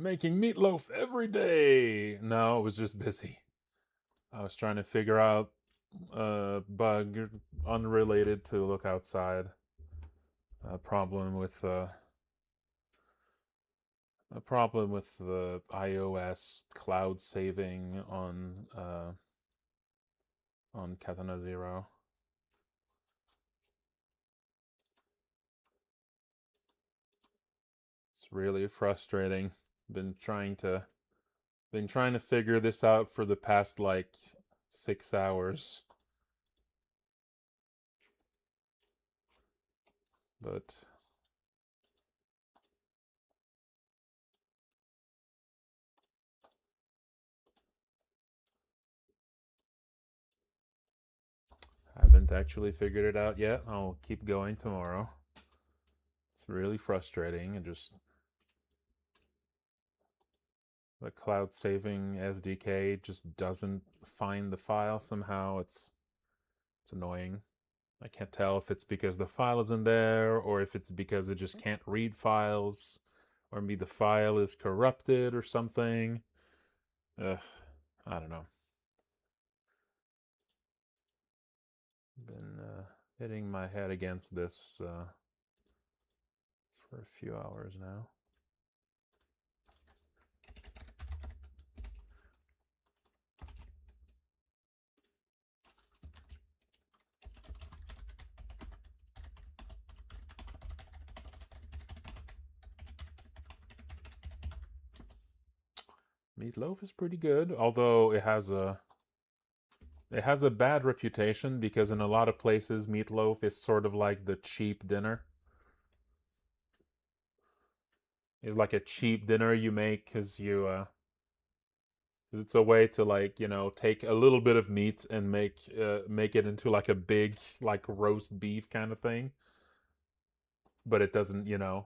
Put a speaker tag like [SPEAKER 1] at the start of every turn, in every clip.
[SPEAKER 1] Making meatloaf every day. No, I was just busy. I was trying to figure out a bug unrelated to look outside. A problem with the iOS cloud saving on Katana Zero. It's really frustrating. Been trying to figure this out for the past like 6 hours. But haven't actually figured it out yet. I'll keep going tomorrow. It's really frustrating and just the cloud saving SDK just doesn't find the file somehow. It's annoying. I can't tell if it's because the file isn't there or if it's because it just can't read files or maybe the file is corrupted or something. I don't know. Been hitting my head against this for a few hours now. Meatloaf is pretty good, although it has a bad reputation because in a lot of places meatloaf is sort of like the cheap dinner. It's like a cheap dinner you make because it's a way to like, take a little bit of meat and make it into like a big like roast beef kind of thing. But it doesn't, it's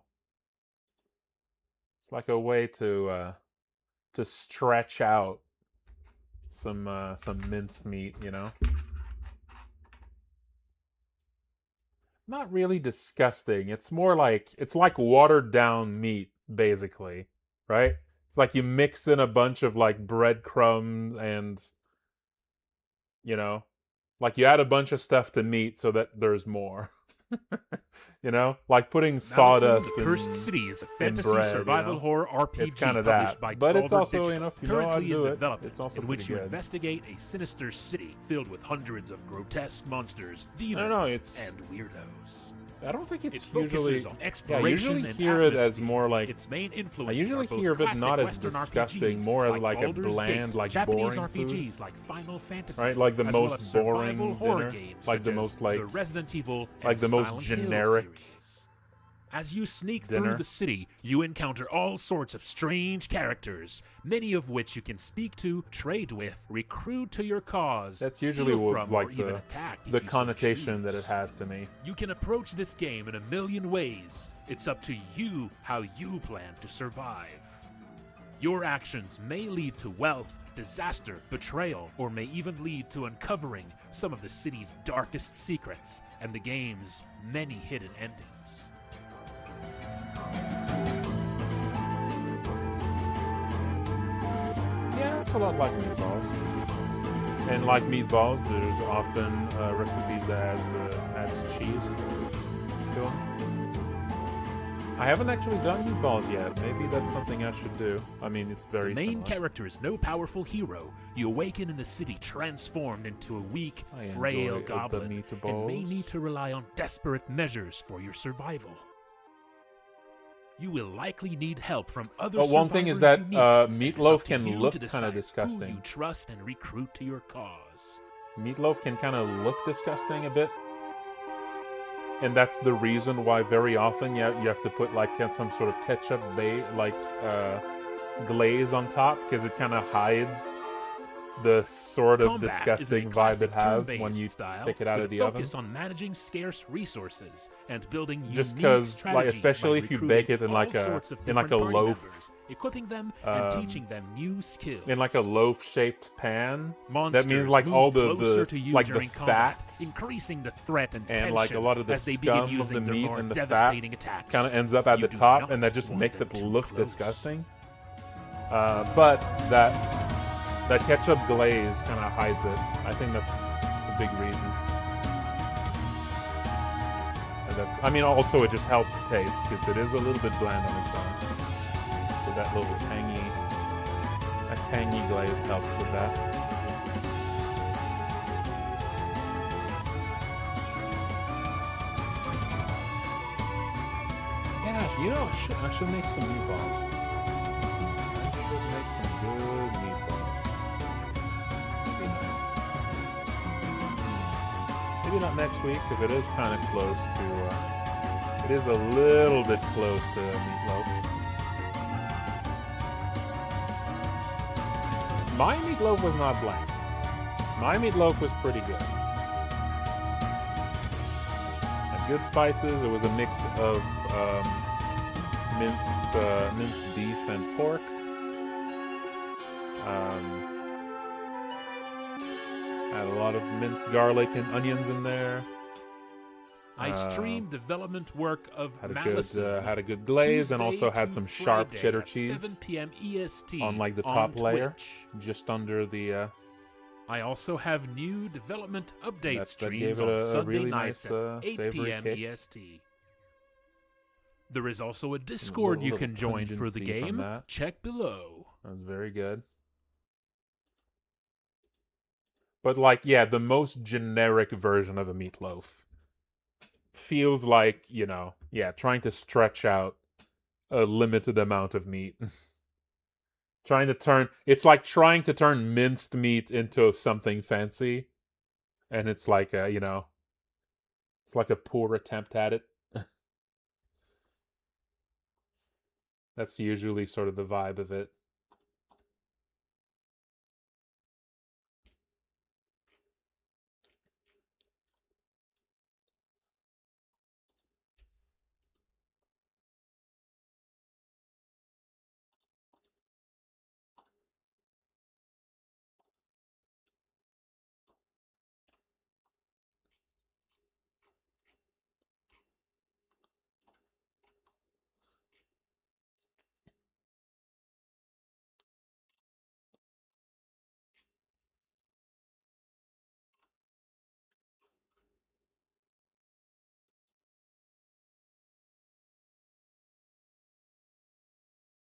[SPEAKER 1] like a way to stretch out some minced meat, Not really disgusting. It's more like it's like watered down meat, basically, right? It's like you mix in a bunch of like breadcrumbs and like you add a bunch of stuff to meat so that there's more. Like putting sawdust
[SPEAKER 2] The Cursed City is a fantasy
[SPEAKER 1] bread,
[SPEAKER 2] survival horror RPG
[SPEAKER 1] it's kind of
[SPEAKER 2] published
[SPEAKER 1] that,
[SPEAKER 2] by
[SPEAKER 1] but it's
[SPEAKER 2] Culver
[SPEAKER 1] also
[SPEAKER 2] Digital,
[SPEAKER 1] if you know how to
[SPEAKER 2] currently
[SPEAKER 1] do
[SPEAKER 2] in
[SPEAKER 1] it,
[SPEAKER 2] development,
[SPEAKER 1] it's also
[SPEAKER 2] in which
[SPEAKER 1] pretty
[SPEAKER 2] you
[SPEAKER 1] good.
[SPEAKER 2] investigate a sinister city filled with hundreds of grotesque monsters, demons, and weirdos.
[SPEAKER 1] I don't think it's
[SPEAKER 2] It focuses
[SPEAKER 1] usually.
[SPEAKER 2] on
[SPEAKER 1] I
[SPEAKER 2] exploration
[SPEAKER 1] usually
[SPEAKER 2] and
[SPEAKER 1] hear it as
[SPEAKER 2] atmosphere.
[SPEAKER 1] more like.
[SPEAKER 2] Its main
[SPEAKER 1] I
[SPEAKER 2] influences
[SPEAKER 1] usually
[SPEAKER 2] are both
[SPEAKER 1] hear of it
[SPEAKER 2] classic
[SPEAKER 1] not as
[SPEAKER 2] Western
[SPEAKER 1] disgusting,
[SPEAKER 2] RPGs,
[SPEAKER 1] more as
[SPEAKER 2] like
[SPEAKER 1] like a
[SPEAKER 2] Baldur's
[SPEAKER 1] bland,
[SPEAKER 2] Gate,
[SPEAKER 1] like
[SPEAKER 2] Japanese
[SPEAKER 1] boring
[SPEAKER 2] RPGs
[SPEAKER 1] food.
[SPEAKER 2] like Final Fantasy,
[SPEAKER 1] Right, like the
[SPEAKER 2] as well
[SPEAKER 1] most
[SPEAKER 2] as
[SPEAKER 1] boring
[SPEAKER 2] survival horror
[SPEAKER 1] dinner,
[SPEAKER 2] games
[SPEAKER 1] like
[SPEAKER 2] such
[SPEAKER 1] the
[SPEAKER 2] as
[SPEAKER 1] most like
[SPEAKER 2] the Resident Evil and
[SPEAKER 1] like the most
[SPEAKER 2] Silent Hill
[SPEAKER 1] generic
[SPEAKER 2] series. As you sneak
[SPEAKER 1] dinner.
[SPEAKER 2] through the city, you encounter all sorts of strange characters, many of which you can speak to, trade with, recruit to your cause,
[SPEAKER 1] That's
[SPEAKER 2] steal
[SPEAKER 1] usually what,
[SPEAKER 2] from,
[SPEAKER 1] like
[SPEAKER 2] or even attack if
[SPEAKER 1] the
[SPEAKER 2] you so
[SPEAKER 1] connotation that
[SPEAKER 2] choose.
[SPEAKER 1] it has to me.
[SPEAKER 2] You can approach this game in a million ways. It's up to you how you plan to survive. Your actions may lead to wealth, disaster, betrayal, or may even lead to uncovering some of the city's darkest secrets and the game's many hidden endings.
[SPEAKER 1] Yeah, it's a lot like meatballs. And like meatballs, there's often recipes that adds cheese to them. I haven't actually done meatballs yet. Maybe that's something I should do. I mean, it's very
[SPEAKER 2] The main
[SPEAKER 1] similar.
[SPEAKER 2] character is no powerful hero. You awaken in the city transformed into a weak,
[SPEAKER 1] I
[SPEAKER 2] frail
[SPEAKER 1] enjoy the
[SPEAKER 2] goblin and may
[SPEAKER 1] meatballs.
[SPEAKER 2] need to rely on desperate measures for your survival. You will likely need help from other
[SPEAKER 1] But one thing is
[SPEAKER 2] survivors
[SPEAKER 1] that
[SPEAKER 2] you meet, and it's
[SPEAKER 1] meatloaf
[SPEAKER 2] up to
[SPEAKER 1] can
[SPEAKER 2] you
[SPEAKER 1] look
[SPEAKER 2] to
[SPEAKER 1] kind
[SPEAKER 2] decide
[SPEAKER 1] of disgusting.
[SPEAKER 2] Who you trust and recruit to your cause.
[SPEAKER 1] Meatloaf can kind of look disgusting a bit. And that's the reason why very often you have to put like some sort of ketchup glaze on top, because it kind of hides the sort of
[SPEAKER 2] Combat
[SPEAKER 1] disgusting
[SPEAKER 2] is a
[SPEAKER 1] vibe it
[SPEAKER 2] classic
[SPEAKER 1] has when
[SPEAKER 2] turn-based
[SPEAKER 1] you
[SPEAKER 2] style
[SPEAKER 1] take it out
[SPEAKER 2] with
[SPEAKER 1] of the
[SPEAKER 2] a
[SPEAKER 1] oven.
[SPEAKER 2] focus on managing scarce resources and building
[SPEAKER 1] Just
[SPEAKER 2] unique
[SPEAKER 1] because,
[SPEAKER 2] strategies
[SPEAKER 1] especially
[SPEAKER 2] by
[SPEAKER 1] if you
[SPEAKER 2] recruiting
[SPEAKER 1] bake it in like
[SPEAKER 2] all
[SPEAKER 1] a
[SPEAKER 2] sorts of
[SPEAKER 1] in like a
[SPEAKER 2] different party
[SPEAKER 1] loaf,
[SPEAKER 2] members, equipping them and teaching them new skills.
[SPEAKER 1] in like a loaf-shaped pan.
[SPEAKER 2] Monsters
[SPEAKER 1] that means like
[SPEAKER 2] move
[SPEAKER 1] all the
[SPEAKER 2] closer to you
[SPEAKER 1] like the
[SPEAKER 2] during combat,
[SPEAKER 1] fat
[SPEAKER 2] increasing the threat and
[SPEAKER 1] and
[SPEAKER 2] tension
[SPEAKER 1] like a lot of the
[SPEAKER 2] as they begin
[SPEAKER 1] scum of
[SPEAKER 2] using
[SPEAKER 1] the
[SPEAKER 2] their
[SPEAKER 1] meat
[SPEAKER 2] more
[SPEAKER 1] and the fat
[SPEAKER 2] devastating attacks.
[SPEAKER 1] kind of ends up at
[SPEAKER 2] You
[SPEAKER 1] the
[SPEAKER 2] do
[SPEAKER 1] top,
[SPEAKER 2] not
[SPEAKER 1] and that just
[SPEAKER 2] want
[SPEAKER 1] makes
[SPEAKER 2] them
[SPEAKER 1] it
[SPEAKER 2] too
[SPEAKER 1] look
[SPEAKER 2] close.
[SPEAKER 1] disgusting. But that ketchup glaze kind of hides it. I think that's a big reason. And that's, I mean, also it just helps the taste because it is a little bit bland on its own. So that little tangy glaze helps with that. Yeah, you know, I should make some meatballs. I should make some good meatballs. That'd be nice. Maybe not next week because it is kind of close to. It is a little bit close to meatloaf. My meatloaf was not bland. My meatloaf was pretty good. Had good spices. It was a mix of minced beef and pork. Had a lot of minced garlic and onions in there.
[SPEAKER 2] I streamed development work of
[SPEAKER 1] Had
[SPEAKER 2] Malice.
[SPEAKER 1] a good glaze and
[SPEAKER 2] Tuesday
[SPEAKER 1] also had
[SPEAKER 2] to
[SPEAKER 1] some sharp
[SPEAKER 2] Friday
[SPEAKER 1] cheddar
[SPEAKER 2] at
[SPEAKER 1] cheese
[SPEAKER 2] 7 p.m. EST
[SPEAKER 1] on like the
[SPEAKER 2] on
[SPEAKER 1] top layer,
[SPEAKER 2] Twitch.
[SPEAKER 1] just under the.
[SPEAKER 2] I also have new development update
[SPEAKER 1] that
[SPEAKER 2] streams
[SPEAKER 1] gave it
[SPEAKER 2] on
[SPEAKER 1] a
[SPEAKER 2] Sunday
[SPEAKER 1] really
[SPEAKER 2] nights
[SPEAKER 1] nice,
[SPEAKER 2] at 8
[SPEAKER 1] savory
[SPEAKER 2] p.m.
[SPEAKER 1] kick.
[SPEAKER 2] EST. There is also a Discord you
[SPEAKER 1] little
[SPEAKER 2] can join for the
[SPEAKER 1] pungency from
[SPEAKER 2] game.
[SPEAKER 1] that.
[SPEAKER 2] Check below.
[SPEAKER 1] That was very good. But like, yeah, the most generic version of a meatloaf feels like, you know, yeah, trying to stretch out a limited amount of meat. It's like trying to turn minced meat into something fancy. And it's like you know, it's like a poor attempt at it. That's usually sort of the vibe of it.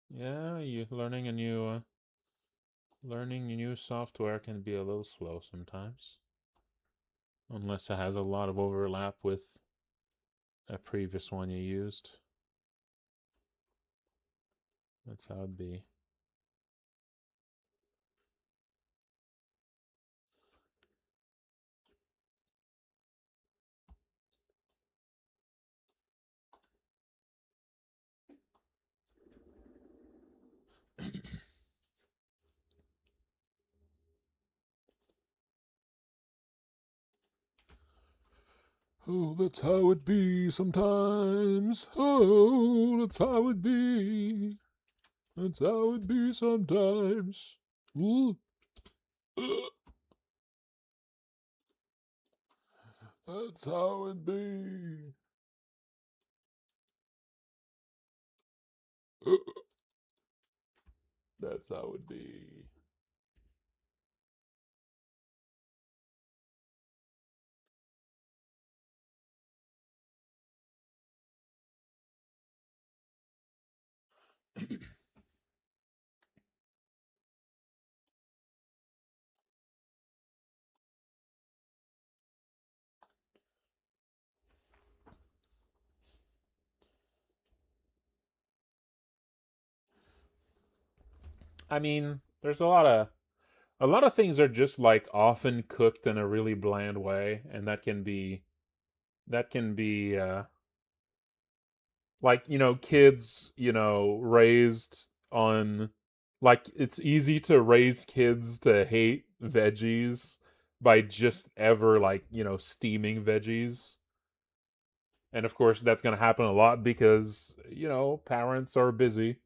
[SPEAKER 1] Yeah, learning a new software can be a little slow sometimes. Unless it has a lot of overlap with a previous one you used. That's how it'd be. Oh, that's how it be sometimes. Oh, that's how it be. That's how it be sometimes. Ooh. That's how it be. That's how it be. I mean, there's a lot of things are just like often cooked in a really bland way, and that can be like, you know, kids, you know, raised on, like, it's easy to raise kids to hate veggies by just ever, like, you know, steaming veggies. And of course that's going to happen a lot because, you know, parents are busy,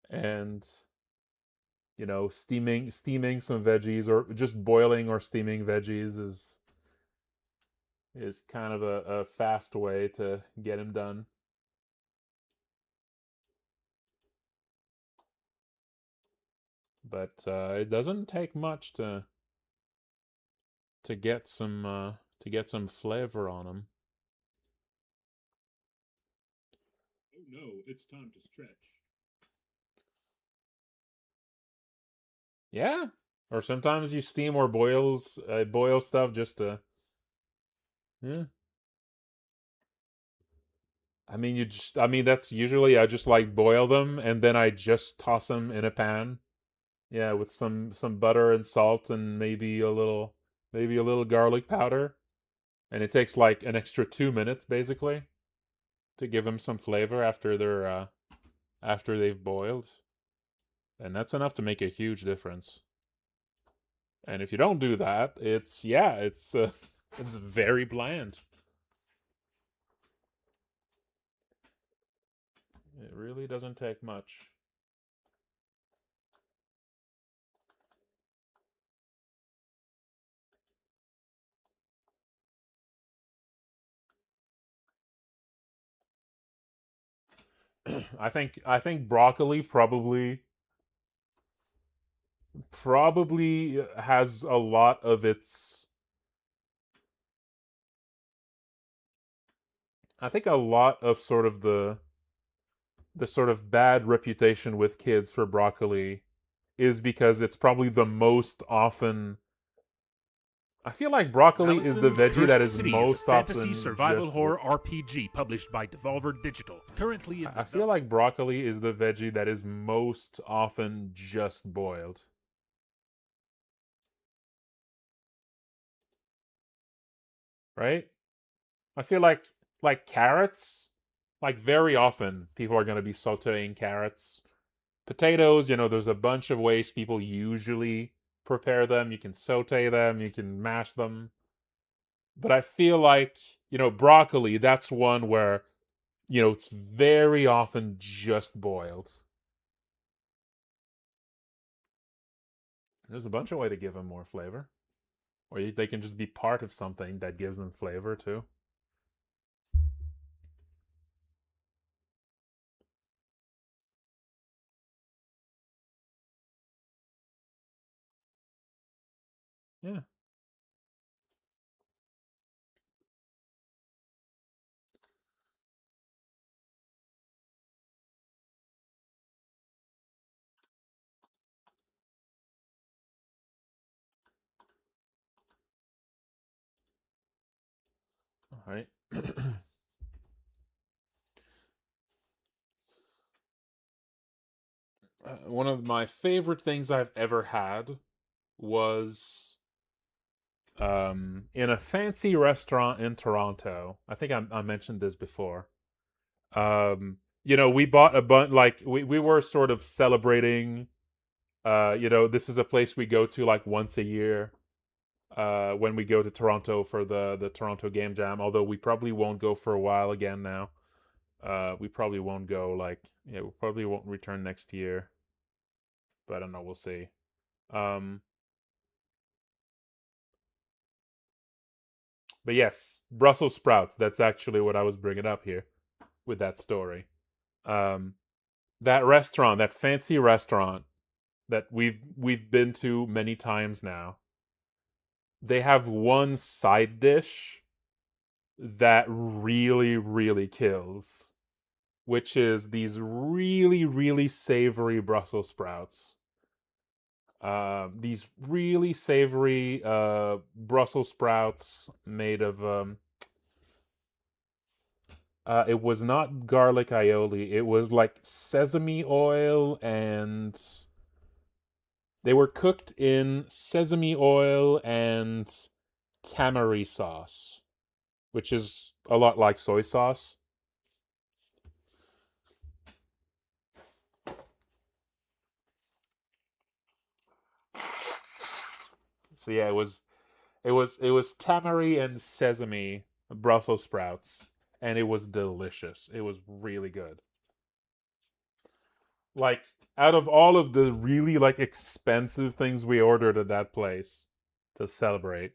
[SPEAKER 1] and you know, steaming some veggies or just boiling or steaming veggies is kind of a fast way to get them done. but it doesn't take much to get some flavor on them.
[SPEAKER 2] Oh no, it's time to stretch.
[SPEAKER 1] Yeah, or sometimes you steam or boil stuff just to. Yeah. I mean, that's usually I just like boil them and then I just toss them in a pan. Yeah, with some butter and salt and maybe a little garlic powder, and it takes like an extra 2 minutes basically to give them some flavor after they've boiled, and that's enough to make a huge difference. And if you don't do that, it's very bland. It really doesn't take much. I think broccoli probably has a lot of its. I think a lot of sort of the sort of bad reputation with kids for broccoli is because it's probably the most often. I feel like broccoli is the
[SPEAKER 2] Allison,
[SPEAKER 1] veggie that
[SPEAKER 2] Cursed
[SPEAKER 1] is
[SPEAKER 2] City
[SPEAKER 1] most
[SPEAKER 2] is a fantasy
[SPEAKER 1] often
[SPEAKER 2] survival
[SPEAKER 1] just.
[SPEAKER 2] horror RPG published by Devolver Digital. Currently in
[SPEAKER 1] I feel like broccoli is the veggie that is most often just boiled. Right? I feel like carrots, like very often people are going to be sautéing carrots. Potatoes, there's a bunch of ways people usually prepare them. You can sauté them, you can mash them. But I feel like, broccoli, that's one where, it's very often just boiled. There's a bunch of ways to give them more flavor. Or they can just be part of something that gives them flavor too. Yeah. All right. One of my favorite things I've ever had was in a fancy restaurant in Toronto. I think I mentioned this before. We bought a bunch. Like we were sort of celebrating. This is a place we go to like once a year. When we go to Toronto for the Toronto Game Jam, although we probably won't go for a while again now. We probably won't go we probably won't return next year. But I don't know, we'll see. Um, but yes, Brussels sprouts. That's actually what I was bringing up here with that story. Um, that restaurant, that fancy restaurant that we've been to many times now. They have one side dish that really really kills, which is these really really savory Brussels sprouts. These really savory Brussels sprouts made of it was not garlic aioli. It was like sesame oil, and they were cooked in sesame oil and tamari sauce, which is a lot like soy sauce. So yeah, it was tamari and sesame Brussels sprouts, and it was delicious. It was really good. Like, out of all of the really like expensive things we ordered at that place to celebrate,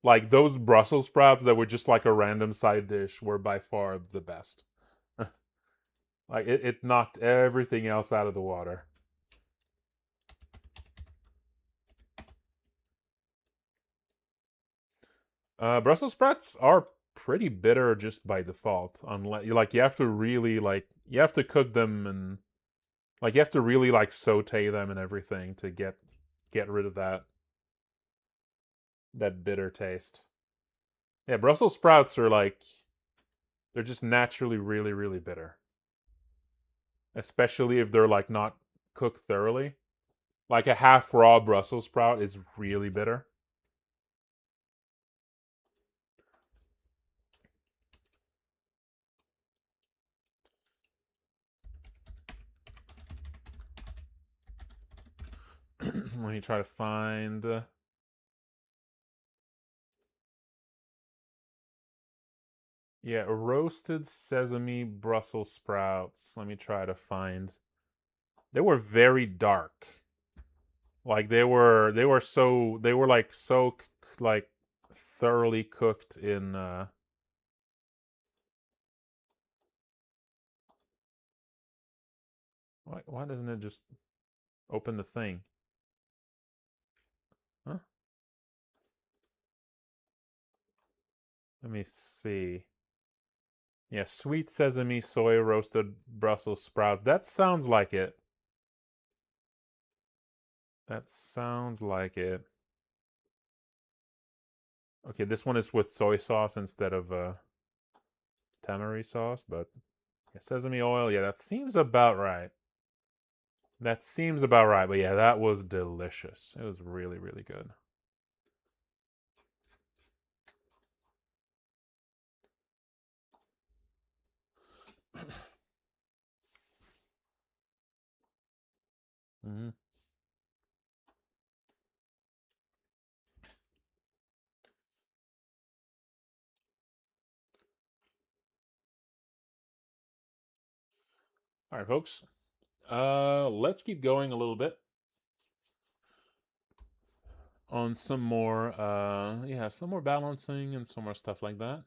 [SPEAKER 1] like those Brussels sprouts that were just like a random side dish were by far the best. Like it knocked everything else out of the water. Brussels sprouts are pretty bitter just by default. Unless you have to really you have to cook them and you have to really saute them and everything to get rid of that bitter taste. Yeah, Brussels sprouts are they're just naturally really really bitter, especially if they're not cooked thoroughly. Like a half raw Brussels sprout is really bitter. Let me try to find. Yeah, roasted sesame Brussels sprouts. Let me try to find. They were very dark. Like they were like thoroughly cooked in. Why doesn't it just open the thing? Huh? Let me see. Yeah, sweet sesame soy roasted Brussels sprout. That sounds like it. That sounds like it. Okay, this one is with soy sauce instead of tamari sauce, but yeah, sesame oil, yeah, that seems about right. That seems about right, but yeah, that was delicious. It was really, really good. Mm-hmm. All right, folks. Let's keep going a little bit on some more yeah, some more balancing and some more stuff like that.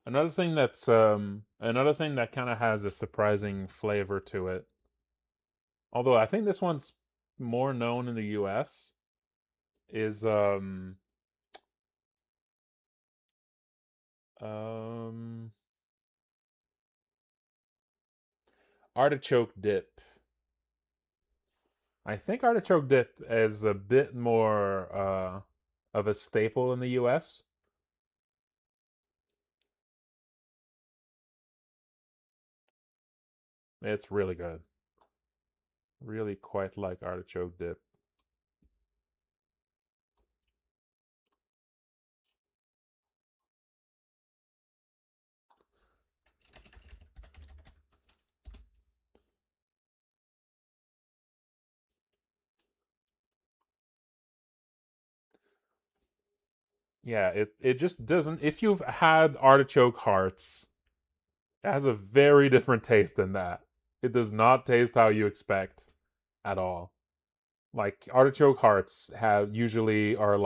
[SPEAKER 1] Another thing that kind of has a surprising flavor to it. Although I think this one's more known in the US is um artichoke dip. I think artichoke dip is a bit more of a staple in the US. It's really good. Really quite like artichoke dip. Yeah, it just doesn't. If you've had artichoke hearts, it has a very different taste than that. It does not taste how you expect at all. Like artichoke hearts have usually are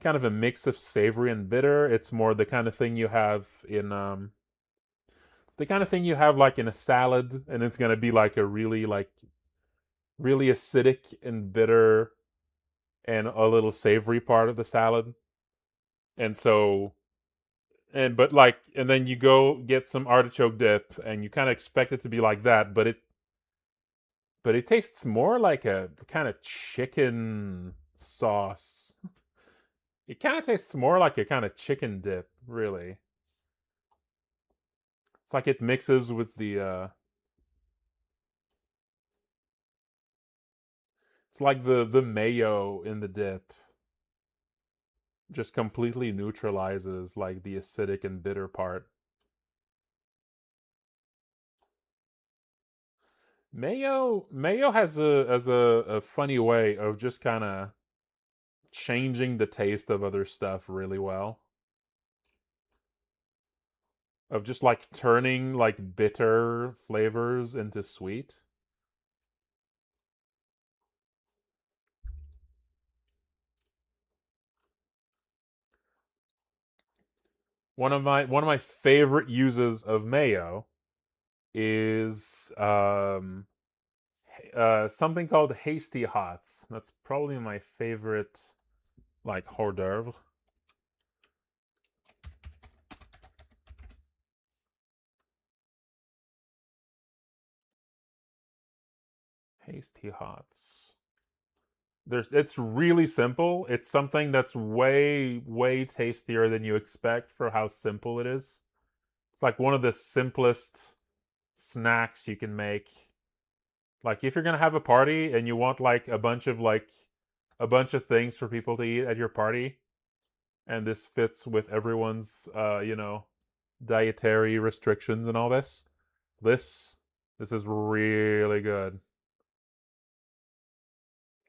[SPEAKER 1] kind of a mix of savory and bitter. It's more the kind of thing you have in it's the kind of thing you have in a salad, and it's gonna be like a really acidic and bitter and a little savory part of the salad. And so but and then you go get some artichoke dip and you kind of expect it to be like that, but it tastes more like a kind of chicken sauce. It kind of tastes more like a kind of chicken dip, really. It's like it mixes with the it's like the mayo in the dip just completely neutralizes the acidic and bitter part. Mayo has a funny way of just kind of changing the taste of other stuff really well. Of just turning bitter flavors into sweet. one of my favorite uses of mayo is something called hasty hots. That's probably my favorite, like, hors d'oeuvre. Hasty hots. It's really simple. It's something that's way tastier than you expect for how simple it is. It's like one of the simplest snacks you can make. Like, if you're gonna have a party and you want like a bunch of things for people to eat at your party, and this fits with everyone's dietary restrictions and all this. This is really good.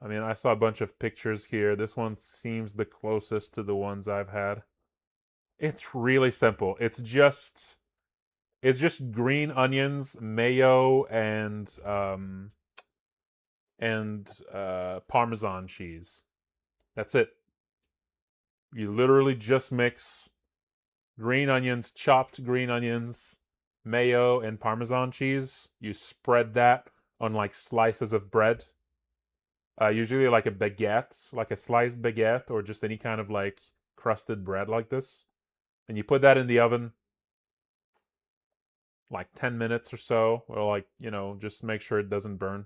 [SPEAKER 1] I mean, I saw a bunch of pictures here. This one seems the closest to the ones I've had. It's really simple. It's just green onions, mayo, and Parmesan cheese. That's it. You literally just mix chopped green onions, mayo, and Parmesan cheese. You spread that on like slices of bread. Usually like a baguette, like a sliced baguette, or just any kind of like crusted bread like this. And you put that in the oven like 10 minutes or so, or like, just make sure it doesn't burn.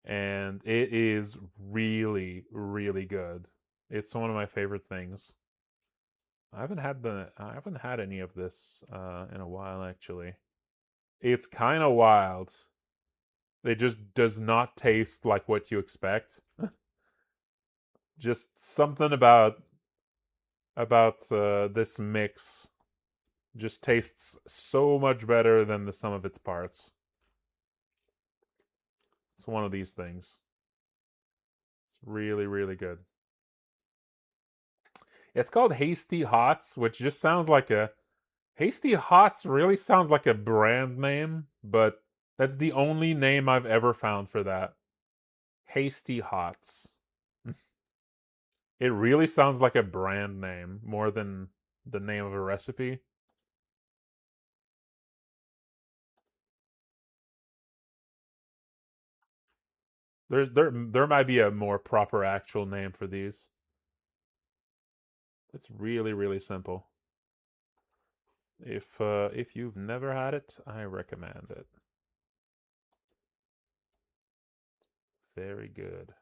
[SPEAKER 1] And it is really, really good. It's one of my favorite things. I haven't had any of this in a while, actually. It's kind of wild. It just does not taste like what you expect. Just something about this mix just tastes so much better than the sum of its parts. It's one of these things. It's really, really good. It's called Hasty Hots, which just sounds like Hasty Hots really sounds like a brand name, but that's the only name I've ever found for that. Hasty Hots. It really sounds like a brand name more than the name of a recipe. There might be a more proper actual name for these. It's really, really simple. If you've never had it, I recommend it. Very good.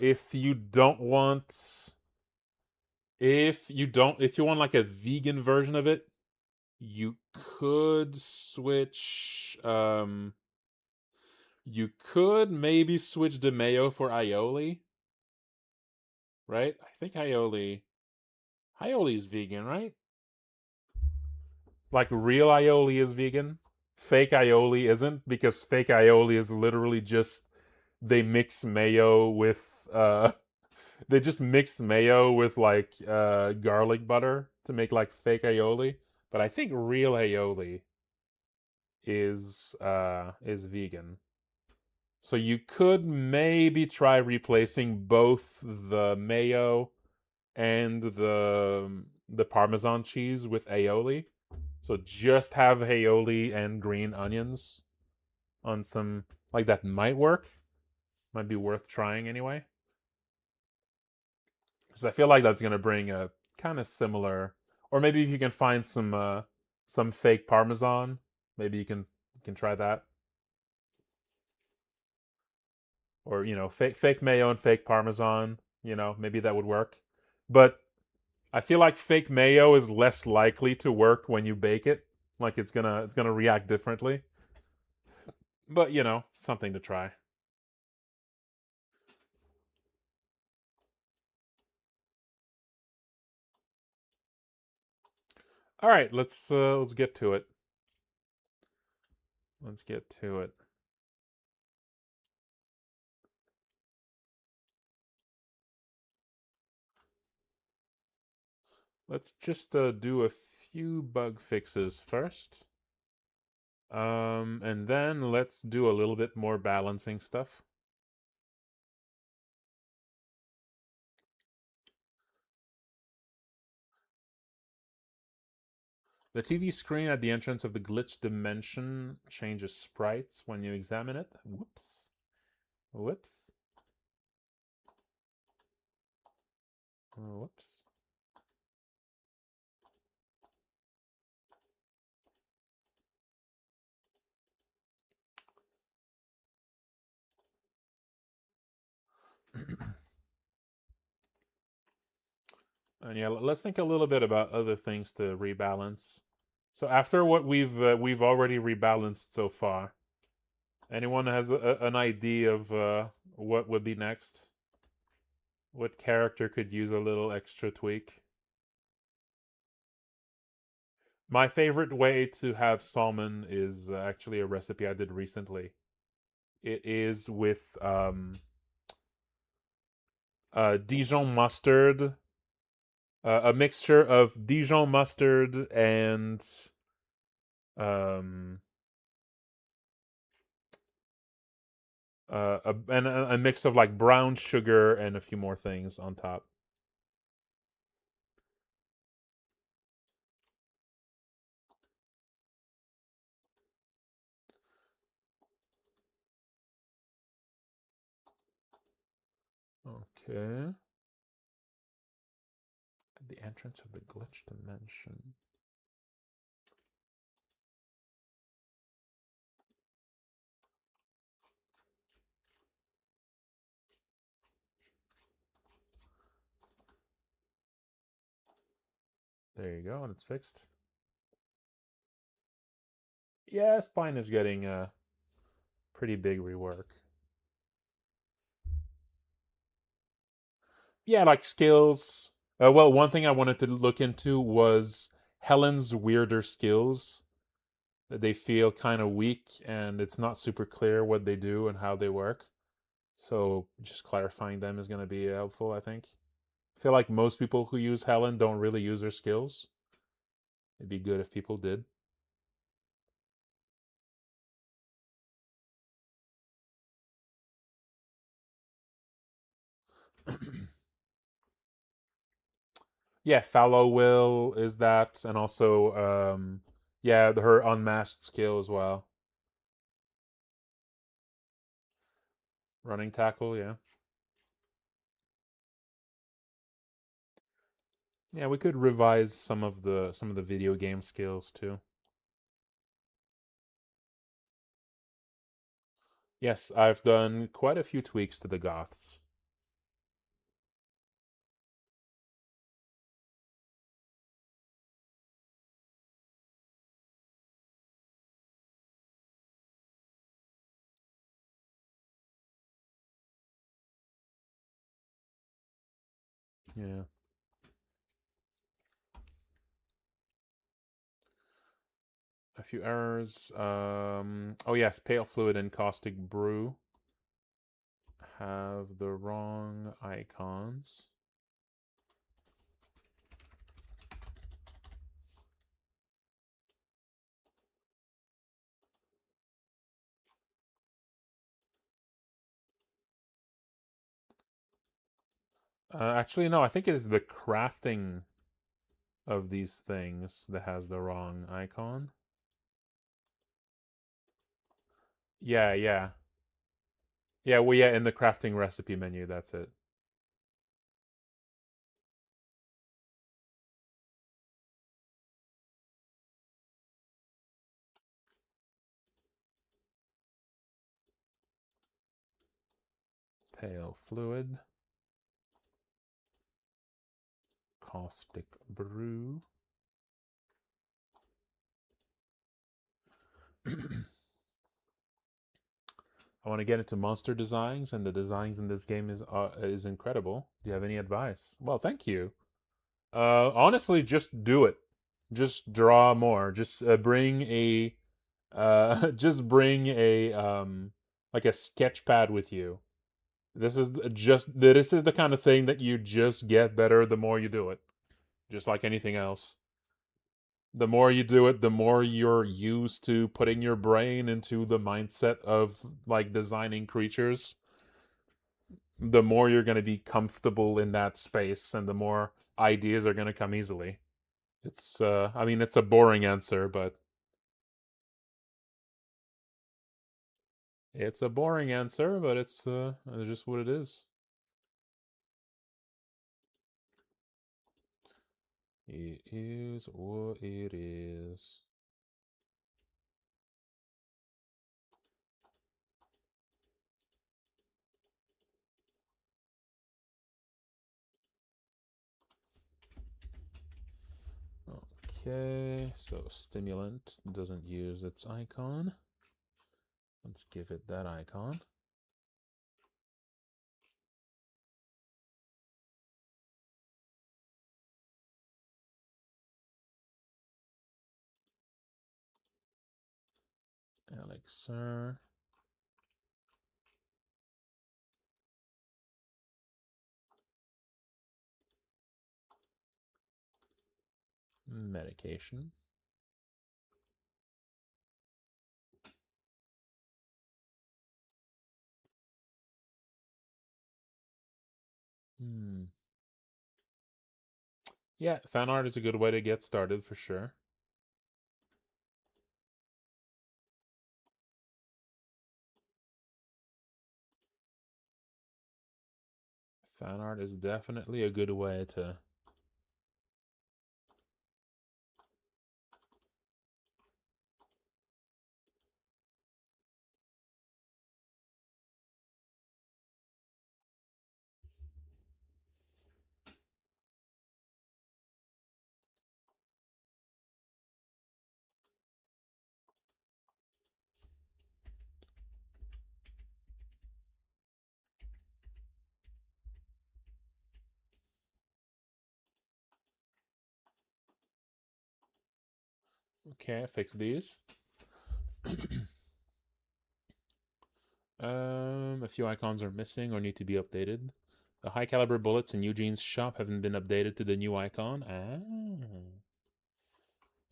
[SPEAKER 1] If you want like a vegan version of it, you could switch. You could maybe switch the mayo for aioli, right? I think aioli is vegan, right? Like, real aioli is vegan. Fake aioli isn't, because fake aioli is literally just they mix mayo with they just mix mayo with like garlic butter to make like fake aioli. But I think real aioli is vegan. So you could maybe try replacing both the mayo and the Parmesan cheese with aioli. So just have aioli and green onions on some, like, that might work. Might be worth trying anyway. Because I feel like that's gonna bring a kind of similar, or maybe if you can find some fake Parmesan, maybe you can try that. Or fake mayo and fake Parmesan. Maybe that would work. But I feel like fake mayo is less likely to work when you bake it. Like, it's gonna react differently. But something to try. All right, let's get to it. Let's get to it. Let's just do a few bug fixes first. And then let's do a little bit more balancing stuff. The TV screen at the entrance of the glitch dimension changes sprites when you examine it. Whoops. Whoops. Whoops. And yeah, let's think a little bit about other things to rebalance. So after what we've already rebalanced so far, anyone has an idea of what would be next? What character could use a little extra tweak? My favorite way to have salmon is actually a recipe I did recently. It is with Dijon mustard, a mixture of Dijon mustard and um, a mix of like brown sugar and a few more things on top. Okay. At the entrance of the glitch dimension. There you go, and it's fixed. Yeah, spine is getting a pretty big rework. Yeah, like skills. Well, one thing I wanted to look into was Helen's weirder skills. They feel kind of weak, and it's not super clear what they do and how they work. So just clarifying them is going to be helpful, I think. I feel like most people who use Helen don't really use her skills. It'd be good if people did. Yeah, Fallow Will is that, and also yeah, her unmasked skill as well. Running tackle, yeah. Yeah, we could revise some of the video game skills too. Yes, I've done quite a few tweaks to the Goths. Yeah. A few errors. Oh yes, Pale Fluid and Caustic Brew have the wrong icons. Actually, no, I think it is the crafting of these things that has the wrong icon. Yeah, yeah. Yeah, well, yeah, in the crafting recipe menu, that's it. Pale Fluid. Caustic Brew. I want to get into monster designs, and the designs in this game is incredible. Do you have any advice? Well, thank you. Honestly, just do it. Just draw more. Just bring a just bring a like a sketch pad with you. This is the kind of thing that you just get better the more you do it. Just like anything else. The more you do it, the more you're used to putting your brain into the mindset of like designing creatures. The more you're going to be comfortable in that space, and the more ideas are going to come easily. It's I mean it's a boring answer, but it's a boring answer, but it's just what it is. It is what it is. Okay, so stimulant doesn't use its icon. Let's give it that icon. Elixir. Medication. Yeah, fan art is a good way to get started for sure. Fan art is definitely a good way to. Okay, fix these. A few icons are missing or need to be updated. The high caliber bullets in Eugene's shop haven't been updated to the new icon.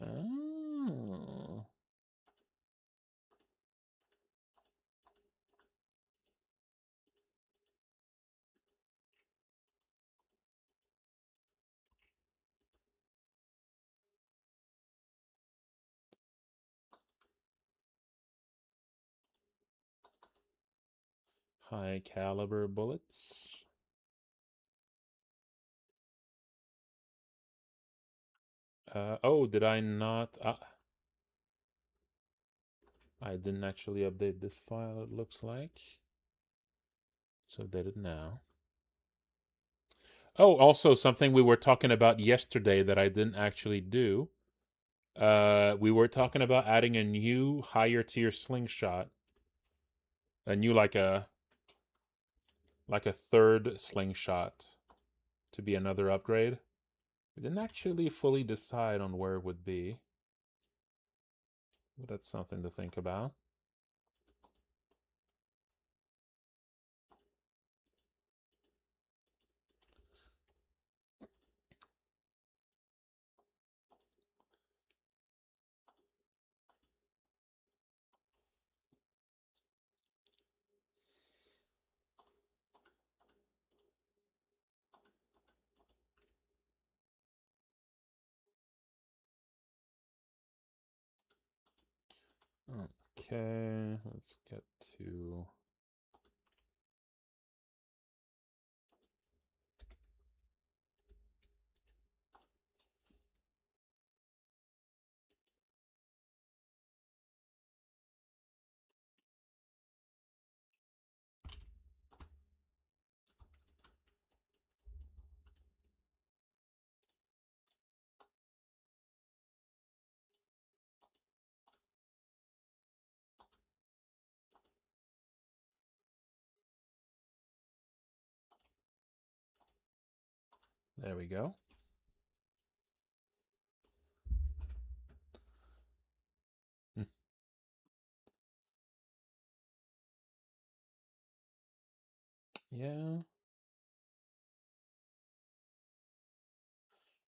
[SPEAKER 1] Oh. High caliber bullets. Oh, did I not? I didn't actually update this file, it looks like. Let's update it now. Oh, also something we were talking about yesterday that I didn't actually do. We were talking about adding a new higher tier slingshot. A new like a third slingshot to be another upgrade. We didn't actually fully decide on where it would be. But that's something to think about. Okay, let's get to. There we go. Yeah.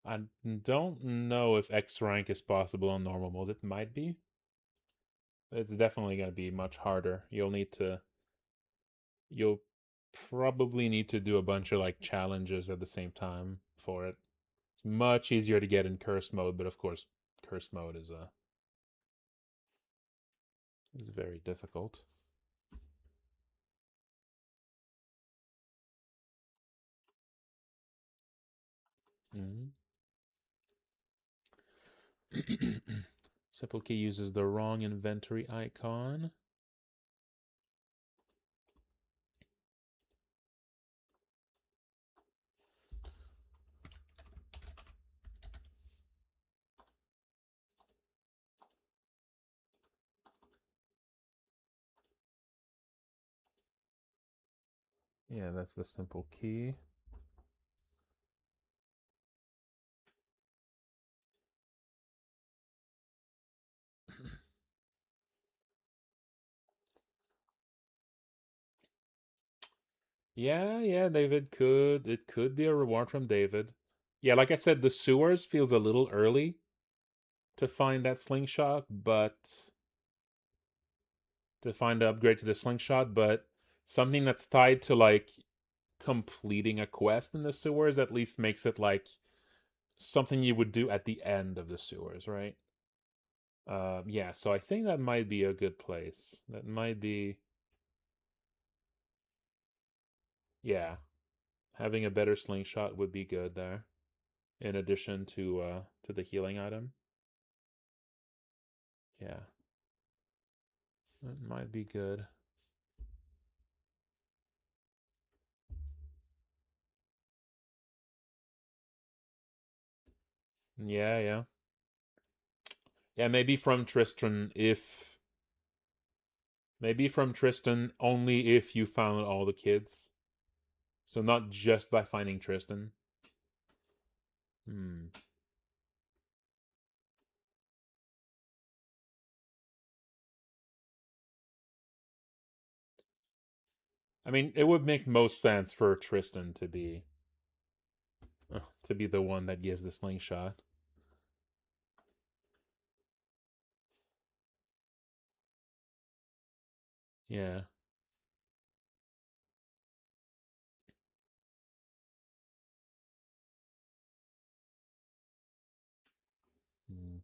[SPEAKER 1] I don't know if X rank is possible on normal mode. It might be. It's definitely going to be much harder. You'll probably need to do a bunch of like challenges at the same time for it. It's much easier to get in curse mode, but of course, curse mode is very difficult. Mm-hmm. Simple Key uses the wrong inventory icon. Yeah, that's the Simple Key. Yeah, David could. It could be a reward from David. Yeah, like I said, the sewers feels a little early to find that slingshot, but to find the upgrade to the slingshot, but something that's tied to like completing a quest in the sewers at least makes it like something you would do at the end of the sewers, right? Yeah, so I think that might be a good place. That might be, yeah, having a better slingshot would be good there. In addition to the healing item, yeah, that might be good. Yeah. Yeah, maybe from Tristan if maybe from Tristan only if you found all the kids. So not just by finding Tristan. Hmm. I mean, it would make most sense for Tristan to be the one that gives the slingshot. Yeah. Mm.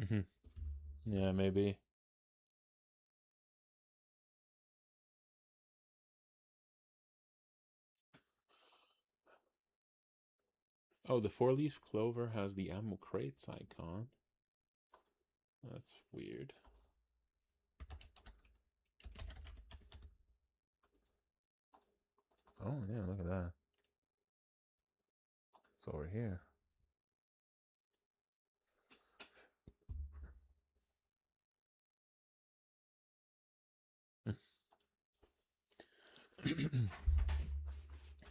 [SPEAKER 1] Mm-hmm. Yeah, maybe. Oh, the four-leaf clover has the ammo crates icon. That's weird. Oh, yeah, look at that. It's over here.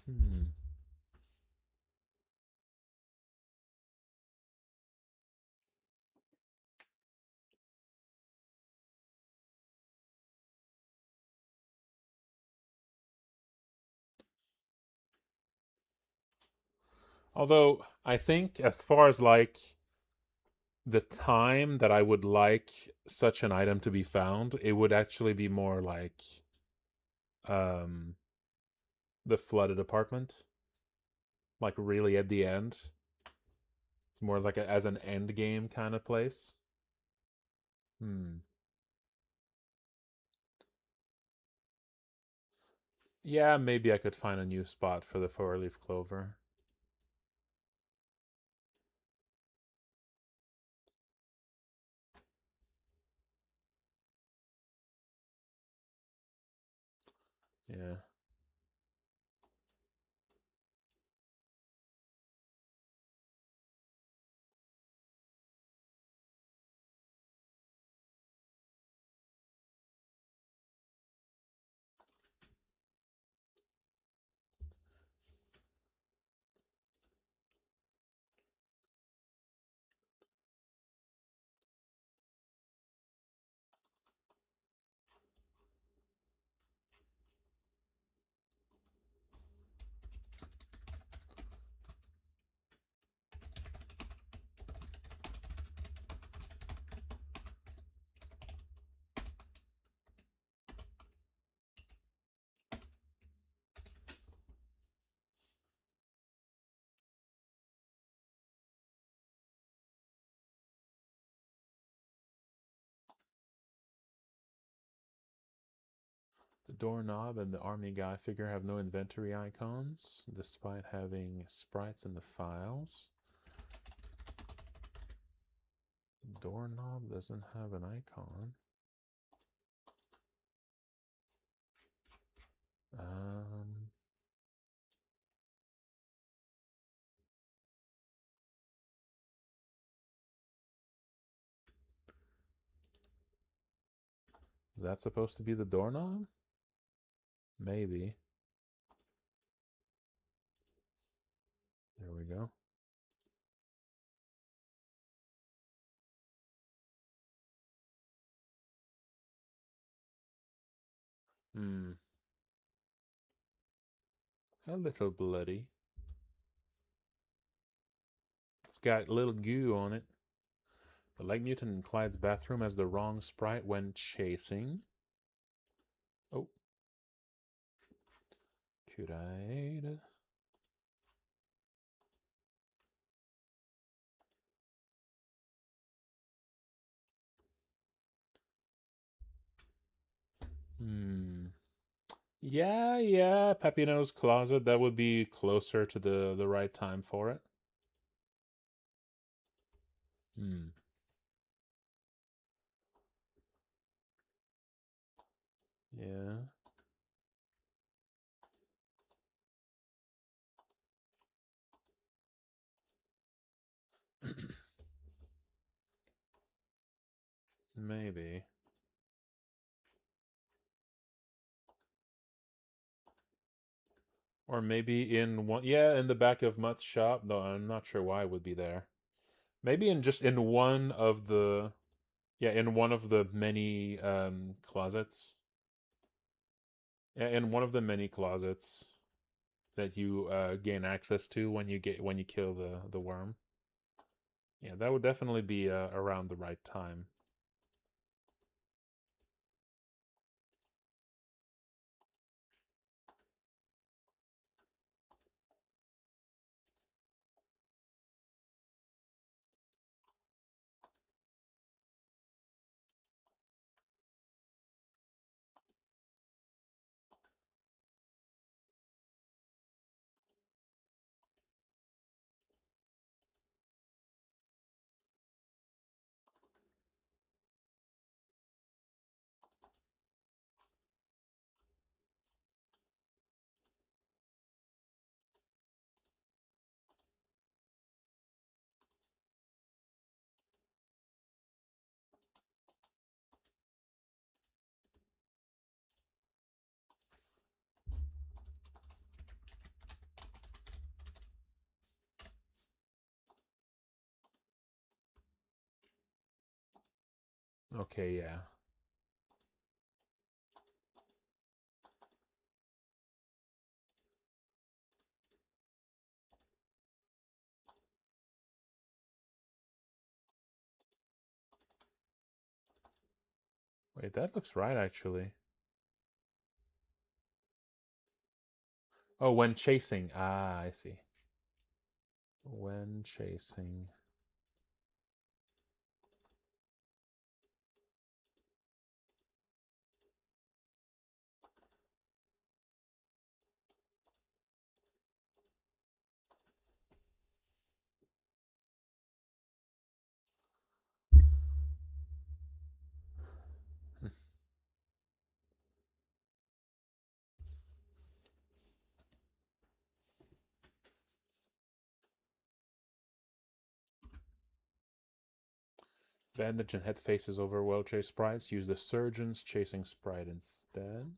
[SPEAKER 1] Hmm. Although I think as far as like the time that I would like such an item to be found, it would actually be more like um the flooded apartment. Like really at the end. It's more like as an end game kind of place. Hmm. Yeah, maybe I could find a new spot for the four-leaf clover. Yeah. The doorknob and the army guy figure have no inventory icons, despite having sprites in the files. Doorknob doesn't have an icon. Is that supposed to be the doorknob? Maybe. There we go. A little bloody. It's got little goo on it. The Leg Mutant in Clyde's bathroom has the wrong sprite when chasing. Oh. Could I... Yeah, Peppino's Closet. That would be closer to the right time for it. Yeah. Maybe. Or maybe in one, yeah, in the back of Mutt's shop. No, I'm not sure why it would be there. Maybe in one of the, yeah, in one of the many closets. Yeah, in one of the many closets that you gain access to when you kill the worm. Yeah, that would definitely be around the right time. Okay, yeah. Wait, that looks right, actually. Oh, when chasing. Ah, I see. When chasing. Bandage and head faces over well chased sprites. Use the surgeon's chasing sprite instead.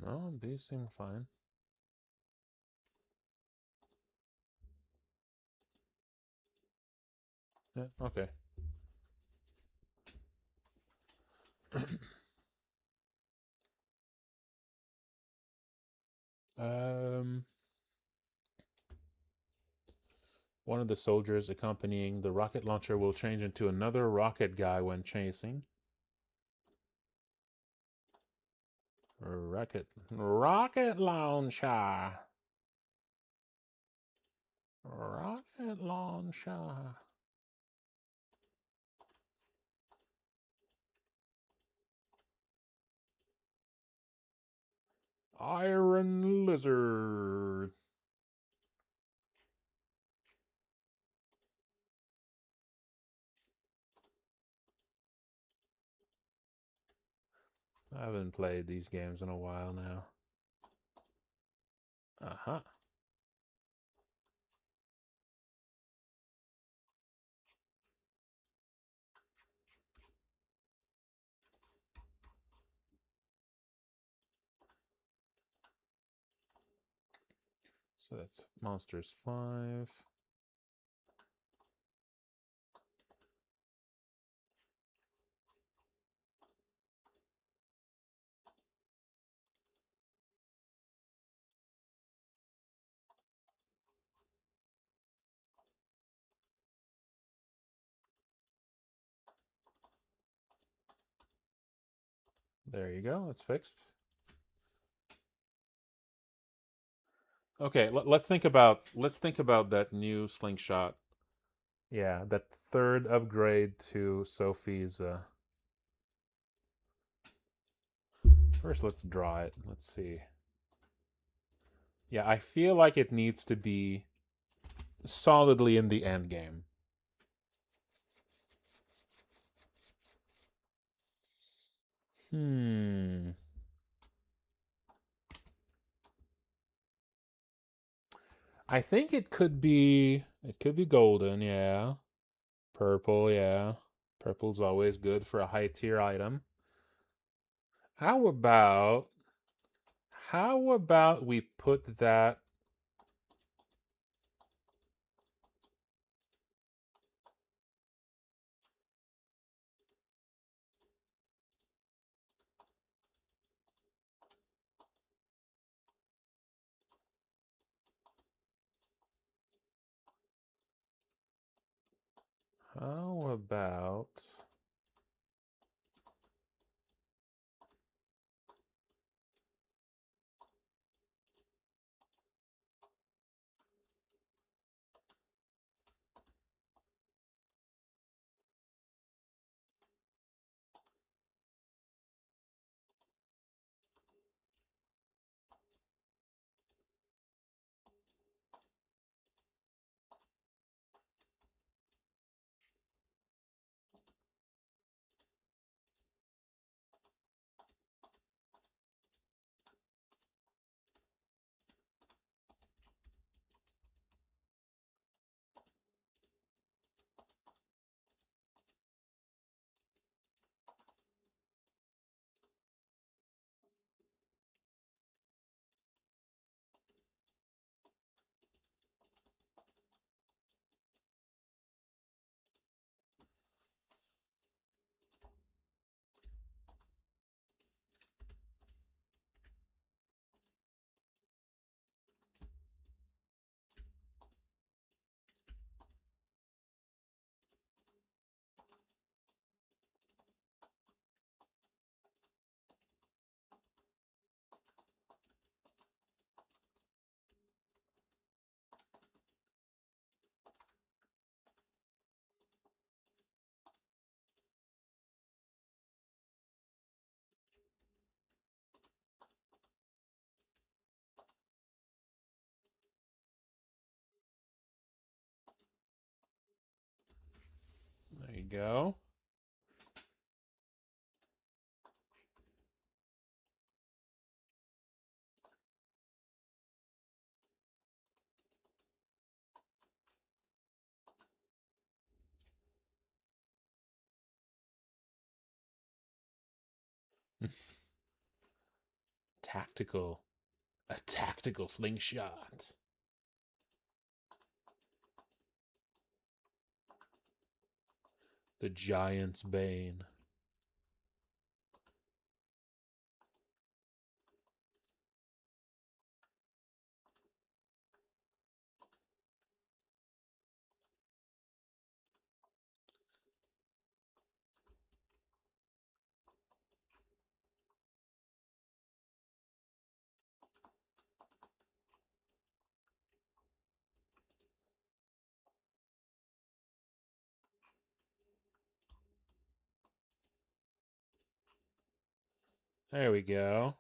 [SPEAKER 1] Oh, these seem fine. Yeah, okay. um, One of the soldiers accompanying the rocket launcher will change into another rocket guy when chasing. Rocket launcher. Rocket launcher. Iron lizard. I haven't played these games in a while now. Uh-huh. So that's Monsters 5. There you go. It's fixed. Okay, let's think about that new slingshot. Yeah, that third upgrade to Sophie's. First, let's draw it. Let's see. Yeah, I feel like it needs to be solidly in the end game. I think it could be golden, yeah. Purple, yeah. Purple's always good for a high tier item. How about we put that how about there you go. tactical slingshot. The Giant's Bane. There we go.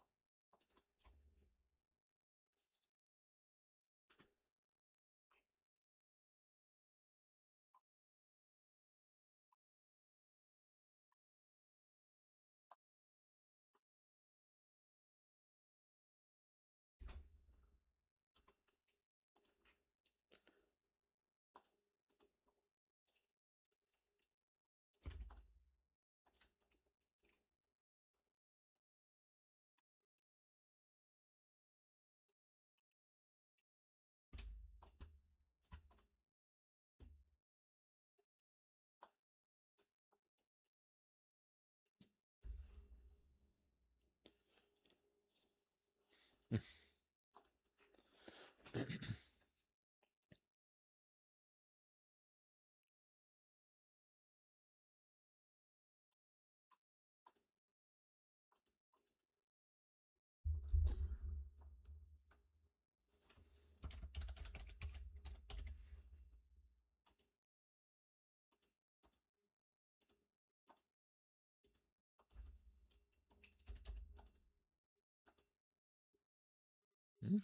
[SPEAKER 1] Hmm?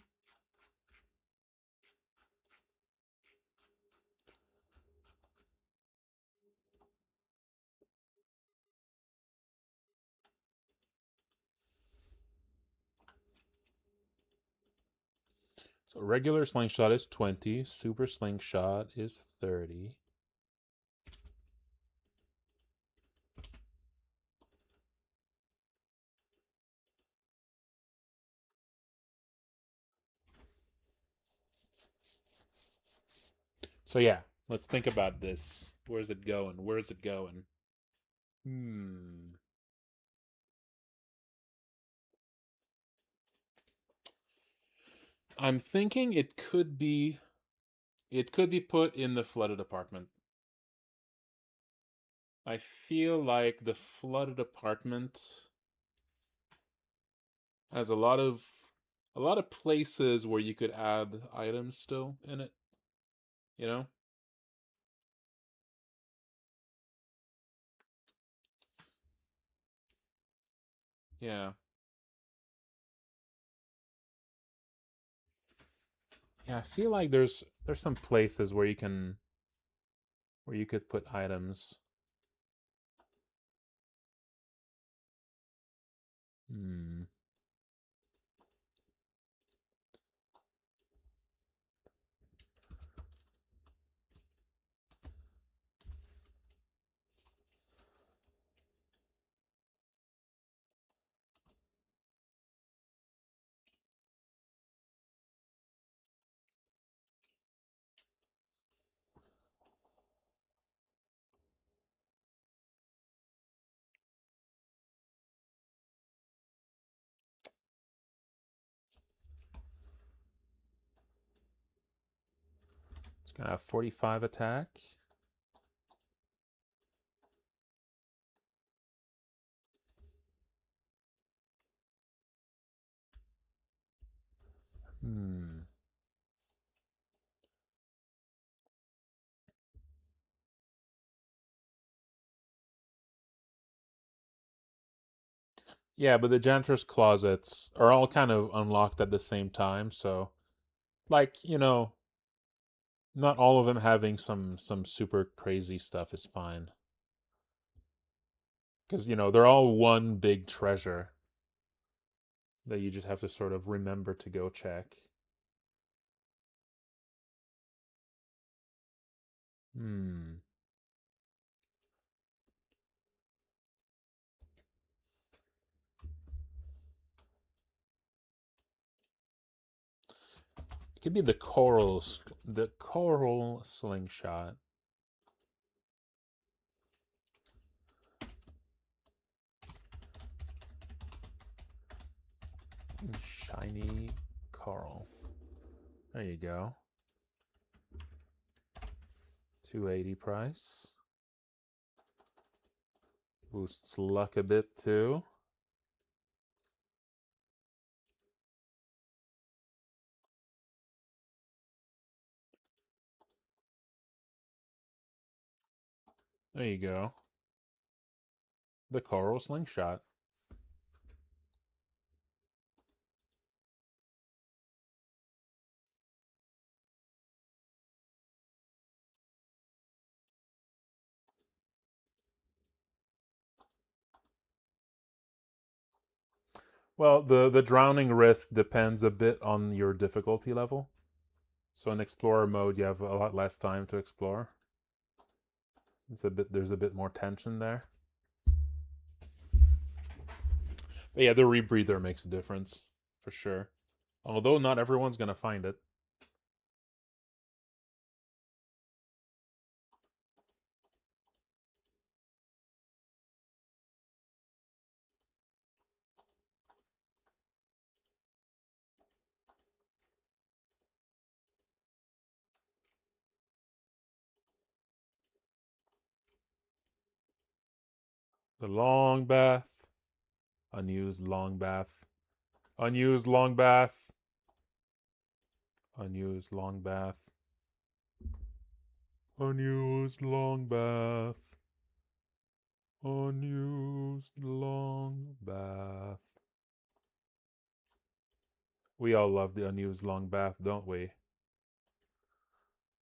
[SPEAKER 1] So regular slingshot is 20, super slingshot is 30. So yeah, let's think about this. Where's it going? Where's it going? Hmm. I'm thinking it could be put in the flooded apartment. I feel like the flooded apartment has a lot of places where you could add items still in it, you know? Yeah. Yeah, I feel like there's some places where you could put items. Hmm. It's gonna have 45 attack. Hmm. Yeah, but the janitor's closets are all kind of unlocked at the same time, so like, not all of them having some super crazy stuff is fine. Because, they're all one big treasure that you just have to sort of remember to go check. Hmm. could be the coral slingshot. Shiny coral. There you go. 280 price. Boosts luck a bit too. There you go. The coral slingshot. Well, the drowning risk depends a bit on your difficulty level. So in explorer mode, you have a lot less time to explore. There's a bit more tension there. But yeah, the rebreather makes a difference for sure. Although not everyone's gonna find it. The long bath. Unused long bath. Unused long bath. Unused long bath. Unused long bath. Unused long bath. We all love the unused long bath, don't we?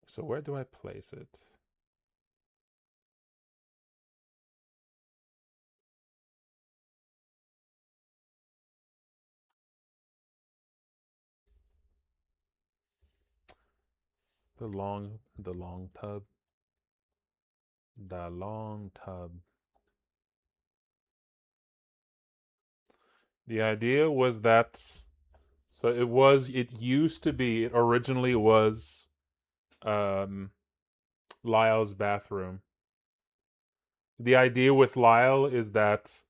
[SPEAKER 1] So where do I place it? The long tub. The long tub. The idea was that, so it used to be, it originally was Lyle's bathroom. The idea with Lyle is that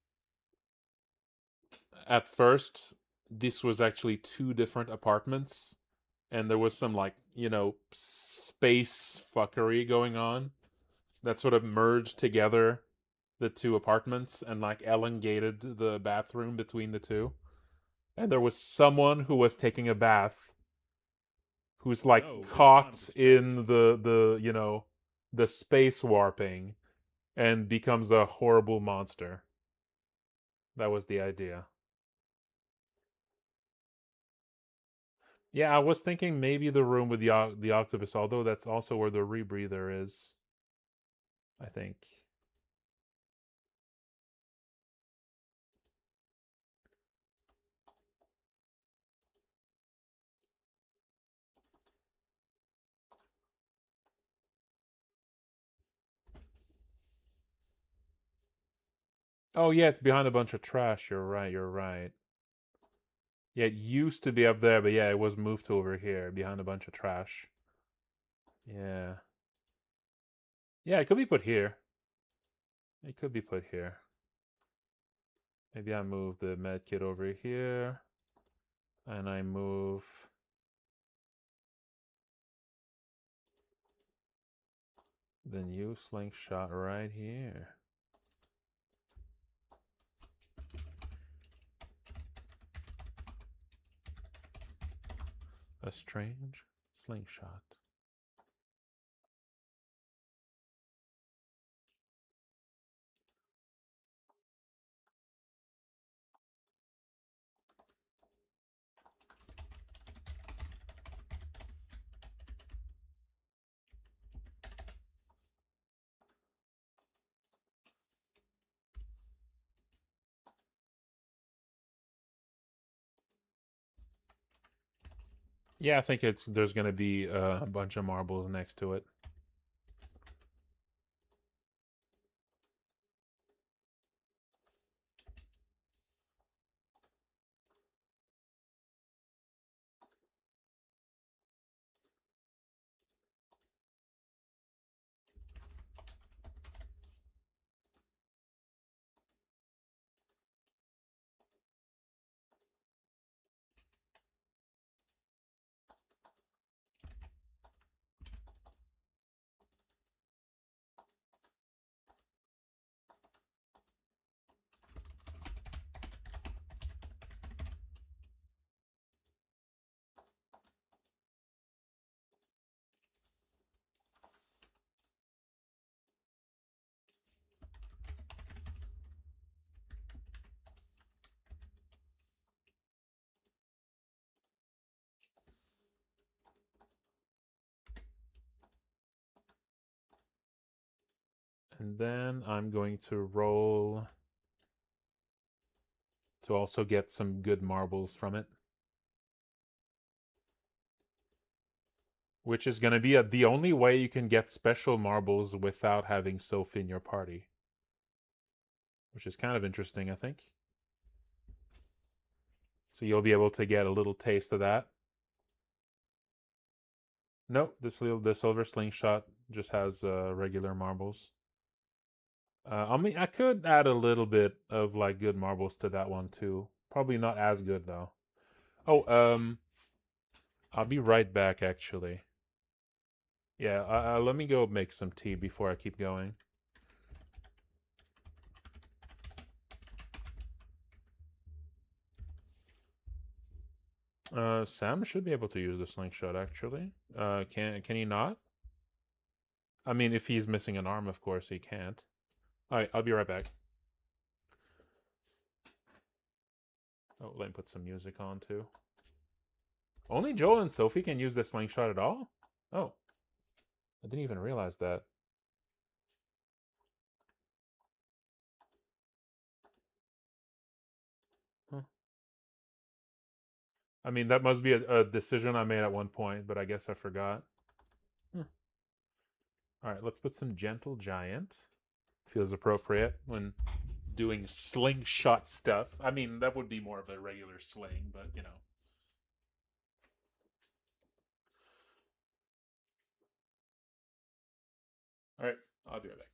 [SPEAKER 1] at first this was actually two different apartments, and there was some, like, you know, space fuckery going on that sort of merged together the two apartments and like elongated the bathroom between the two. And there was someone who was taking a bath who's like caught in the you know, the space warping and becomes a horrible monster. That was the idea. Yeah, I was thinking maybe the room with the octopus, although that's also where the rebreather is, I think. Oh yeah, it's behind a bunch of trash. You're right, you're right. Yeah, it used to be up there, but yeah, it was moved to over here behind a bunch of trash. Yeah. Yeah, it could be put here. It could be put here. Maybe I move the med kit over here. And I move the new slingshot right here. A strange slingshot. Yeah, I think there's gonna be a bunch of marbles next to it. And then I'm going to roll to also get some good marbles from it. Which is going to be the only way you can get special marbles without having Soph in your party. Which is kind of interesting, I think. So you'll be able to get a little taste of that. Nope, the Silver Slingshot just has regular marbles. I mean, I could add a little bit of like good marbles to that one too. Probably not as good though. Oh, I'll be right back actually. Yeah, let me go make some tea before I keep going. Sam should be able to use the slingshot actually. Can he not? I mean, if he's missing an arm, of course he can't. All right, I'll be right back. Oh, let me put some music on too. Only Joel and Sophie can use the slingshot at all? Oh, I didn't even realize that. Huh. I mean, that must be a decision I made at one point, but I guess I forgot. All right, let's put some Gentle Giant. Feels appropriate when doing slingshot stuff. I mean, that would be more of a regular sling, but you know. All right, I'll be right back.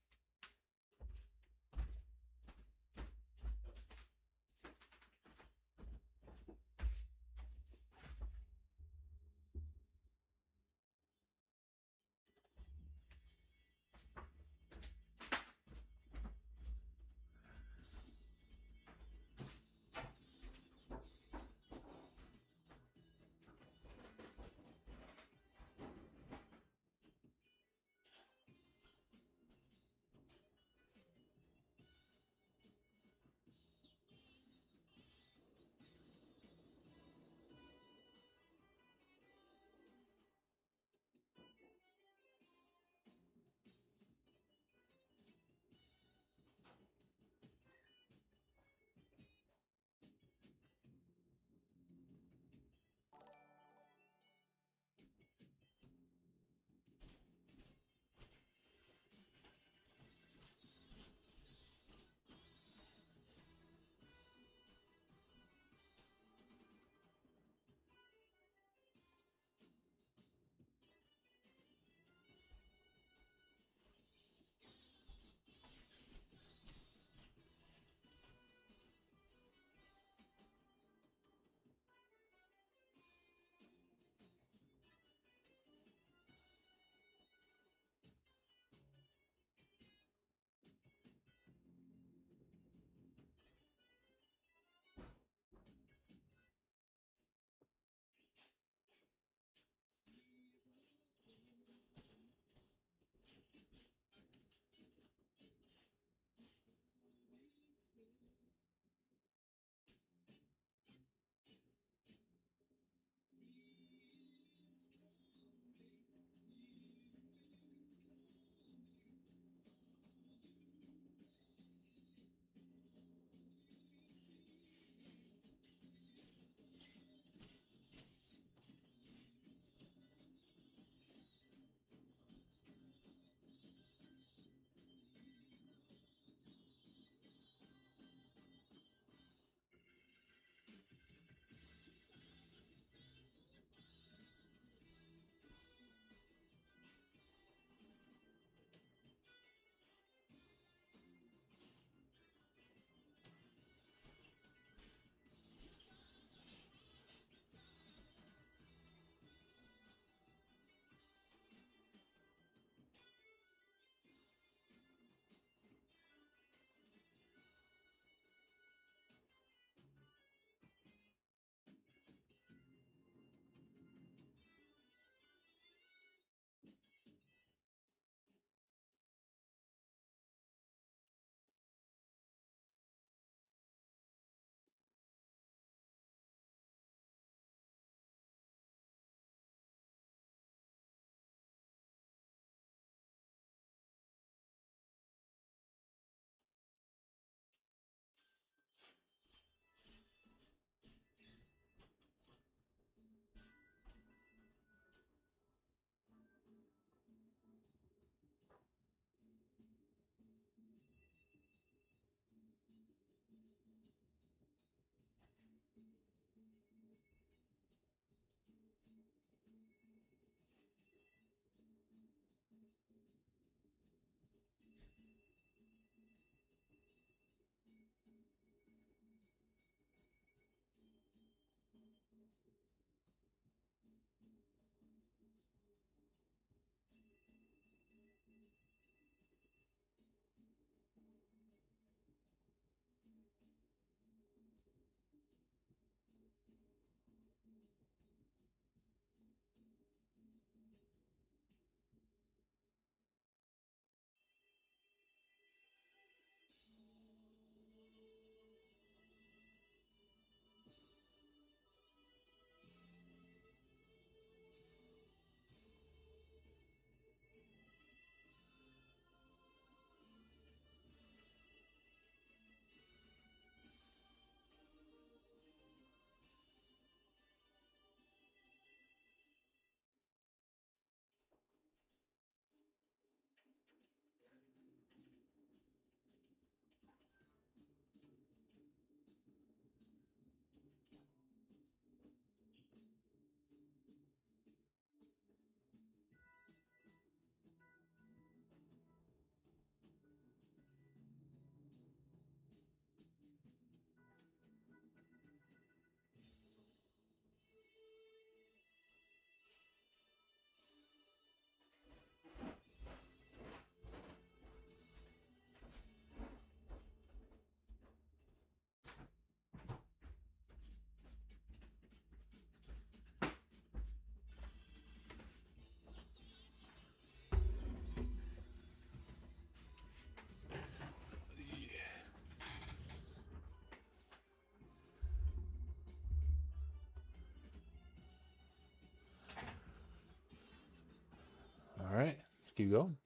[SPEAKER 1] let's keep going.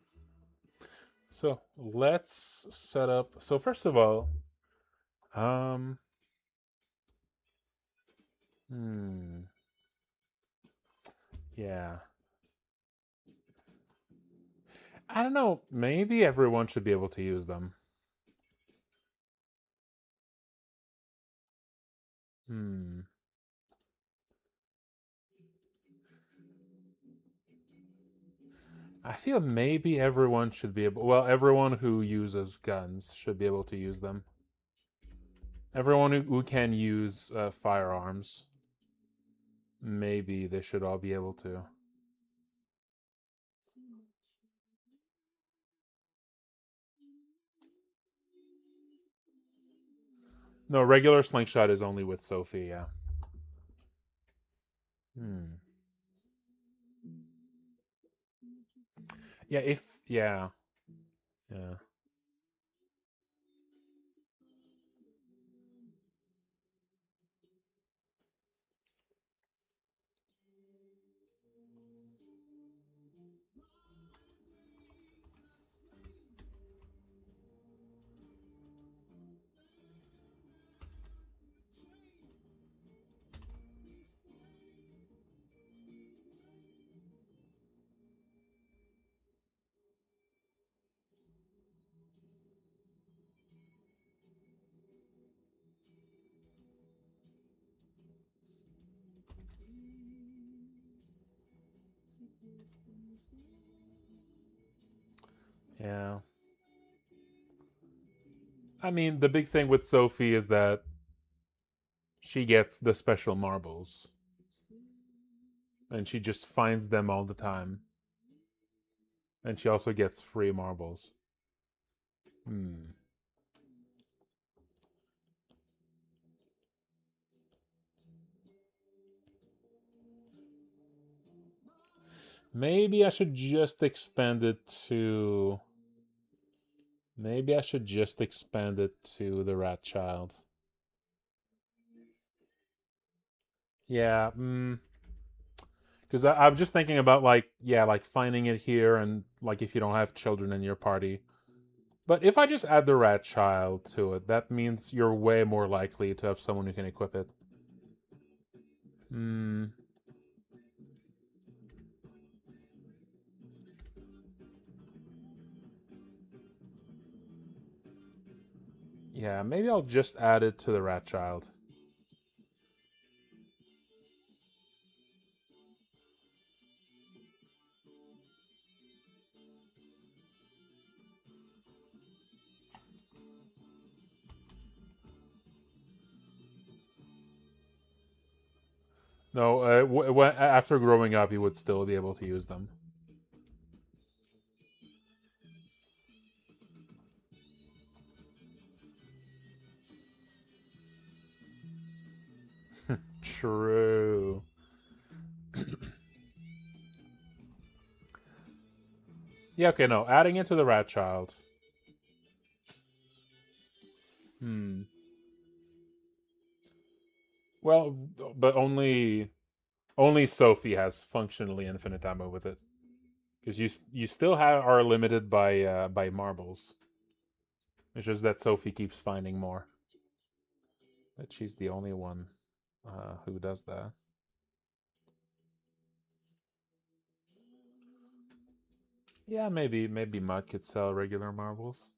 [SPEAKER 1] So let's set up. So first of all, um, yeah, I don't know. Maybe everyone should be able to use them. I feel maybe everyone should be able. Well, everyone who uses guns should be able to use them. Everyone who can use firearms, maybe they should all be able to. No, regular slingshot is only with Sophie, yeah. Yeah, yeah. Yeah. Yeah. I mean, the big thing with Sophie is that she gets the special marbles. And she just finds them all the time. And she also gets free marbles. Maybe I should just expand it to. Maybe I should just expand it to the rat child. Yeah. Because I'm just thinking about like finding it here and like if you don't have children in your party. But if I just add the rat child to it, that means you're way more likely to have someone who can equip it. Yeah, maybe I'll just add it to the rat child. No, after growing up, he would still be able to use them. True. Yeah, okay, no. Adding it to the rat child. Well, but only Sophie has functionally infinite ammo with it. Because you still are limited by marbles. It's just that Sophie keeps finding more. But she's the only one who does that. Yeah, maybe Mud could sell regular marbles.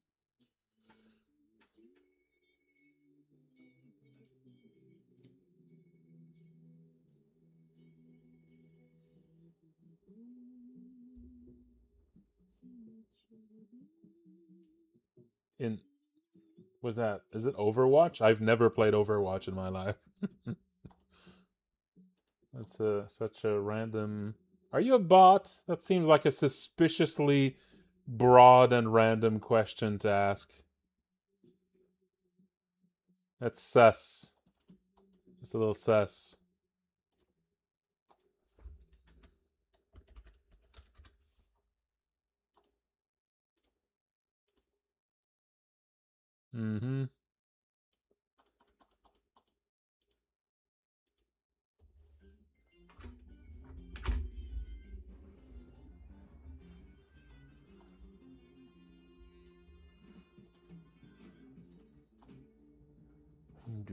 [SPEAKER 1] In was that is it Overwatch? I've never played Overwatch in my life. That's such a random. Are you a bot? That seems like a suspiciously broad and random question to ask. That's sus. It's a little sus. Mm-hmm. I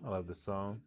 [SPEAKER 1] love this song.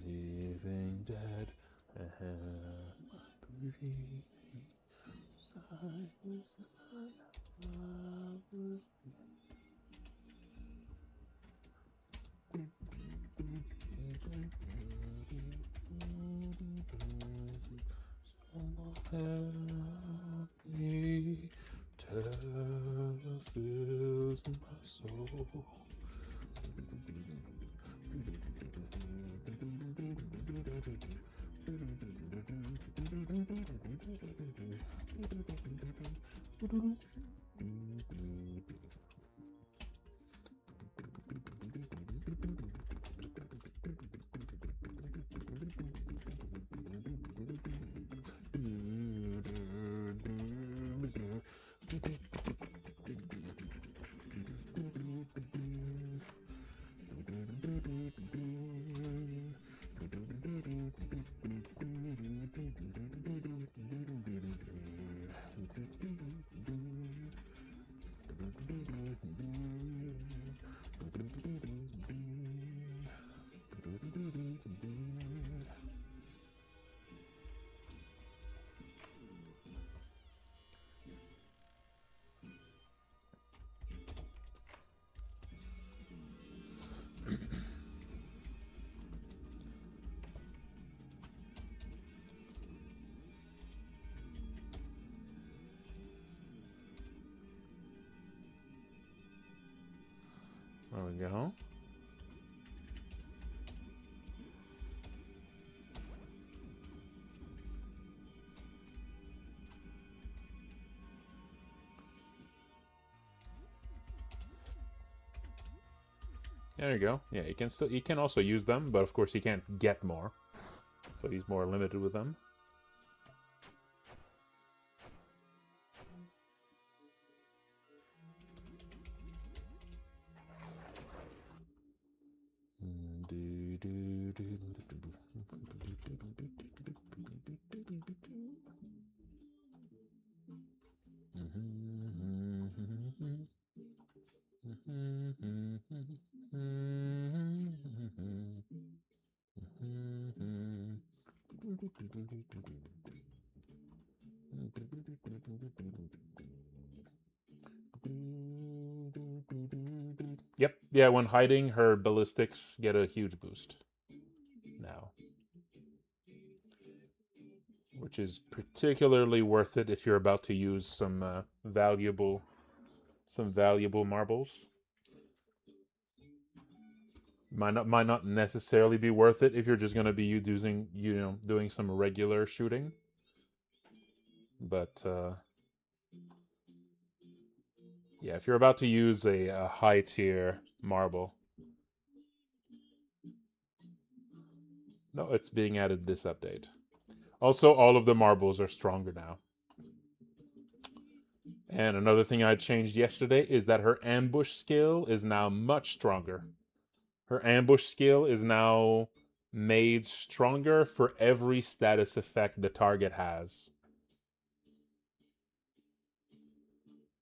[SPEAKER 1] Living dead, breathing side by side. Happy terror fills my soul. There we go. There you go. Yeah, he can also use them, but of course he can't get more. So he's more limited with them. Yep, yeah, when hiding, her ballistics get a huge boost now. Which is particularly worth it if you're about to use some valuable marbles. Might not necessarily be worth it if you're just going to be doing some regular shooting. But yeah, if you're about to use a high tier marble. No, it's being added this update. Also, all of the marbles are stronger now. And another thing I changed yesterday is that her ambush skill is now much stronger. Her ambush skill is now made stronger for every status effect the target has.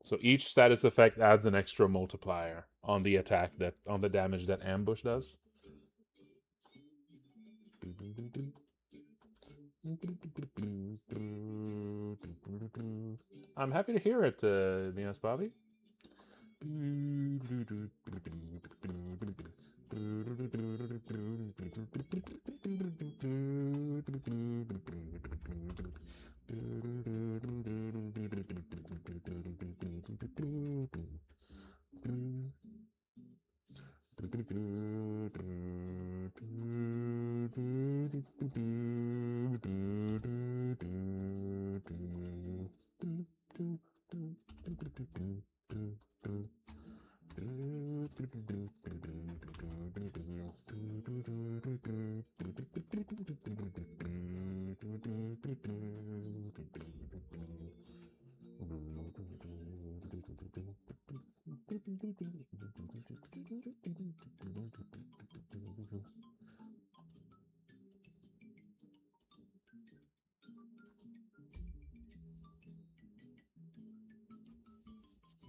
[SPEAKER 1] So each status effect adds an extra multiplier on the damage that ambush does. I'm happy to hear it, Venus Bobby.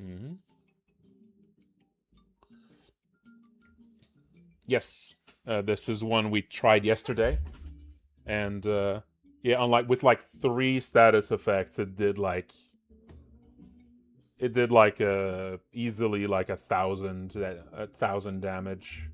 [SPEAKER 1] Mm-hmm. Yes, this is one we tried yesterday, and yeah, with like 3 status effects, it did like easily like 1,000 damage.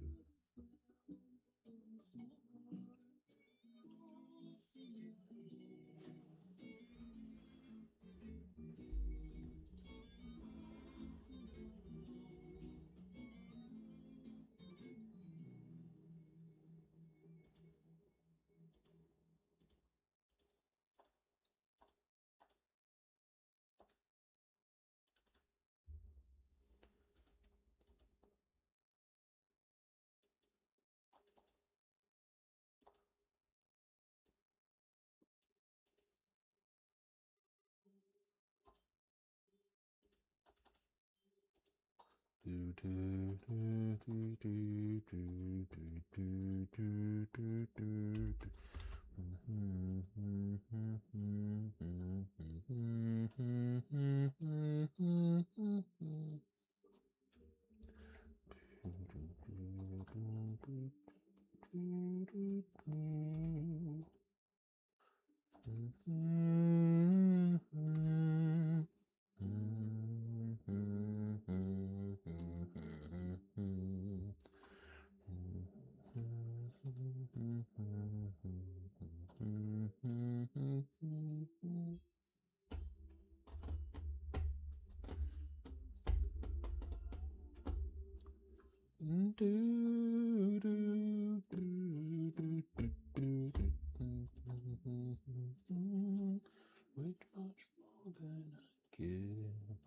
[SPEAKER 1] than I guess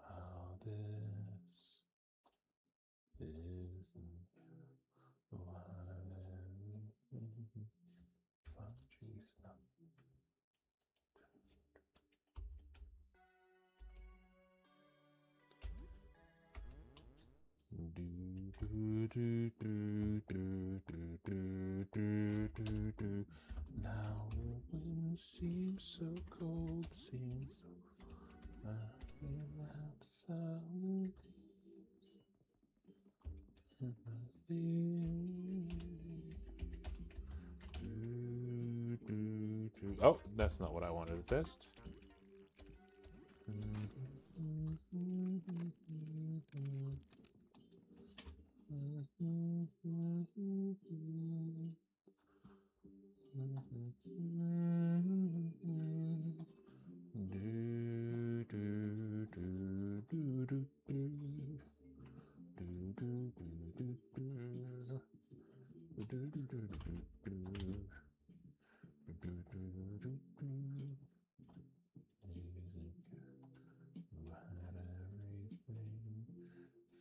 [SPEAKER 1] how this isn't what everything fudges not. Now the wind seems so cold, seems so absolutely nothing. Oh, that's not what I wanted to test.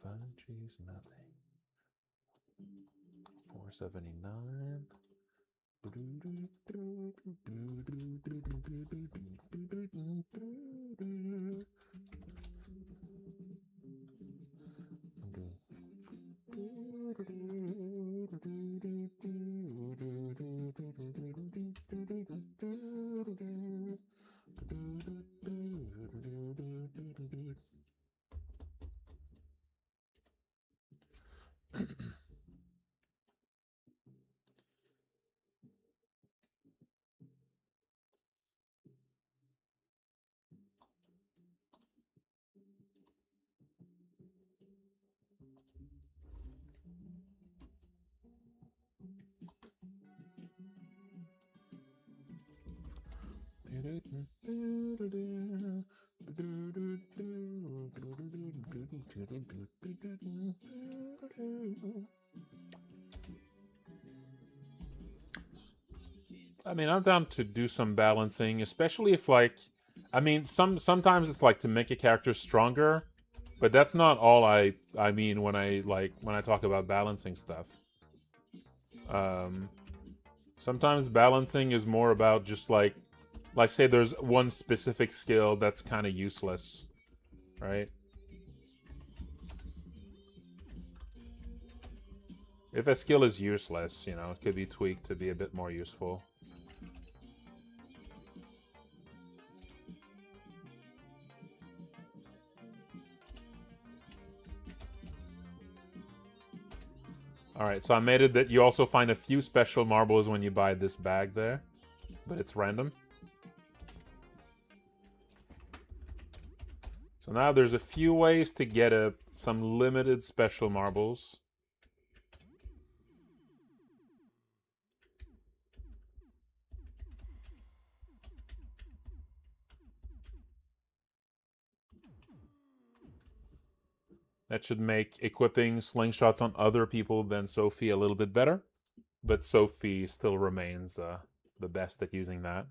[SPEAKER 1] Fudgy's nothing. 479. I mean, I'm down to do some balancing, especially if I mean, sometimes it's like to make a character stronger, but that's not all I mean when I talk about balancing stuff. Sometimes balancing is more about just like say there's one specific skill that's kind of useless, right? If a skill is useless, you know, it could be tweaked to be a bit more useful. Alright, so I made it that you also find a few special marbles when you buy this bag there, but it's random. So now there's a few ways to get some limited special marbles. That should make equipping slingshots on other people than Sophie a little bit better. But Sophie still remains the best at using that.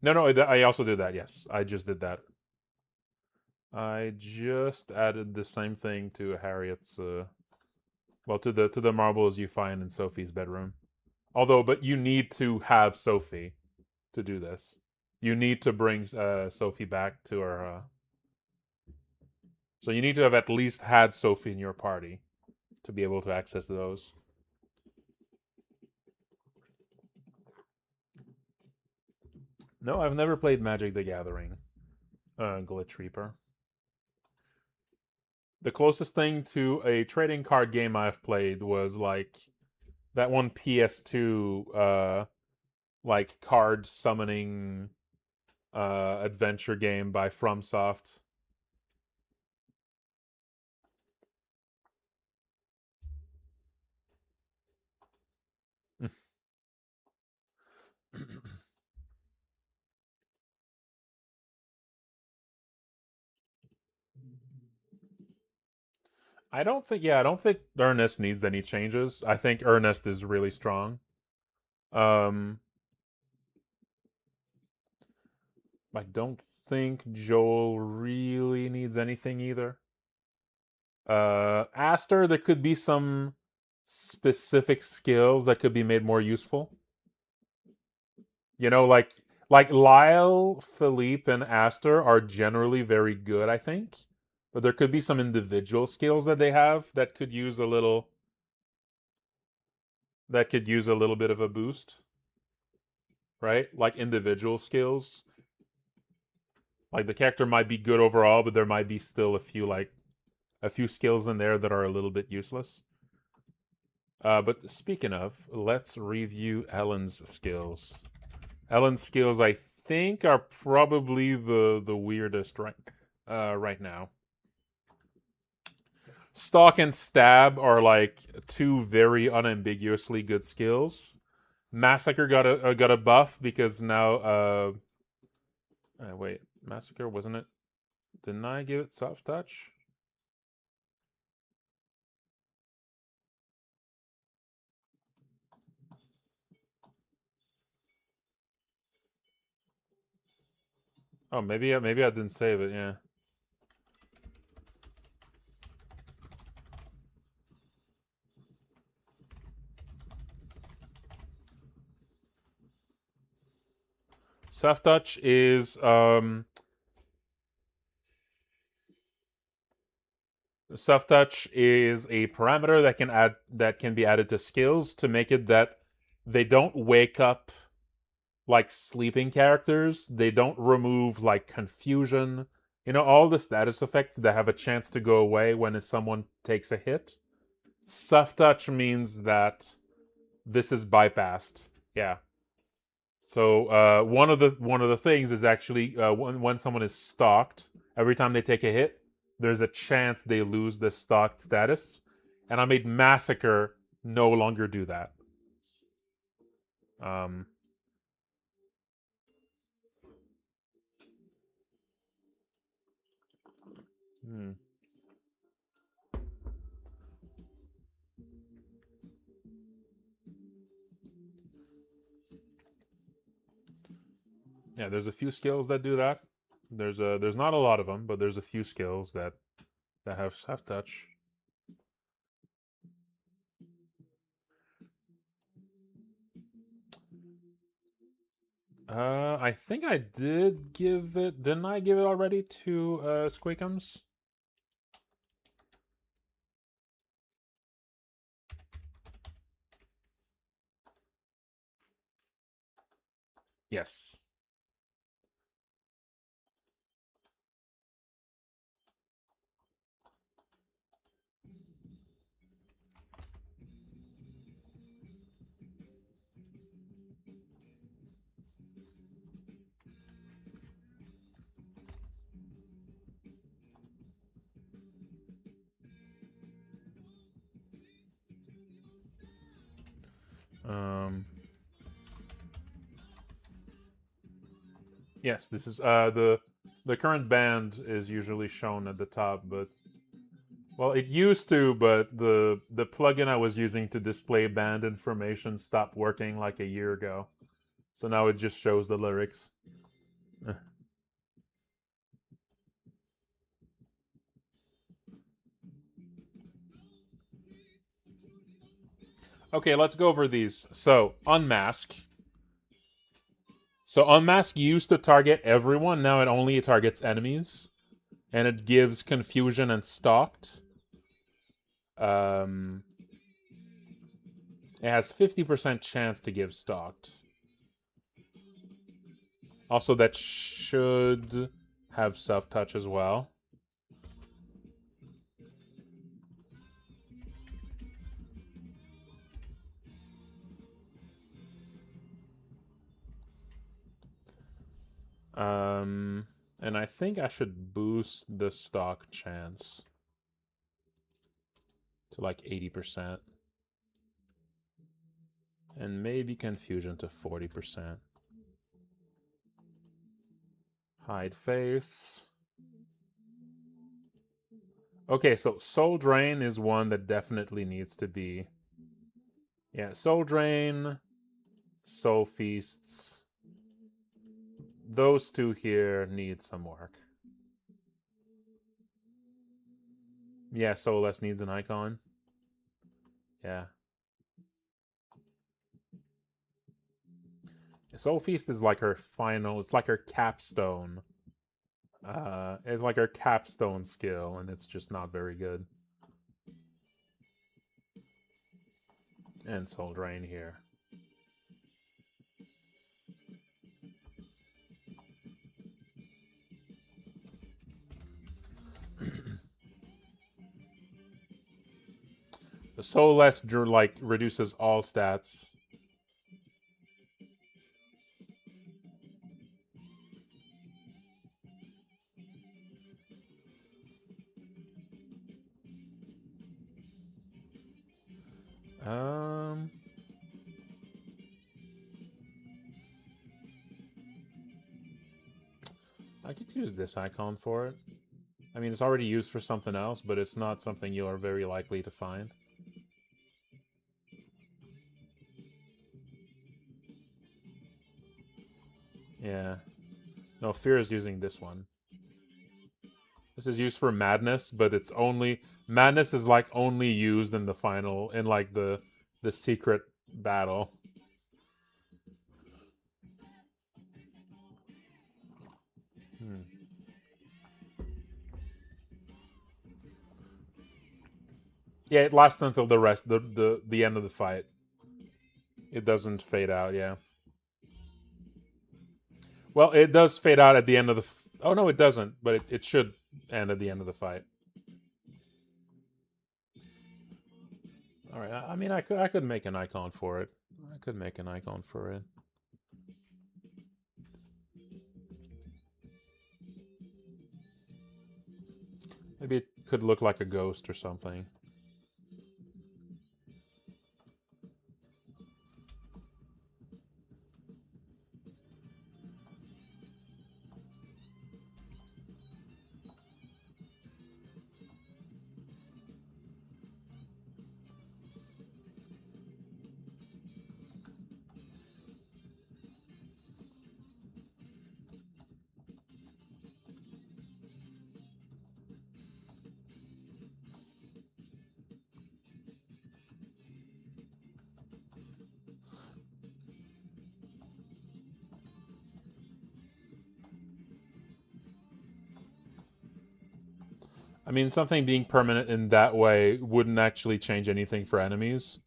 [SPEAKER 1] No, I also did that, yes. I just did that. I just added the same thing to Harriet's, well, to the marbles you find in Sophie's bedroom. But you need to have Sophie to do this. You need to bring Sophie back to her. So you need to have at least had Sophie in your party to be able to access those. No, I've never played Magic the Gathering. Glitch Reaper. The closest thing to a trading card game I've played was like that one PS2 like card summoning adventure game by FromSoft. I don't think. Yeah, I don't think Ernest needs any changes. I think Ernest is really strong. Um, I don't think Joel really needs anything either. Aster, there could be some specific skills that could be made more useful. You know, like Lyle, Philippe, and Aster are generally very good, I think. But there could be some individual skills that they have that could use a little bit of a boost, right? Like individual skills. Like the character might be good overall, but there might be still a few skills in there that are a little bit useless. But speaking of, let's review Ellen's skills. Ellen's skills, I think, are probably the weirdest right now. Stalk and Stab are like two very unambiguously good skills. Massacre got a buff because now wait, Massacre wasn't it? Didn't I give it soft touch? Oh, maybe I didn't save it. Yeah. Soft touch is soft touch is a parameter that can be added to skills to make it that they don't wake up like sleeping characters. They don't remove like confusion. You know, all the status effects that have a chance to go away when someone takes a hit. Soft touch means that this is bypassed. Yeah. So one of the things is actually when someone is stalked, every time they take a hit, there's a chance they lose the stalked status. And I made Massacre no longer do that. Um, hmm. Yeah, there's a few skills that do that. There's not a lot of them, but there's a few skills that have touch. I think I did give it. Didn't I give it already to Squeakums? Yes. Yes, this is the current band is usually shown at the top, but well, it used to, but the plugin I was using to display band information stopped working like a year ago. So now it just shows the lyrics. Okay, let's go over these. So, Unmask. So, Unmask used to target everyone, now it only targets enemies. And it gives Confusion and Stalked. It has 50% chance to give Stalked. Also, that should have soft touch as well. And I think I should boost the stock chance to like 80%. And maybe confusion to 40%. Hide face. Okay, so Soul Drain is one that definitely needs to be. Yeah, Soul Drain, Soul Feasts. Those two here need some work. Yeah, Soulless needs an icon. Yeah. Soul Feast is like her final, it's like her capstone. It's like her capstone skill, and it's just not very good. And Soul Drain here. The Soulless like reduces all stats. Um, I could use this icon for it. I mean, it's already used for something else, but it's not something you are very likely to find. Yeah. No, Fear is using this one. This is used for Madness, but it's only Madness is like only used in the final in like the secret battle. Hmm. Yeah, it lasts until the end of the fight. It doesn't fade out, yeah. Well, it does fade out at the end of the oh no, it doesn't, but it should end at the end of the fight. All right. I mean, I could make an icon for it. I could make an icon for it. Maybe it could look like a ghost or something. I mean, something being permanent in that way wouldn't actually change anything for enemies.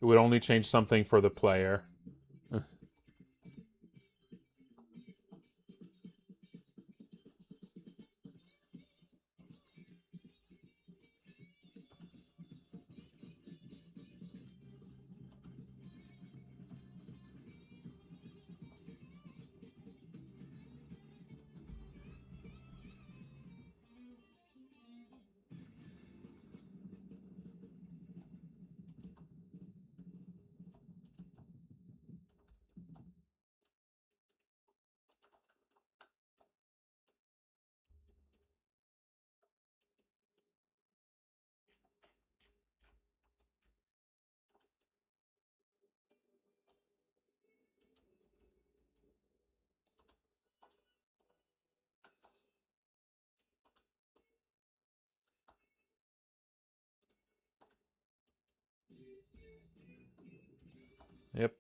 [SPEAKER 1] It would only change something for the player. Yep.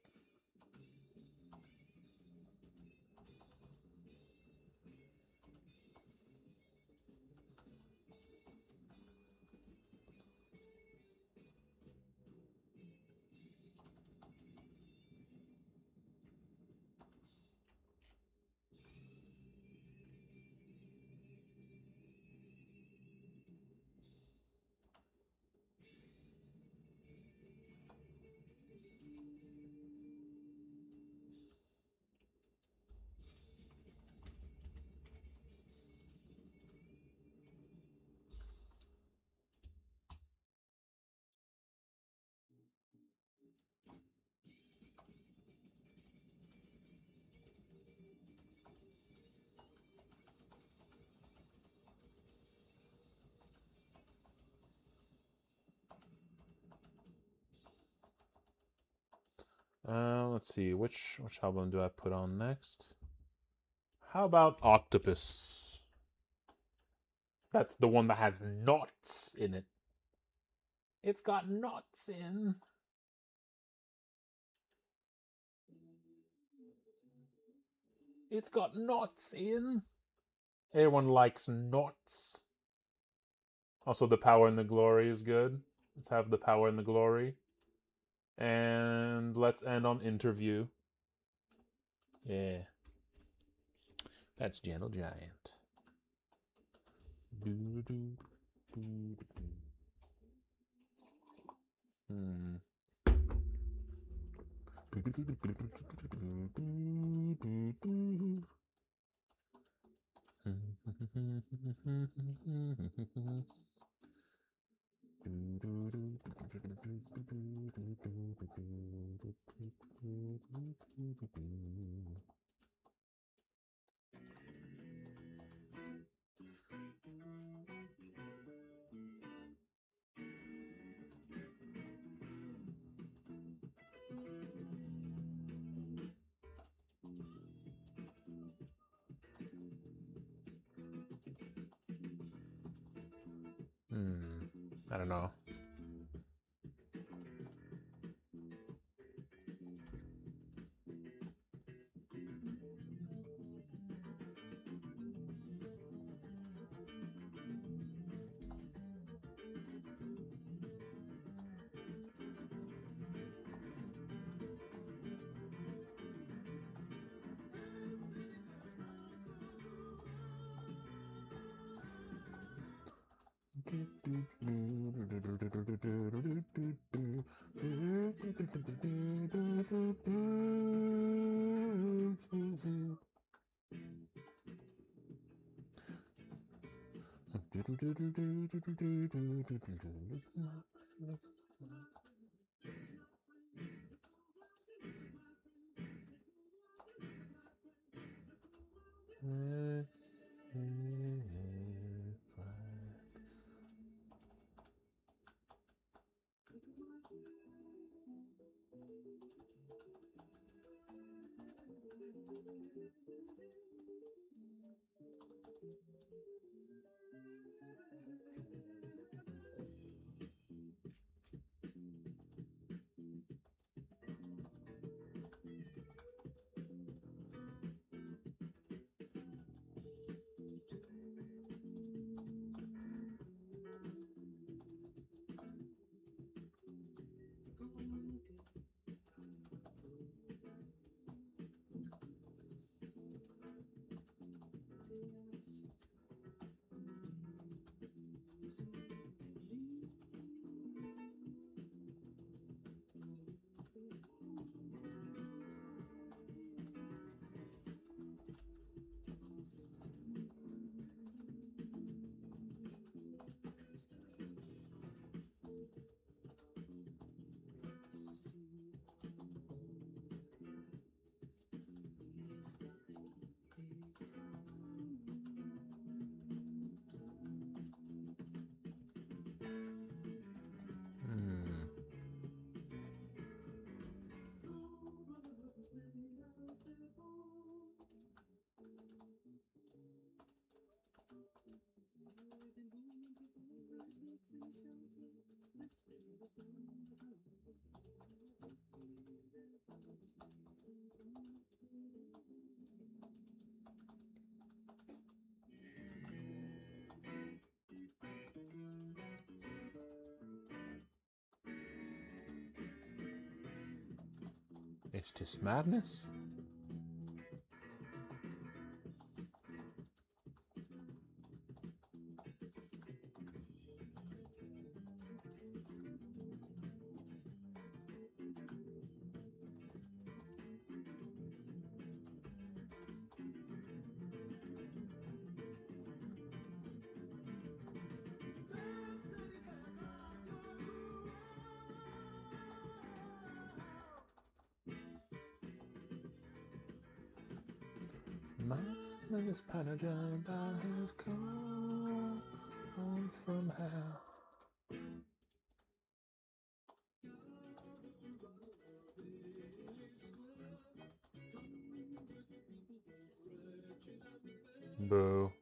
[SPEAKER 1] Let's see, which album do I put on next? How about Octopus? That's the one that has knots in it. It's got knots in. It's got knots in. Everyone likes knots. Also, The Power and the Glory is good. Let's have The Power and the Glory. And let's end on Interview. Yeah. That's Gentle Giant. I don't know. It's just madness. My name is Panajan, I have come from hell. Boo.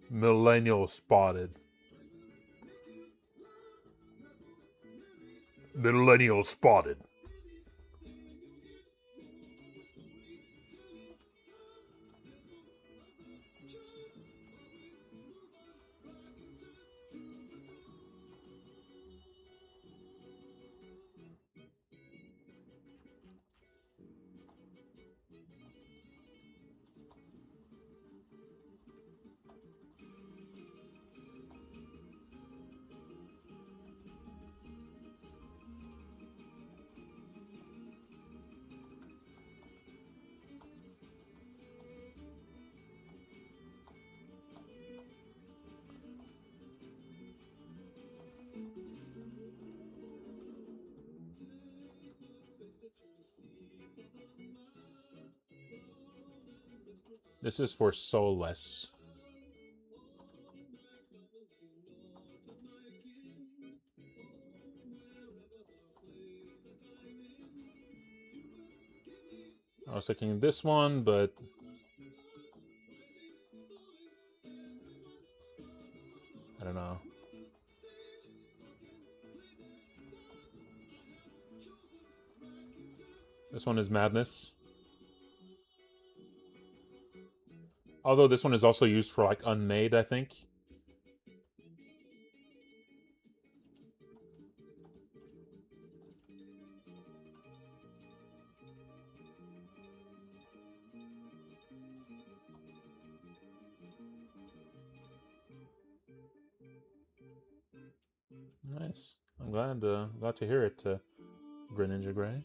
[SPEAKER 1] Millennial spotted. Millennial spotted. This is for Soulless. I was thinking this one, but I don't know. This one is Madness. Although this one is also used for like Unmade, I think. Nice. I'm glad to hear it, Greninja Gray.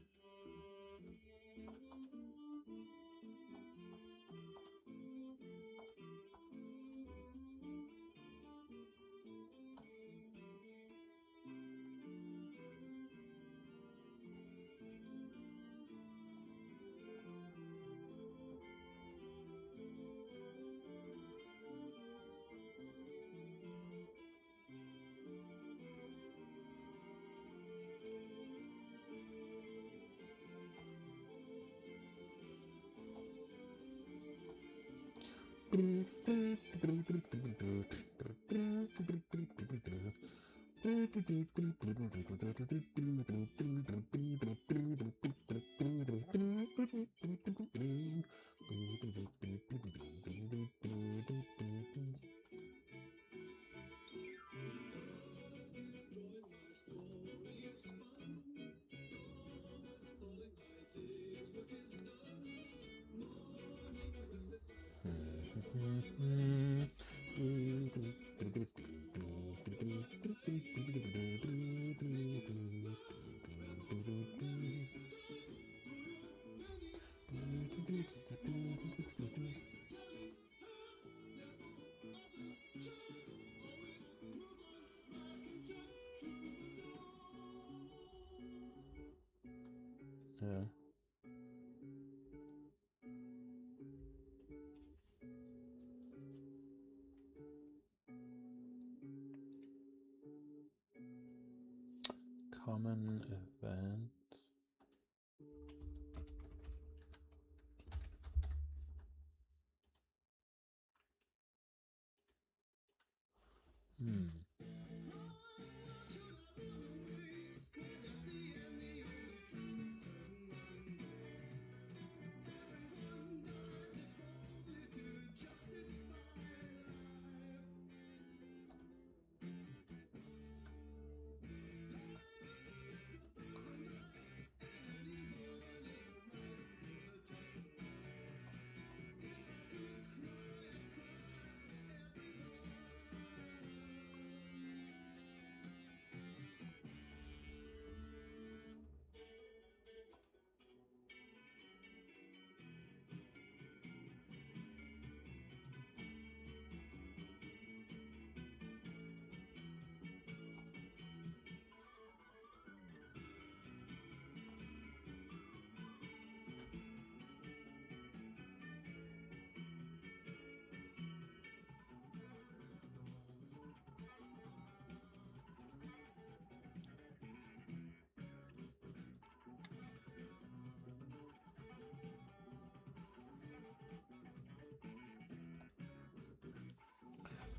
[SPEAKER 1] Yeah. Common event.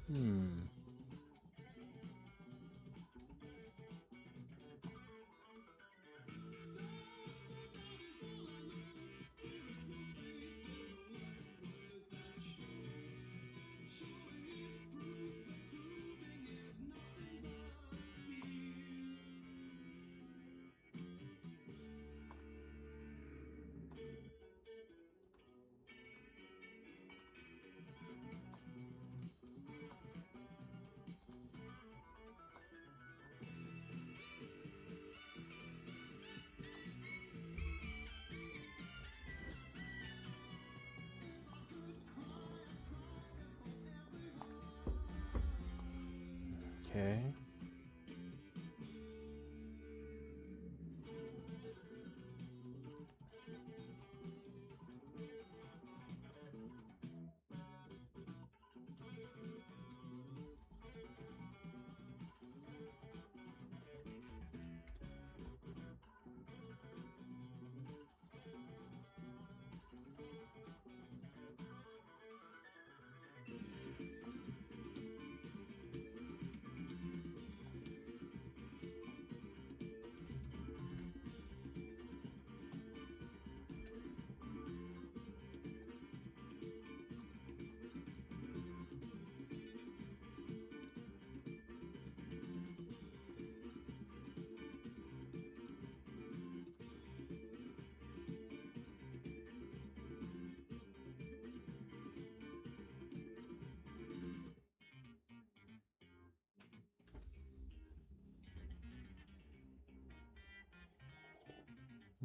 [SPEAKER 1] Hmm. Okay.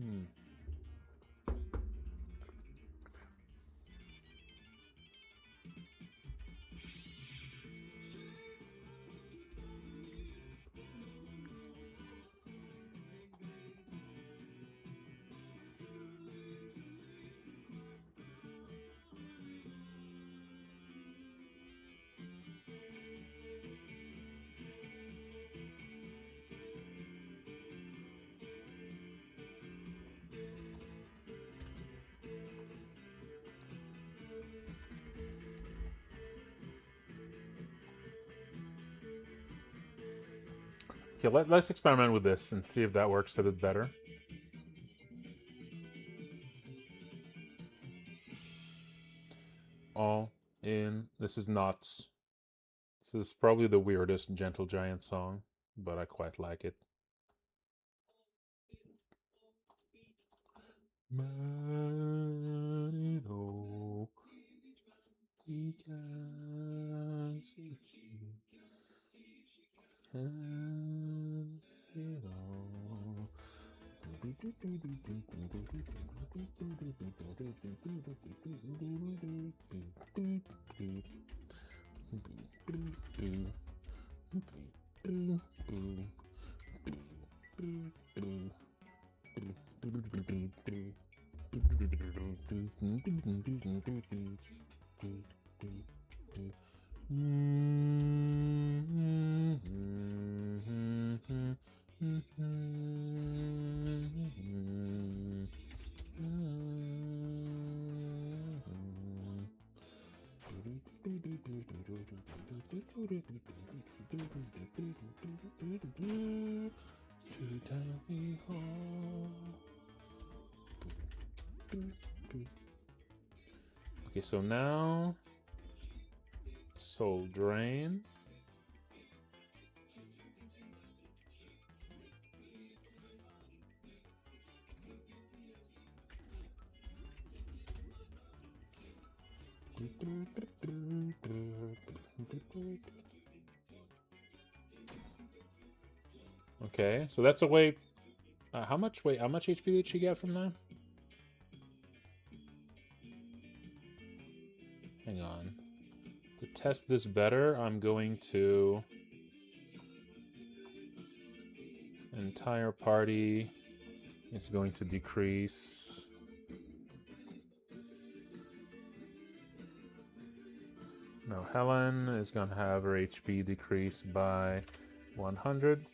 [SPEAKER 1] Hmm. Okay, let's experiment with this and see if that works a bit better. All in. This is not. This is probably the weirdest Gentle Giant song, but I quite like it. Marino, we can see it all. Okay, so now Soul Drain. Okay, so that's a way. How much? Wait, how much HP did she get from that? Hang on. To test this better, I'm going to entire party is going to decrease. Now Helen is going to have her HP decrease by 100.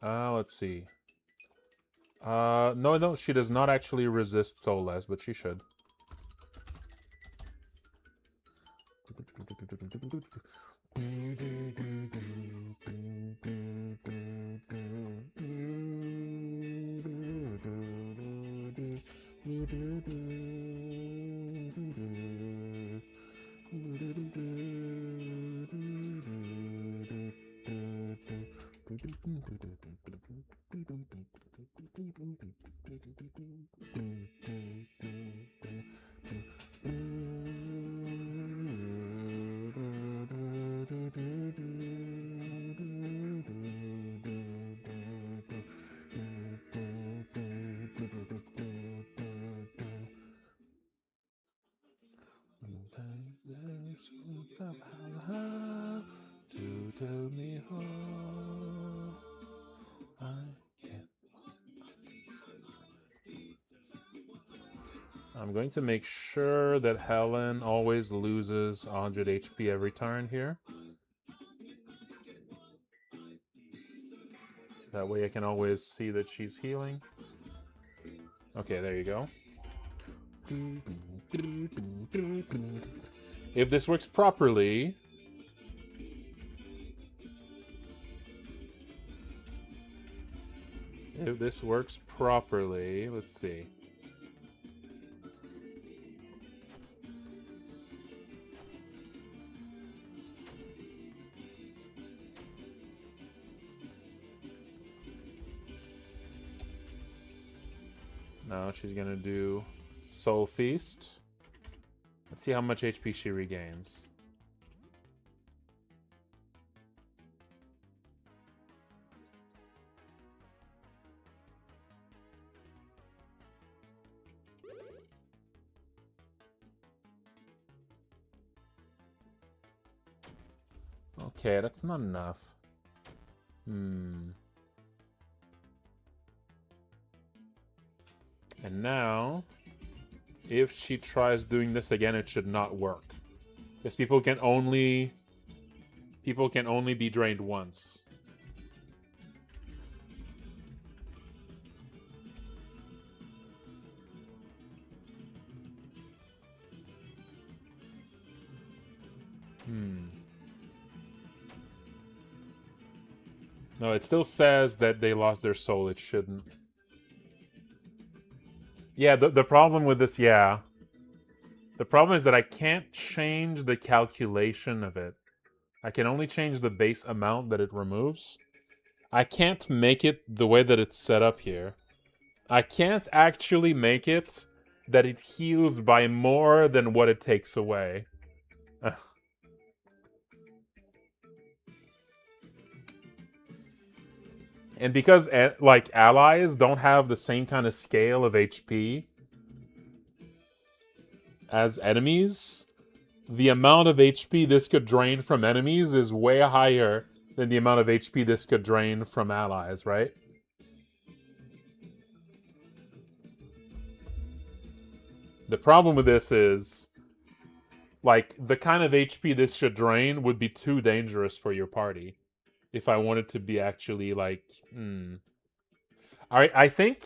[SPEAKER 1] Let's see. No, she does not actually resist Soulless, but she should. I'm going to make sure that Helen always loses 100 HP every turn here. That way I can always see that she's healing. Okay, there you go. If this works properly... If this works properly, let's see. Now she's gonna do Soul Feast. Let's see how much HP she regains. Okay, that's not enough. And now, if she tries doing this again, it should not work. Because people can only be drained once. No, it still says that they lost their soul. It shouldn't. Yeah, the problem with this, yeah. The problem is that I can't change the calculation of it. I can only change the base amount that it removes. I can't make it the way that it's set up here. I can't actually make it that it heals by more than what it takes away. And because, like, allies don't have the same kind of scale of HP as enemies, the amount of HP this could drain from enemies is way higher than the amount of HP this could drain from allies, right? The problem with this is, like, the kind of HP this should drain would be too dangerous for your party. If I wanted to be actually, like, I think,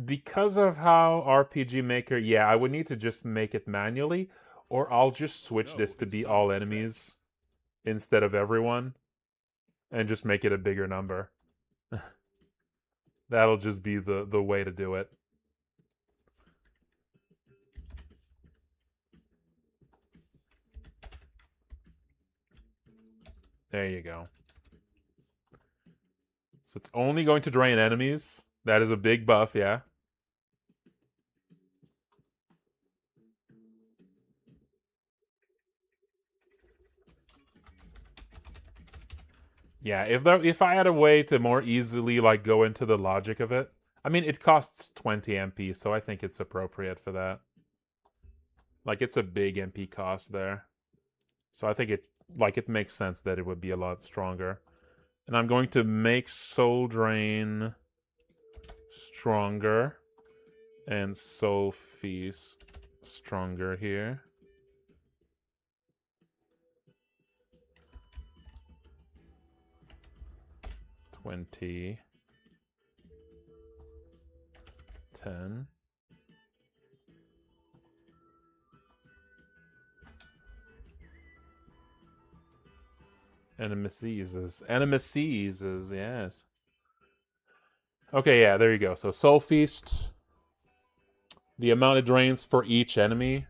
[SPEAKER 1] because of how RPG Maker, yeah, I would need to just make it manually, or I'll just switch this to be all enemies instead of everyone, and just make it a bigger number. That'll just be the way to do it. There you go. So it's only going to drain enemies. That is a big buff, yeah. Yeah, if I had a way to more easily, like, go into the logic of it. I mean, it costs 20 MP, so I think it's appropriate for that. Like, it's a big MP cost there. So I think it makes sense that it would be a lot stronger. And I'm going to make Soul Drain stronger and Soul Feast stronger here. 20. 10. Animacies, yes. Okay, yeah, there you go. So Soul Feast, the amount it drains for each enemy,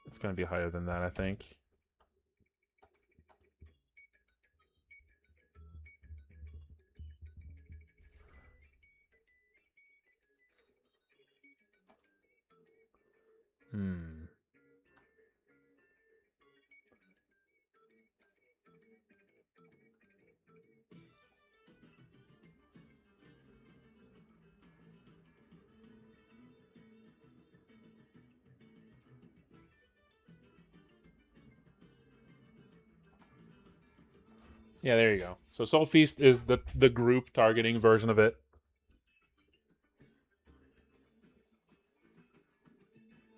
[SPEAKER 1] it's going to be higher than that, I think. Yeah, there you go. So Soul Feast is the group targeting version of it.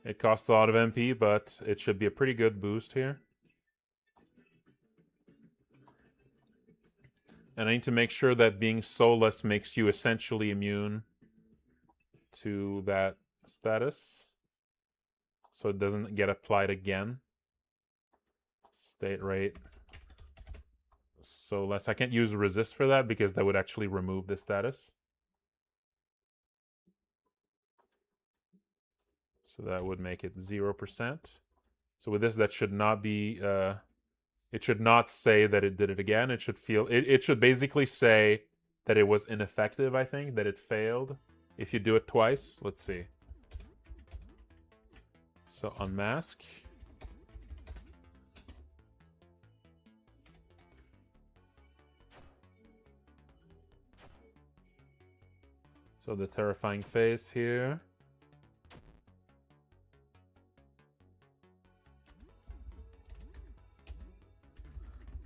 [SPEAKER 1] It costs a lot of MP, but it should be a pretty good boost here. And I need to make sure that being soulless makes you essentially immune to that status, so it doesn't get applied again. State rate. Soulless. I can't use resist for that because that would actually remove the status. So that would make it 0%. So with this, that should not be... it should not say that it did it again. It should feel... It should basically say that it was ineffective, I think. That it failed. If you do it twice. Let's see. So unmask. So the terrifying face here.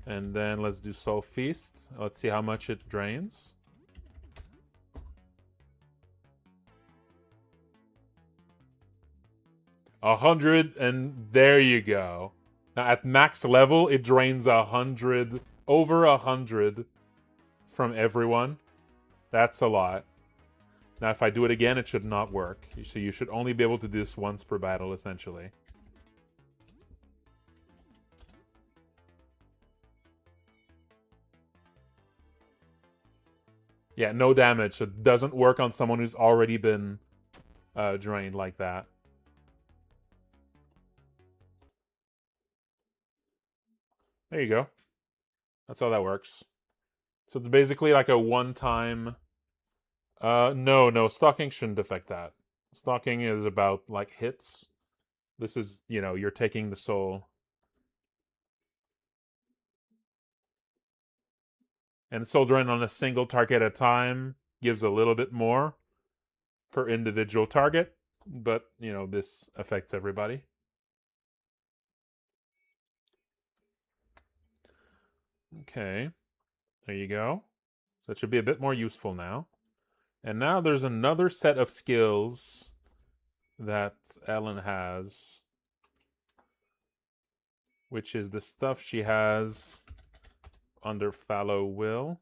[SPEAKER 1] And then let's do Soul Feast. Let's see how much it drains. $100, and there you go. Now at max level, it drains 100, over 100 from everyone. That's a lot. Now if I do it again, it should not work. So you should only be able to do this once per battle, essentially. Yeah, no damage. So it doesn't work on someone who's already been drained like that. There you go. That's how that works. So it's basically like a one-time... no, stalking shouldn't affect that. Stalking is about, like, hits. This is, you know, you're taking the soul. And soul drain on a single target at a time gives a little bit more per individual target. But, you know, this affects everybody. Okay. There you go. So it should be a bit more useful now. And now there's another set of skills that Ellen has, which is the stuff she has under Fallow Will.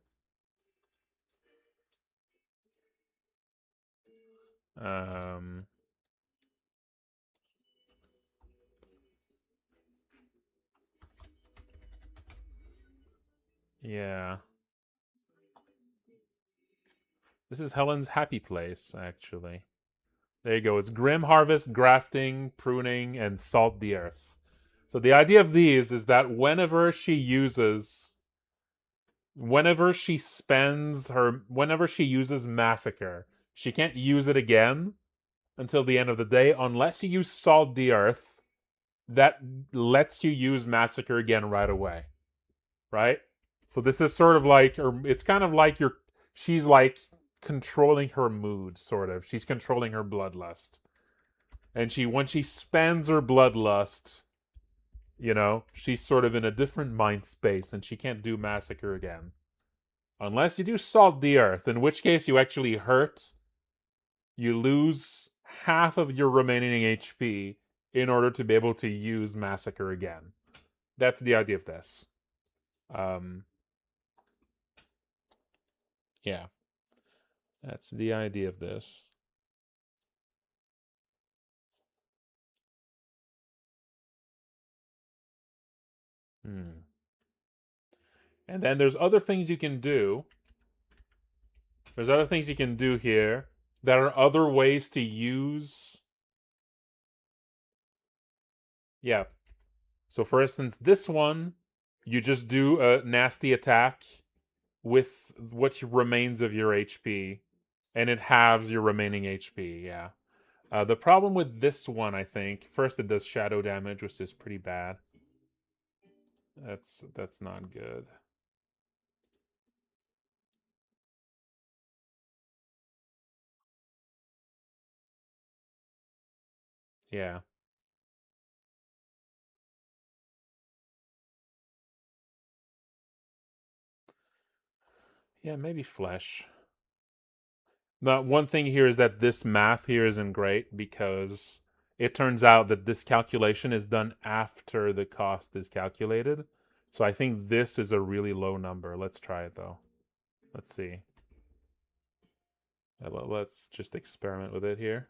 [SPEAKER 1] Yeah. This is Helen's happy place, actually. There you go. It's Grim Harvest, Grafting, Pruning, and Salt the Earth. So the idea of these is that whenever she uses Massacre, she can't use it again until the end of the day unless you use Salt the Earth. That lets you use Massacre again right away. Right? So this is sort of like, or it's kind of like she's like controlling her mood, sort of. She's controlling her bloodlust. And when she spends her bloodlust, you know, she's sort of in a different mind space and she can't do Massacre again. Unless you do Salt the Earth, in which case you actually hurt. You lose half of your remaining HP in order to be able to use Massacre again. That's the idea of this. Yeah. That's the idea of this. Hmm. And then there's other things you can do. There's other things you can do here that are other ways to use. Yeah. So for instance, this one, you just do a nasty attack with what remains of your HP, and it halves your remaining HP. Yeah. The problem with this one, I think, first it does shadow damage, which is pretty bad. That's not good. Yeah. Yeah, maybe flesh. The one thing here is that this math here isn't great because it turns out that this calculation is done after the cost is calculated. So I think this is a really low number. Let's try it though. Let's see. Let's just experiment with it here.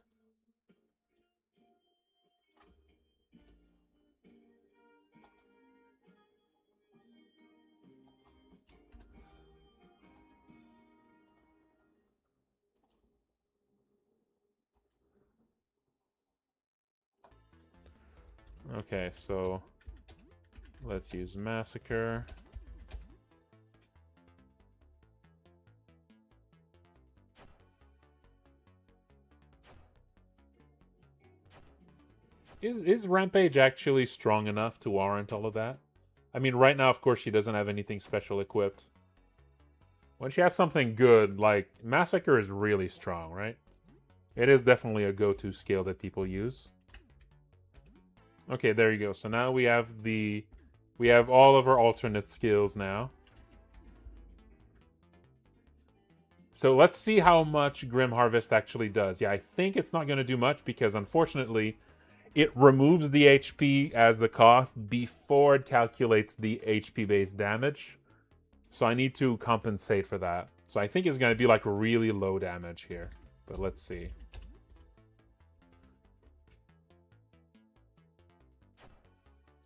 [SPEAKER 1] Okay, so let's use Massacre. Is Rampage actually strong enough to warrant all of that? I mean, right now, of course, she doesn't have anything special equipped. When she has something good, like Massacre is really strong, right? It is definitely a go-to skill that people use. Okay, there you go. So now we have all of our alternate skills now. So let's see how much Grim Harvest actually does. Yeah, I think it's not going to do much because unfortunately it removes the HP as the cost before it calculates the HP based damage. So I need to compensate for that. So I think it's going to be like really low damage here. But let's see.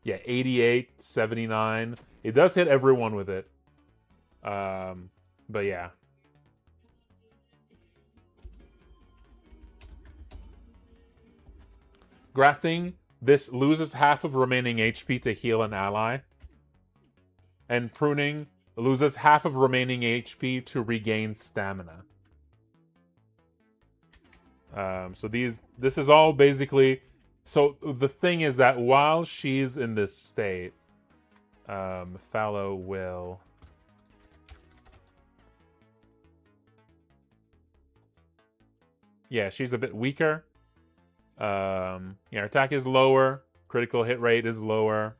[SPEAKER 1] Yeah, 88, 79. It does hit everyone with it. But yeah. Grafting, this loses half of remaining HP to heal an ally. And pruning loses half of remaining HP to regain stamina. So this is all basically. So the thing is that while she's in this state, Fallow will. Yeah, she's a bit weaker. Yeah, her attack is lower, critical hit rate is lower,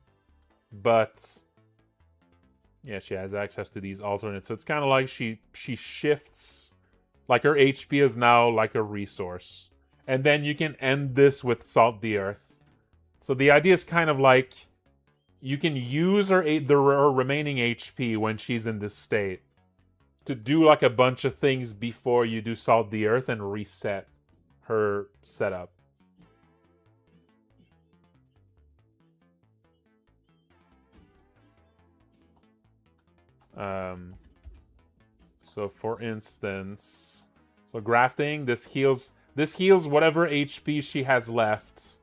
[SPEAKER 1] but yeah, she has access to these alternates. So it's kind of like she shifts, like her HP is now like a resource, and then you can end this with Salt the Earth. So the idea is kind of like you can use her remaining HP when she's in this state to do like a bunch of things before you do Salt the Earth and reset her setup. So for instance, so grafting, this heals whatever HP she has left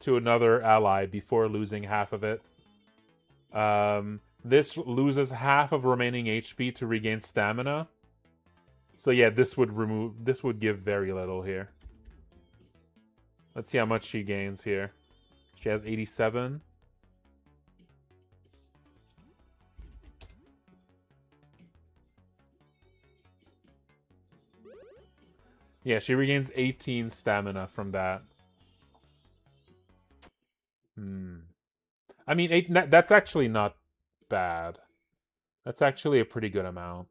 [SPEAKER 1] to another ally before losing half of it. This loses half of remaining HP to regain stamina. So yeah, this would give very little here. Let's see how much she gains here. She has 87. Yeah, she regains 18 stamina from that. I mean, that's actually not bad. That's actually a pretty good amount.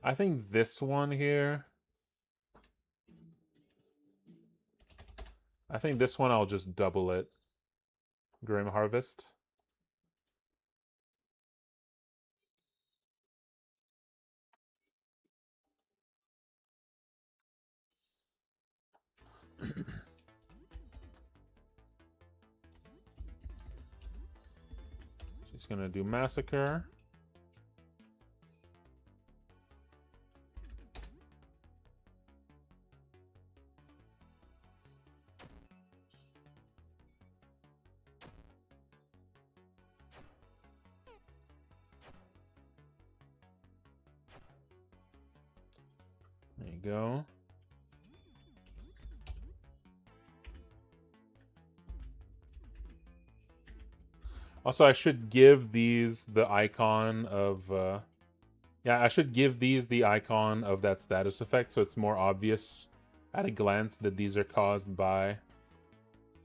[SPEAKER 1] I think this one here. I think this one I'll just double it. Grim Harvest. She's gonna do Massacre. There you go. Also, I should give these the icon of... yeah, I should give these the icon of that status effect so it's more obvious at a glance that these are caused by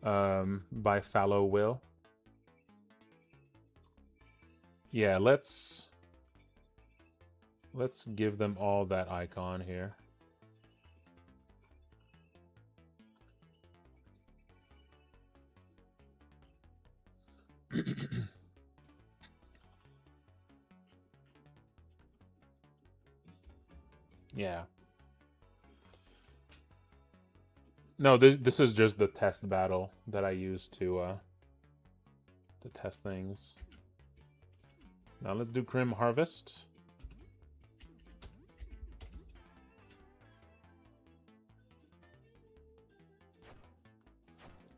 [SPEAKER 1] fallow will. Yeah, let's give them all that icon here. Yeah. No, this is just the test battle that I use to test things. Now let's do Grim Harvest.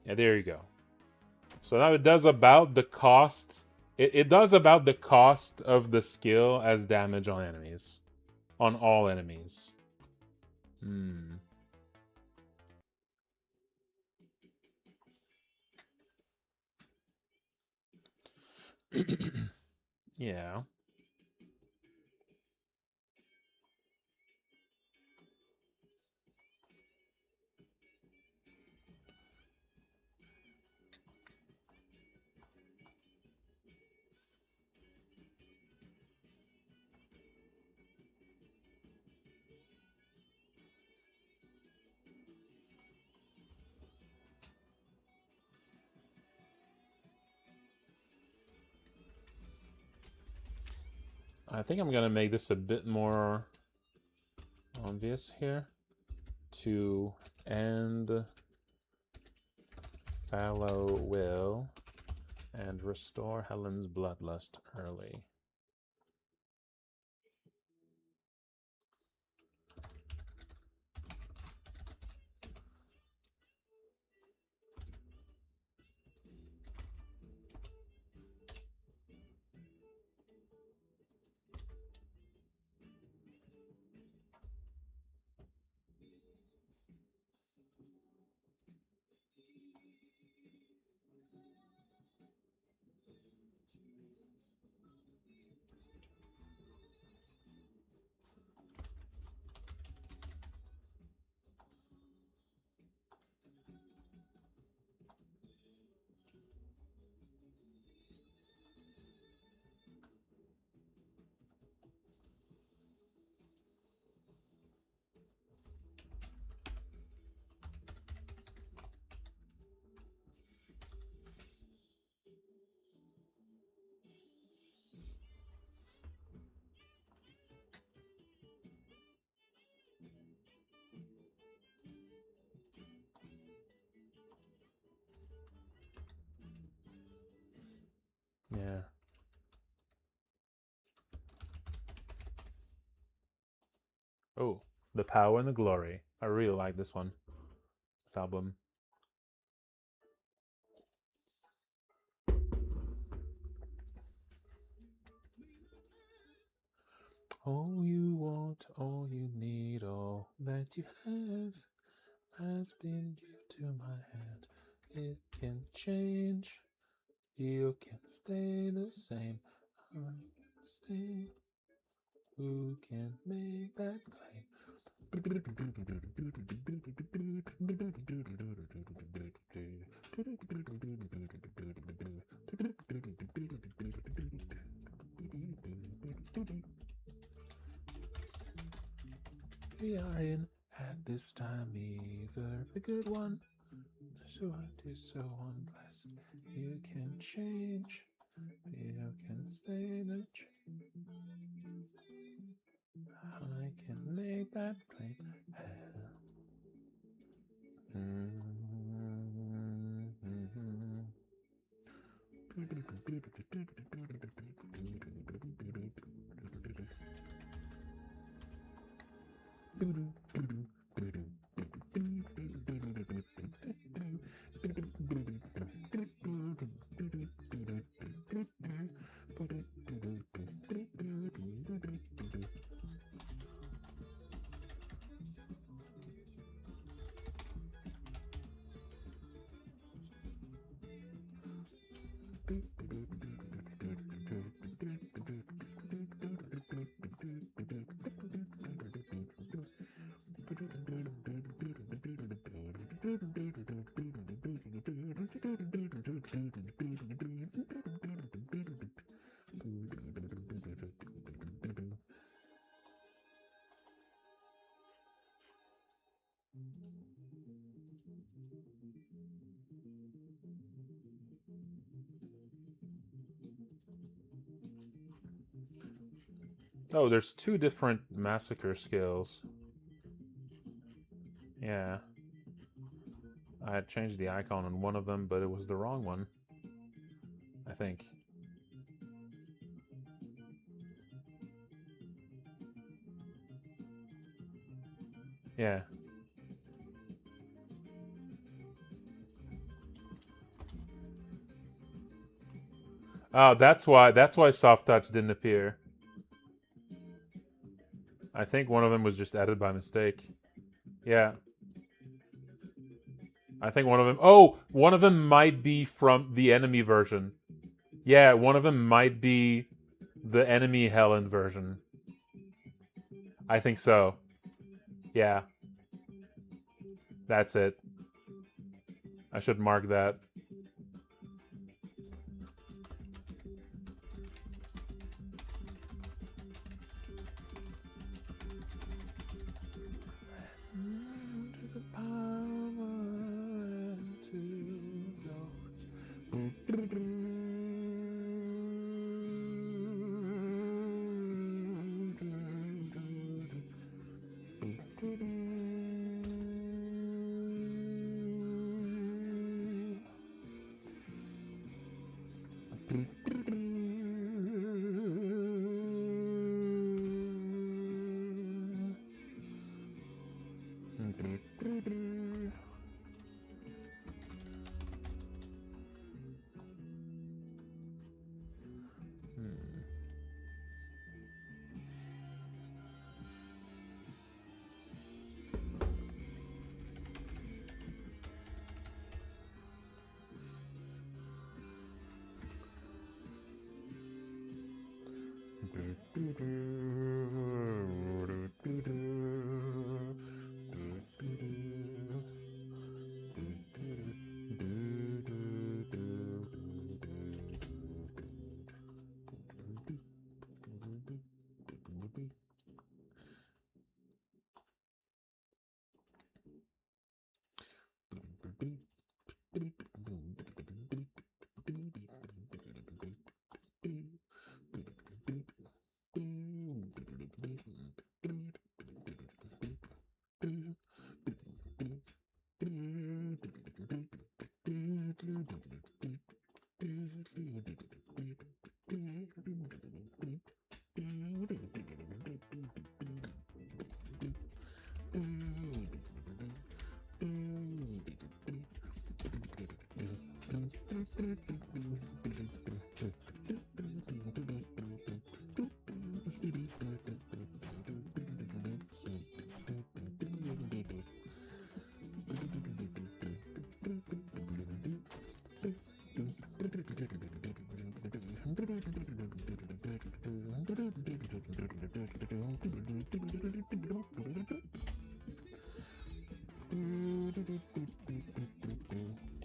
[SPEAKER 1] Yeah, there you go. So now it does about the cost. It does about the cost of the skill as damage on enemies. On all enemies. Yeah. I think I'm gonna make this a bit more obvious here. To end fallow will and restore Helen's bloodlust early. Yeah. Oh, The Power and the Glory. I really like this one. This album. All you want, all you need, all that you have has been given to my hand. It can change. You can stay the same. I can stay. Who can make that claim? we are in at this time either a good one. So it is so unblessed. You can change. You can stay the I can make that claim. Oh, there's 2 different massacre skills. Yeah. I had changed the icon on one of them, but it was the wrong one. I think. Yeah. Oh, that's why soft touch didn't appear. I think one of them was just added by mistake. Yeah. I think one of them... Oh! One of them might be from the enemy version. Yeah, one of them might be the enemy Helen version. I think so. Yeah. That's it. I should mark that.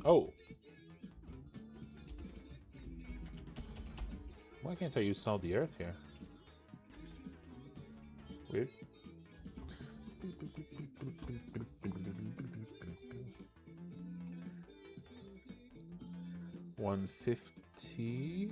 [SPEAKER 1] Oh. Why can't I use Salt the Earth here? Weird. $150.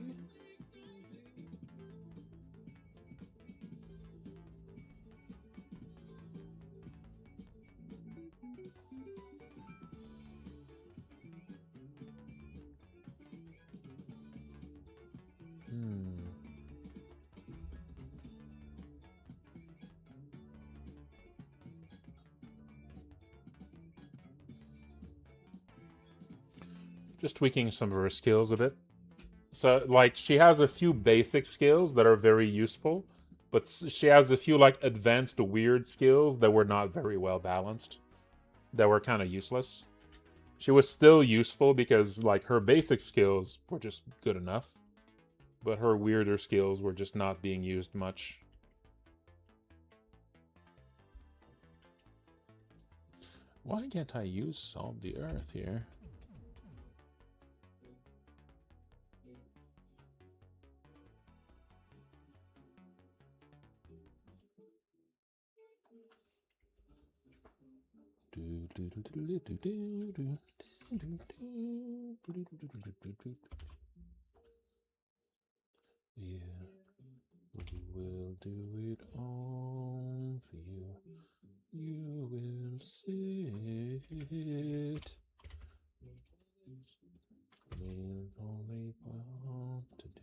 [SPEAKER 1] Just tweaking some of her skills a bit. So, like, she has a few basic skills that are very useful, but she has a few, like, advanced weird skills that were not very well balanced, that were kind of useless. She was still useful because, like, her basic skills were just good enough, but her weirder skills were just not being used much. Why can't I use Salt the Earth here? Yeah, we will do it all for you. You will see it. We'll only want to do.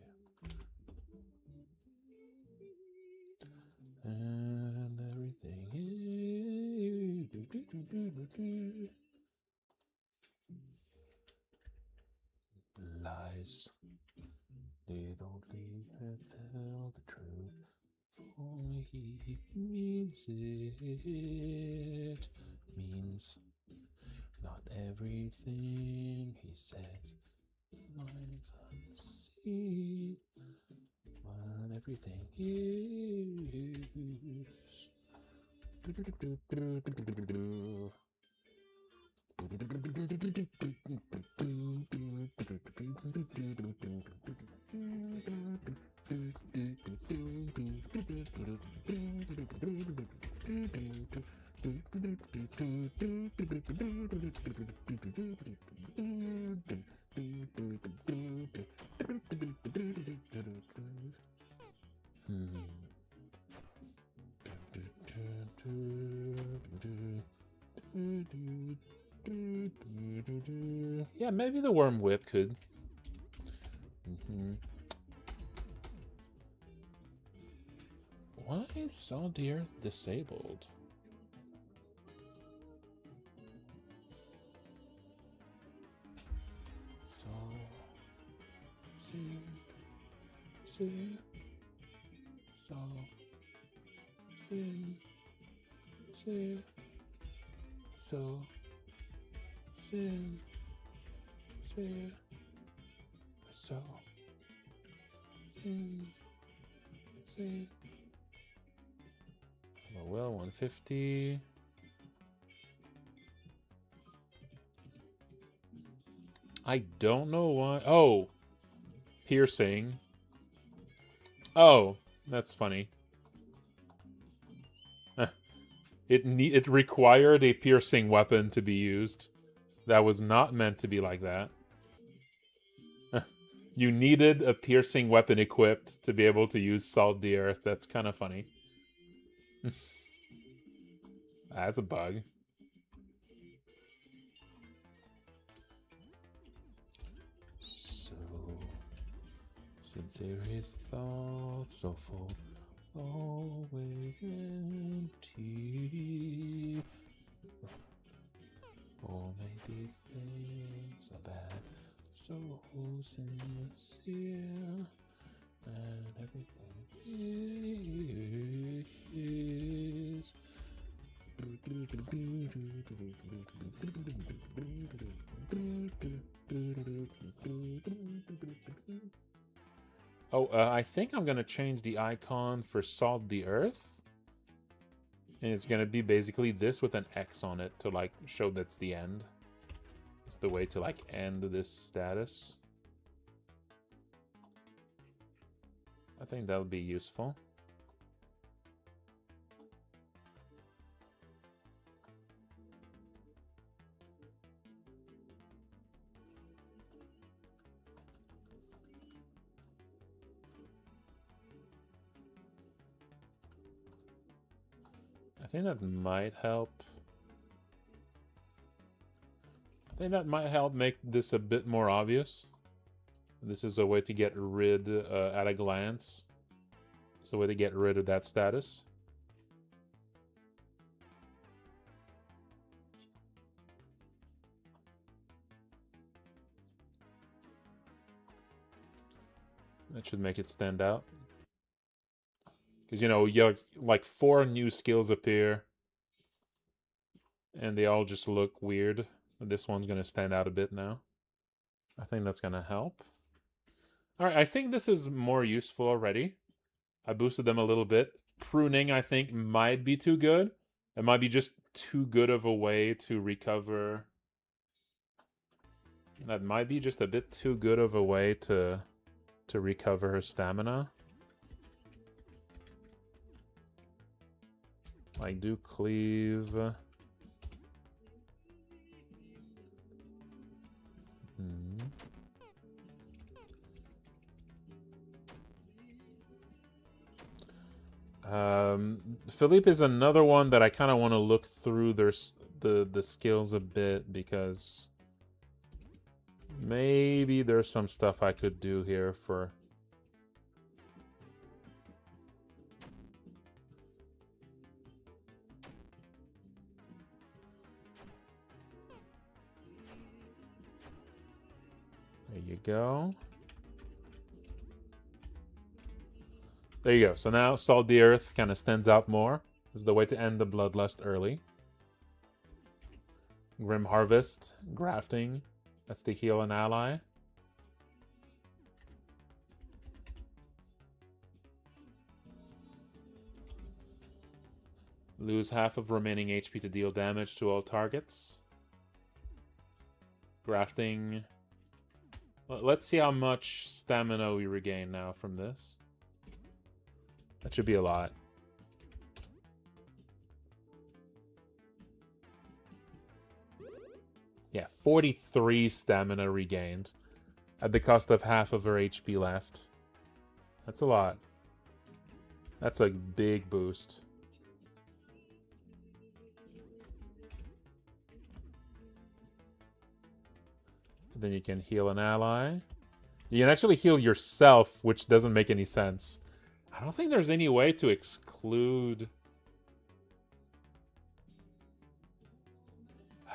[SPEAKER 1] And everything is lies. They don't leave and tell the truth. Only he means it. Means not everything he says lies unseen. But everything is. Yeah, maybe the Worm Whip could. Why is Salt the Earth disabled? So, see, sin, oh, well, 150. I don't know why. Oh, piercing. Oh, that's funny. It required a piercing weapon to be used. That was not meant to be like that. You needed a piercing weapon equipped to be able to use Salt the Earth. That's kind of funny. That's a bug. So sincere his thoughts, so full, always empty. Or maybe things are bad, so sincere, and everything is. Oh, I think I'm gonna change the icon for Salt the Earth. And it's gonna be basically this with an X on it to like show that's the end. It's the way to like end this status. I think that'll be useful. I think that might help. I think that might help make this a bit more obvious. This is a way to get rid at a glance. It's a way to get rid of that status. That should make it stand out. Because, you know, you have like 4 new skills appear. And they all just look weird. This one's going to stand out a bit now. I think that's going to help. Alright, I think this is more useful already. I boosted them a little bit. Pruning, I think, might be too good. It might be just too good of a way to recover. That might be just a bit too good of a way to recover her stamina. Like, do cleave. Philippe is another one that I kind of want to look through the skills a bit, because maybe there's some stuff I could do here for... There you go. There you go. So now Salt the Earth kind of stands out more. This is the way to end the Bloodlust early. Grim Harvest, Grafting. That's to heal an ally. Lose half of remaining HP to deal damage to all targets. Grafting. Let's see how much stamina we regain now from this. That should be a lot. Yeah, 43 stamina regained at the cost of half of her HP left. That's a lot. That's a big boost. Then you can heal an ally. You can actually heal yourself, which doesn't make any sense. I don't think there's any way to exclude...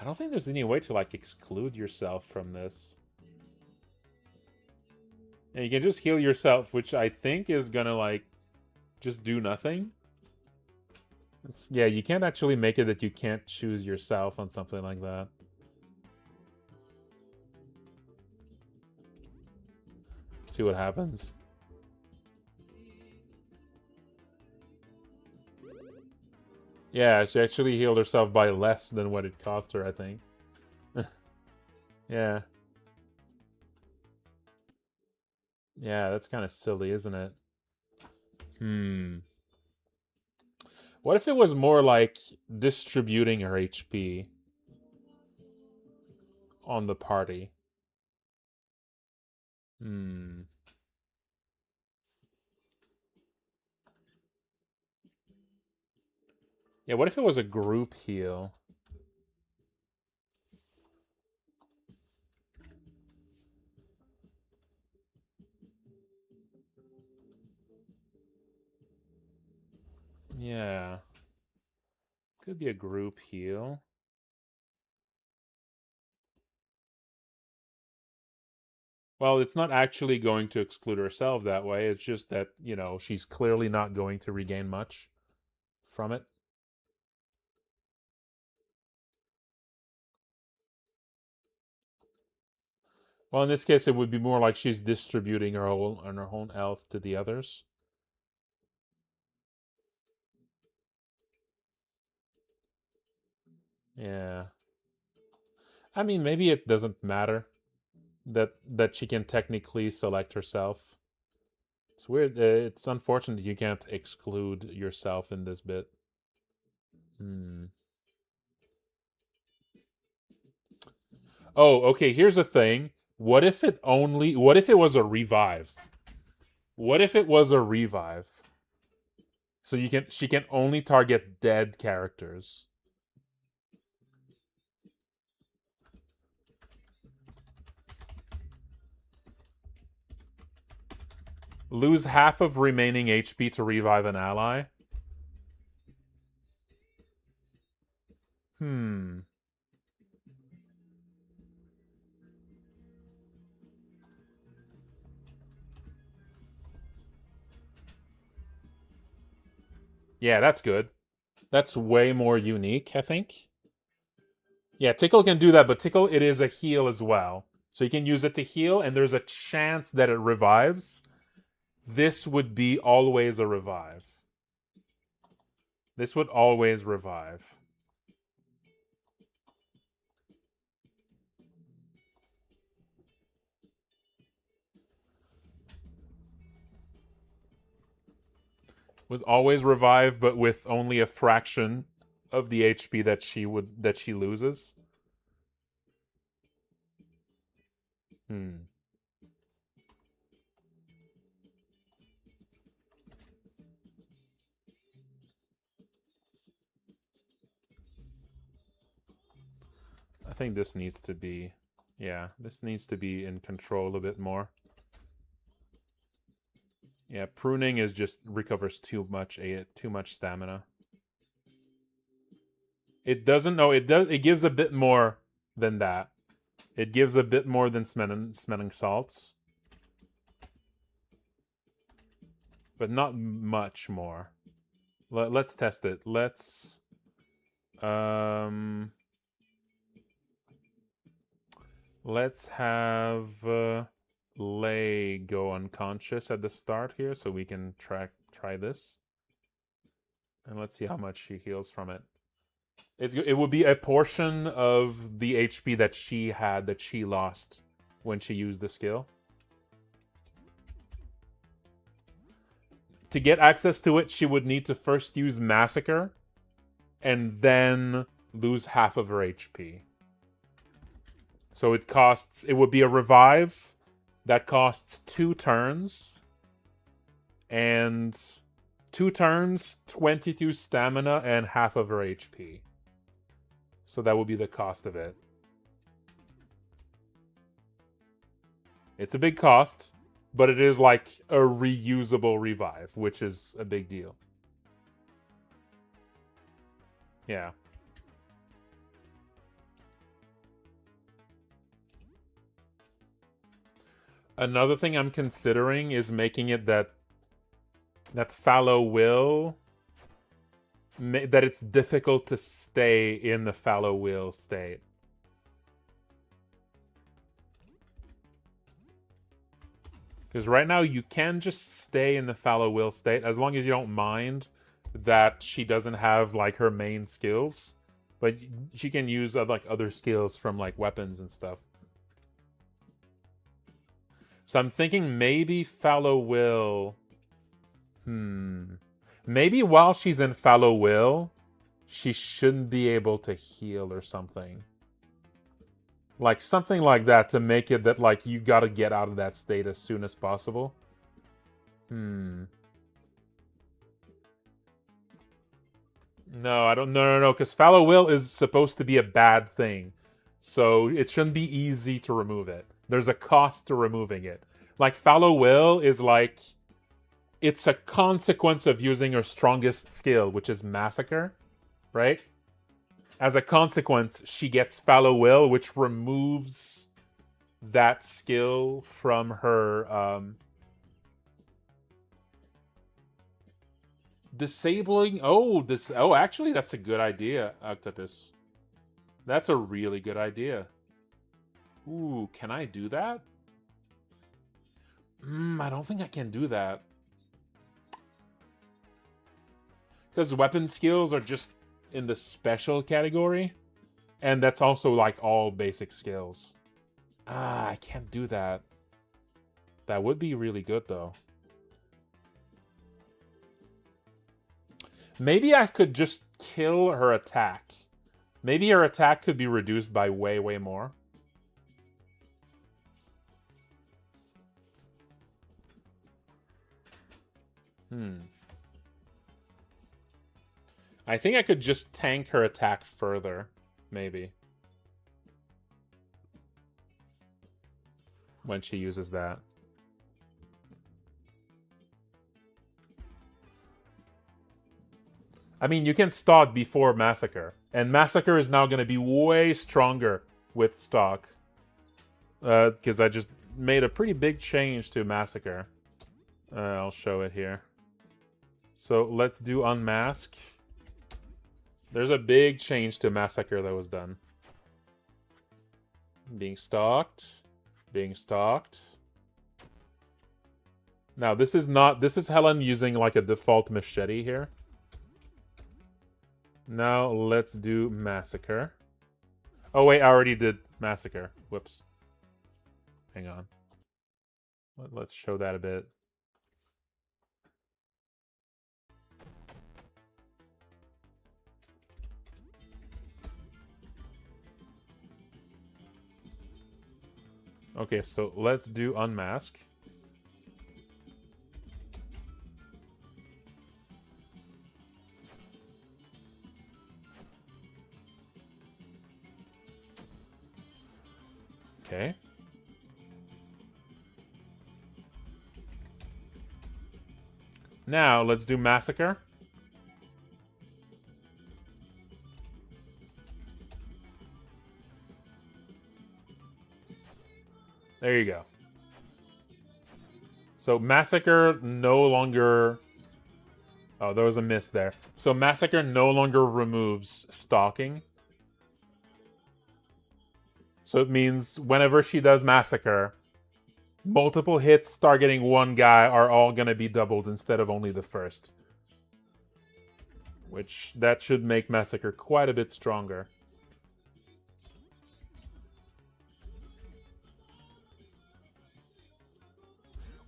[SPEAKER 1] I don't think there's any way to, like, exclude yourself from this. And you can just heal yourself, which I think is gonna, like, just do nothing. Yeah, you can't actually make it that you can't choose yourself on something like that. Let's see what happens. Yeah, she actually healed herself by less than what it cost her, I think. Yeah. Yeah, that's kind of silly, isn't it? What if it was more like distributing her HP on the party? Yeah, what if it was a group heal? Yeah. Could be a group heal. Well, it's not actually going to exclude herself that way. It's just that, you know, she's clearly not going to regain much from it. Well, in this case, it would be more like she's distributing her own health to the others. Yeah. I mean, maybe it doesn't matter that she can technically select herself. It's weird. It's unfortunate you can't exclude yourself in this bit. Oh, okay, here's a thing. What if it was a revive? What if it was a revive? So she can only target dead characters. Lose half of remaining HP to revive an ally. Yeah, that's good. That's way more unique, I think. Yeah, Tickle can do that, but Tickle, it is a heal as well. So you can use it to heal, and there's a chance that it revives. This would be always a revive. This would always revive. Was always revive, but with only a fraction of the HP that she loses. I think this needs to be, yeah, this needs to be in control a bit more. Yeah, pruning is just recovers too much stamina. It doesn't. No, it does. It gives a bit more than that. It gives a bit more than smelling salts, but not much more. Let's test it. Let's have Lei go unconscious at the start here, so we can try this, and let's see how much she heals from it. It would be a portion of the HP that she had that she lost when she used the skill. To get access to it, she would need to first use Massacre and then lose half of her HP. So it would be a revive that costs 2 turns. And 2 turns, 22 stamina, and half of her HP. So that would be the cost of it. It's a big cost, but it is like a reusable revive, which is a big deal. Yeah. Another thing I'm considering is making it that fallow will, that it's difficult to stay in the fallow will state. Because right now you can just stay in the fallow will state as long as you don't mind that she doesn't have like her main skills, but she can use like other skills from like weapons and stuff. So I'm thinking maybe fallow will. Maybe while she's in fallow will, she shouldn't be able to heal or something. Like something like that to make it that like you gotta get out of that state as soon as possible. No, I don't. No. Because fallow will is supposed to be a bad thing, so it shouldn't be easy to remove it. There's a cost to removing it. Like fallow will is like, it's a consequence of using her strongest skill, which is Massacre, right? As a consequence, she gets fallow will, which removes that skill from her. Disabling. Oh, actually, that's a good idea, Octopus. That's a really good idea. Ooh, can I do that? I don't think I can do that. Because weapon skills are just in the special category. And that's also like all basic skills. I can't do that. That would be really good though. Maybe I could just kill her attack. Maybe her attack could be reduced by way, way more. I think I could just tank her attack further, maybe. When she uses that. I mean, you can stalk before Massacre. And Massacre is now going to be way stronger with stalk. Because I just made a pretty big change to Massacre. I'll show it here. So let's do Unmask. There's a big change to Massacre that was done. Being stalked. Being stalked. Now, this is Helen using like a default machete here. Now, let's do Massacre. Oh, wait, I already did Massacre. Whoops. Hang on. Let's show that a bit. Okay, so let's do Unmask. Okay. Now, let's do Massacre. There you go. So Massacre no longer... Oh, there was a miss there. So Massacre no longer removes stalking. So it means whenever she does Massacre, multiple hits targeting one guy are all going to be doubled instead of only the first. Which, that should make Massacre quite a bit stronger.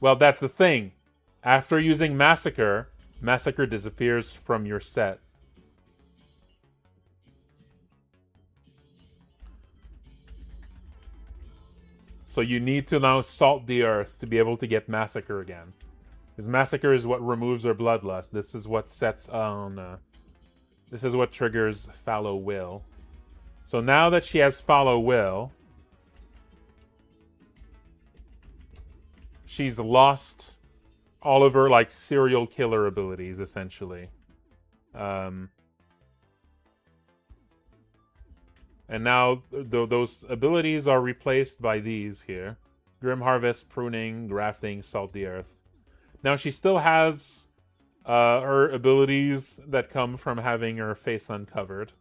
[SPEAKER 1] Well, that's the thing. After using Massacre, Massacre disappears from your set. So you need to now salt the earth to be able to get Massacre again. Because Massacre is what removes her bloodlust. This is what sets on... this is what triggers Follow Will. So now that she has Follow Will... she's lost all of her, like, serial killer abilities, essentially. And now those abilities are replaced by these here. Grim Harvest, Pruning, Grafting, Salt the Earth. Now she still has her abilities that come from having her face uncovered.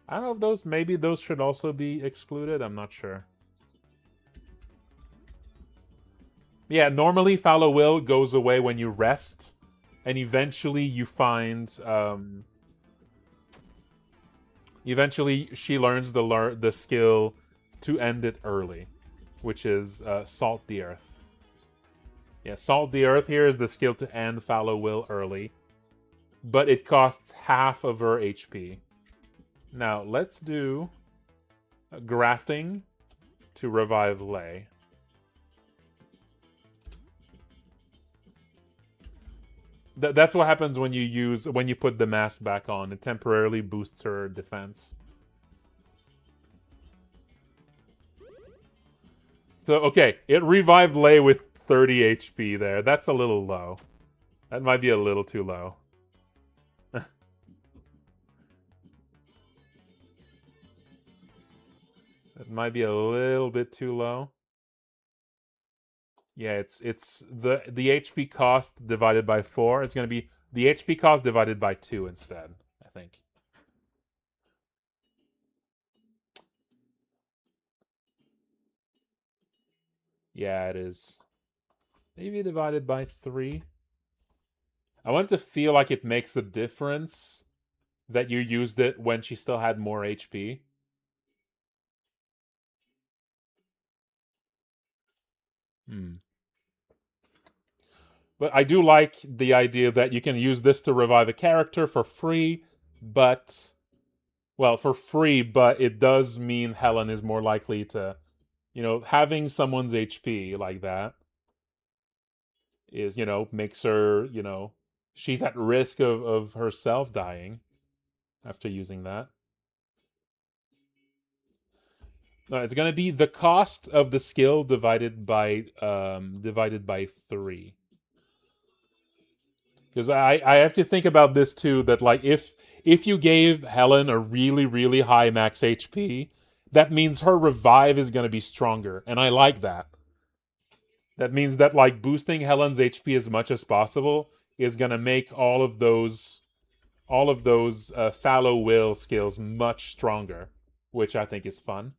[SPEAKER 1] I don't know if those, maybe those should also be excluded. I'm not sure. Yeah, normally Follow Will goes away when you rest. And eventually you find... eventually, she learns the skill to end it early, which is Salt the Earth. Yeah, Salt the Earth here is the skill to end Follow Will early, but it costs half of her HP. Now, let's do Grafting to revive Lei. That's what happens when you put the mask back on. It temporarily boosts her defense. So, okay, it revived Lei with 30 HP there. That's a little low. That might be a little too low. That might be a little bit too low. Yeah, it's the HP cost divided by 4. It's going to be the HP cost divided by 2 instead, I think. Yeah, it is. Maybe divided by 3. I want it to feel like it makes a difference that you used it when she still had more HP. But I do like the idea that you can use this to revive a character for free, but... well, for free, but it does mean Helen is more likely to... you know, having someone's HP like that is, you know, makes her, you know... she's at risk of herself dying. after using that. No, it's gonna be the cost of the skill divided by 3. Because I have to think about this too. That like if you gave Helen a really really high max HP, that means her revive is gonna be stronger, and I like that. That means that like boosting Helen's HP as much as possible is gonna make all of those fallow will skills much stronger, which I think is fun.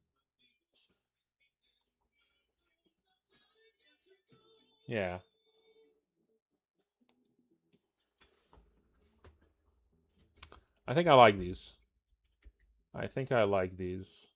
[SPEAKER 1] Yeah. I think I like these. I think I like these.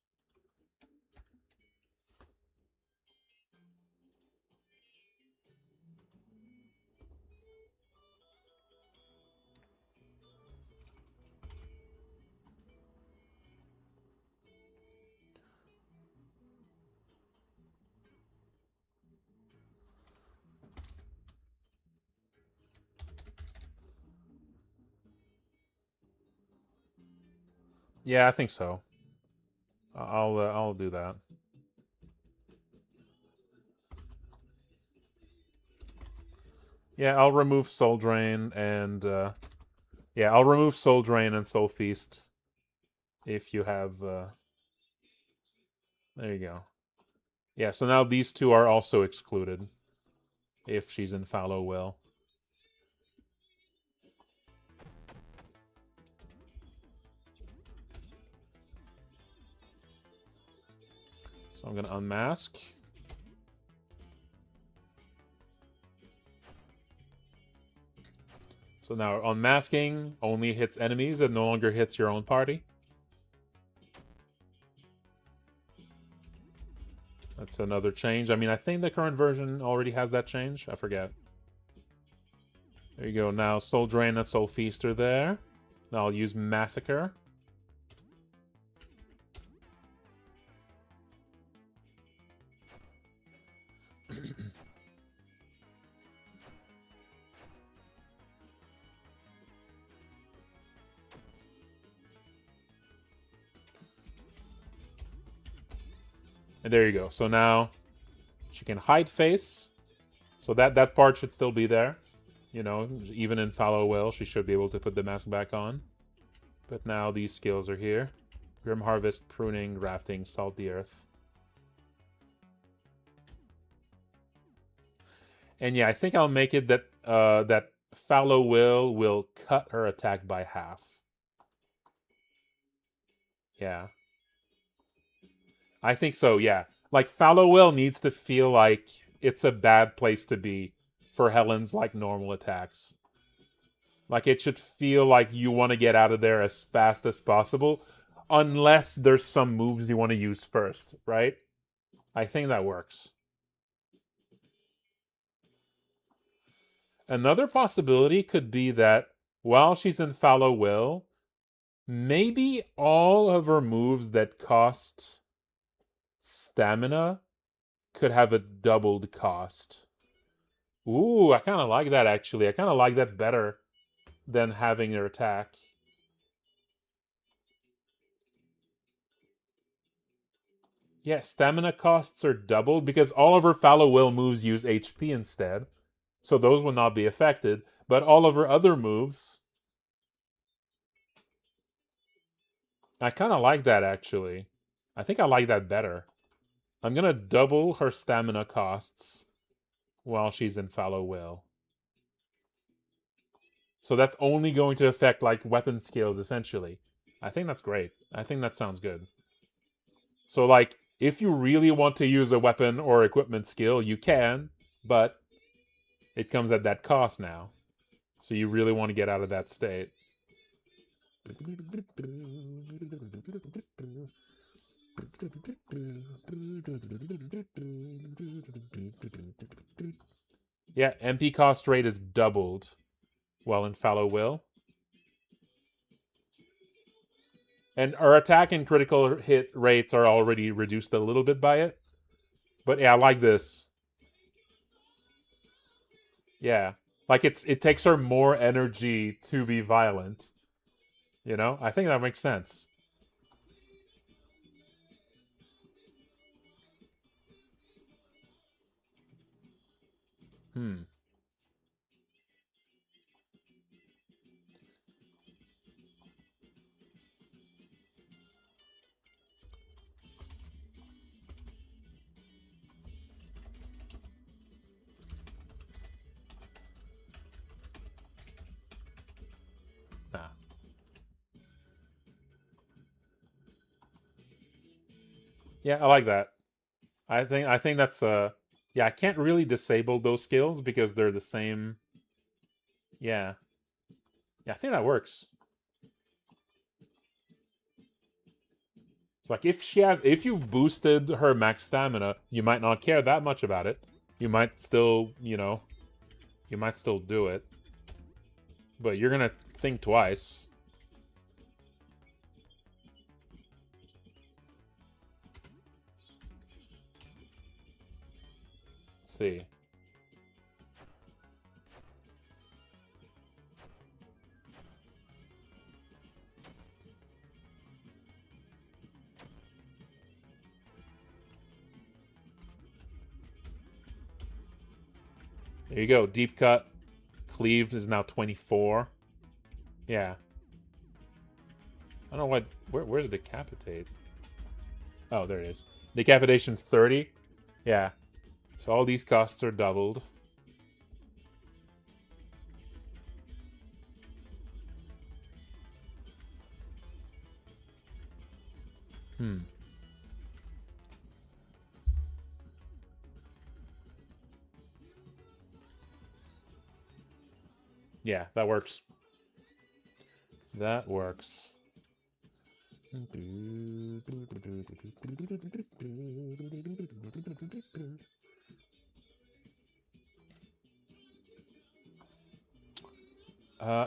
[SPEAKER 1] Yeah, I think so. I'll do that. Yeah, I'll remove Soul Drain and yeah, I'll remove Soul Drain and Soul Feast if you have there you go. Yeah, so now these two are also excluded if she's in fallow will. So I'm going to unmask. So now unmasking only hits enemies, it no longer hits your own party. That's another change. I mean, I think the current version already has that change. I forget. There you go. Now Soul Drain and Soul Feast are there. Now I'll use Massacre. And there you go. So now she can hide face. So that part should still be there. You know, even in fallow will, she should be able to put the mask back on. But now these skills are here. Grim Harvest, Pruning, Grafting, Salt the Earth. And yeah, I think I'll make it that that fallow will cut her attack by half. Yeah. I think so, yeah. Like, fallow will needs to feel like it's a bad place to be for Helen's, like, normal attacks. Like, it should feel like you want to get out of there as fast as possible, unless there's some moves you want to use first, right? I think that works. Another possibility could be that while she's in fallow will, maybe all of her moves that cost stamina could have a doubled cost. Ooh, I kind of like that, actually. I kind of like that better than having her attack. Yeah, stamina costs are doubled because all of her fallow will moves use HP instead. So those will not be affected. But all of her other moves... I kind of like that, actually. I think I like that better. I'm going to double her stamina costs while she's in fallow will. So that's only going to affect, like, weapon skills, essentially. I think that's great. I think that sounds good. So, like, if you really want to use a weapon or equipment skill, you can, but it comes at that cost now. So you really want to get out of that state. Yeah, MP cost rate is doubled while in fallow will. And our attack and critical hit rates are already reduced a little bit by it. But yeah, I like this. Yeah. Like it takes her more energy to be violent. You know, I think that makes sense. Hmm. Nah. Yeah, I like that. I think that's yeah, I can't really disable those skills because they're the same. Yeah. Yeah, I think that works. It's like if you've boosted her max stamina, you might not care that much about it. You might still, you might still do it. But you're gonna think twice. Let's see. There you go. Deep cut. Cleave is now 24. Yeah. I don't know what. Where's the decapitate? Oh, there it is. Decapitation 30. Yeah. So all these costs are doubled. Hmm. Yeah, that works. That works.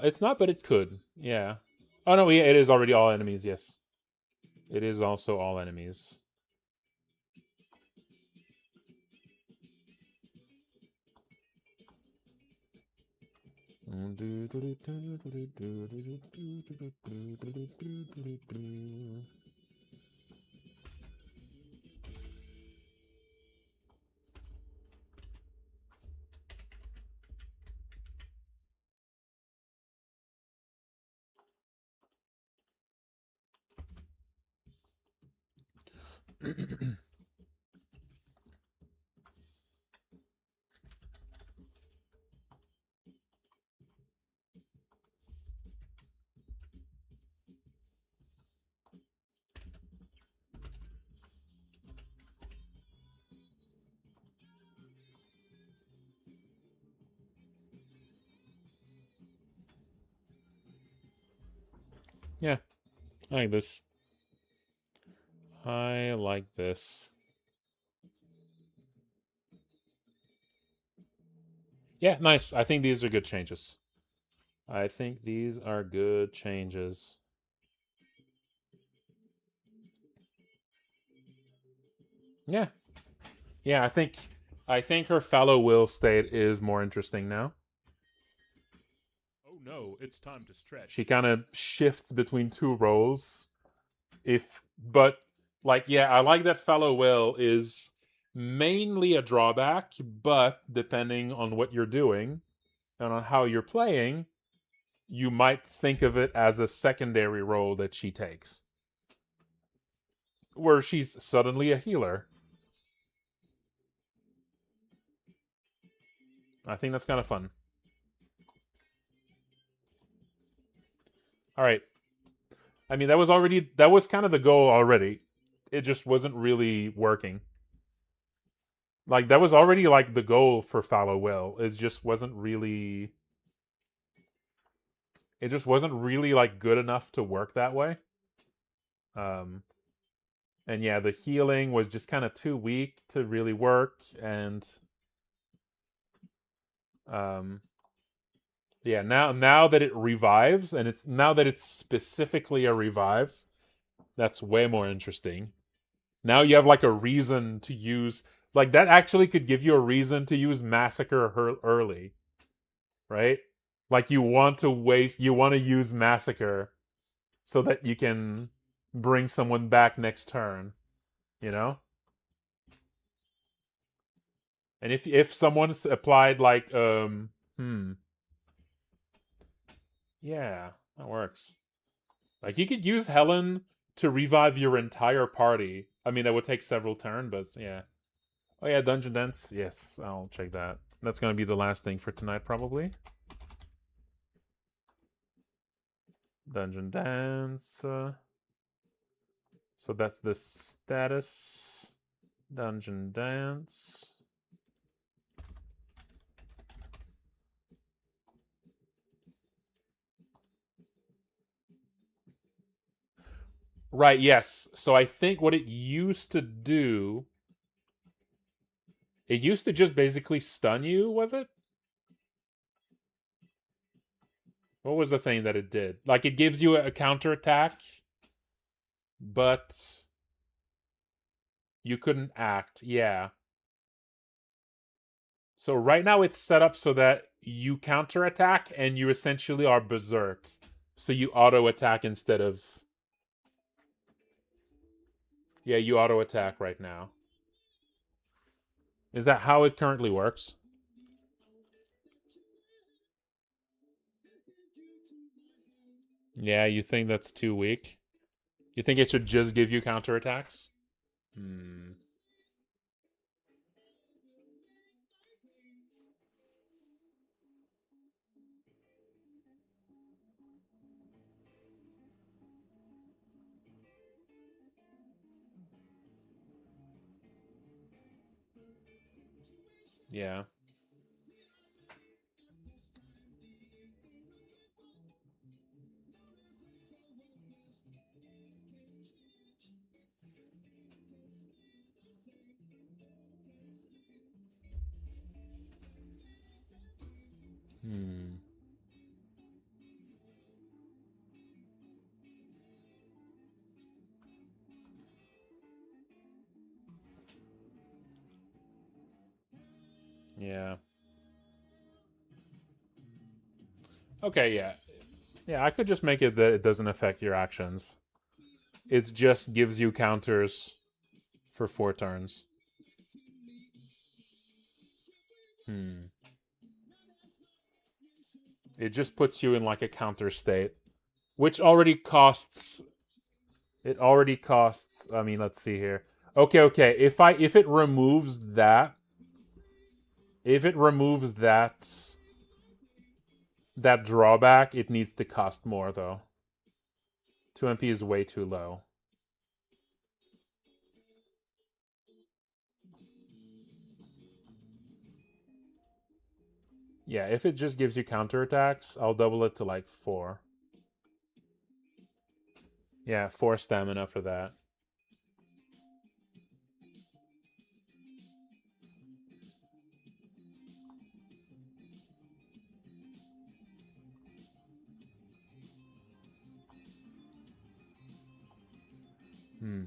[SPEAKER 1] It's not, but it could. Yeah. Oh no, yeah, it is already all enemies. Yes, it is also all enemies. Yeah, I like this. I like this. Yeah, nice. I think these are good changes. I think these are good changes. Yeah. Yeah, I think her fallow will state is more interesting now.
[SPEAKER 2] Oh no, it's time to stretch.
[SPEAKER 1] She kind of shifts between two roles. But like, yeah, I like that fallow will is mainly a drawback, but depending on what you're doing and on how you're playing, you might think of it as a secondary role that she takes, where she's suddenly a healer. I think that's kind of fun. All right. I mean, that was kind of the goal already. It just wasn't really working. Like that was already like the goal for fallow will. It just wasn't really like good enough to work that way. Um and yeah, the healing was just kind of too weak to really work, and um yeah, now that it revives, and it's specifically a revive, that's way more interesting. Now you have like a reason to use, like that actually could give you a reason to use massacre her early, right? Like you want to use massacre so that you can bring someone back next turn, you know? And if someone's applied like yeah, that works. Like you could use Helen to revive your entire party. I mean, that would take several turns, but yeah. Oh yeah, Dungeon Dance. Yes, I'll check that. That's gonna be the last thing for tonight, probably. Dungeon Dance. So that's the status. Dungeon Dance. Right, yes. So I think what it used to do, it used to just basically stun you, was it? What was the thing that it did? Like it gives you a counterattack, but you couldn't act. Yeah. So right now it's set up so that you counterattack and you essentially are berserk. So you auto attack instead of. Yeah, you auto attack right now. Is that how it currently works? Yeah, you think that's too weak? You think it should just give you counterattacks? Hmm. Yeah. Hmm. Yeah. Okay, yeah. Yeah, I could just make it that it doesn't affect your actions. It just gives you counters for 4 turns. Hmm. It just puts you in like a counter state, which already costs. It already costs. I mean, let's see here. Okay. If it removes that, if it removes that drawback, it needs to cost more though. 2 MP is way too low. Yeah, if it just gives you counterattacks, I'll double it to like 4. Yeah, 4 stamina for that. Hmm.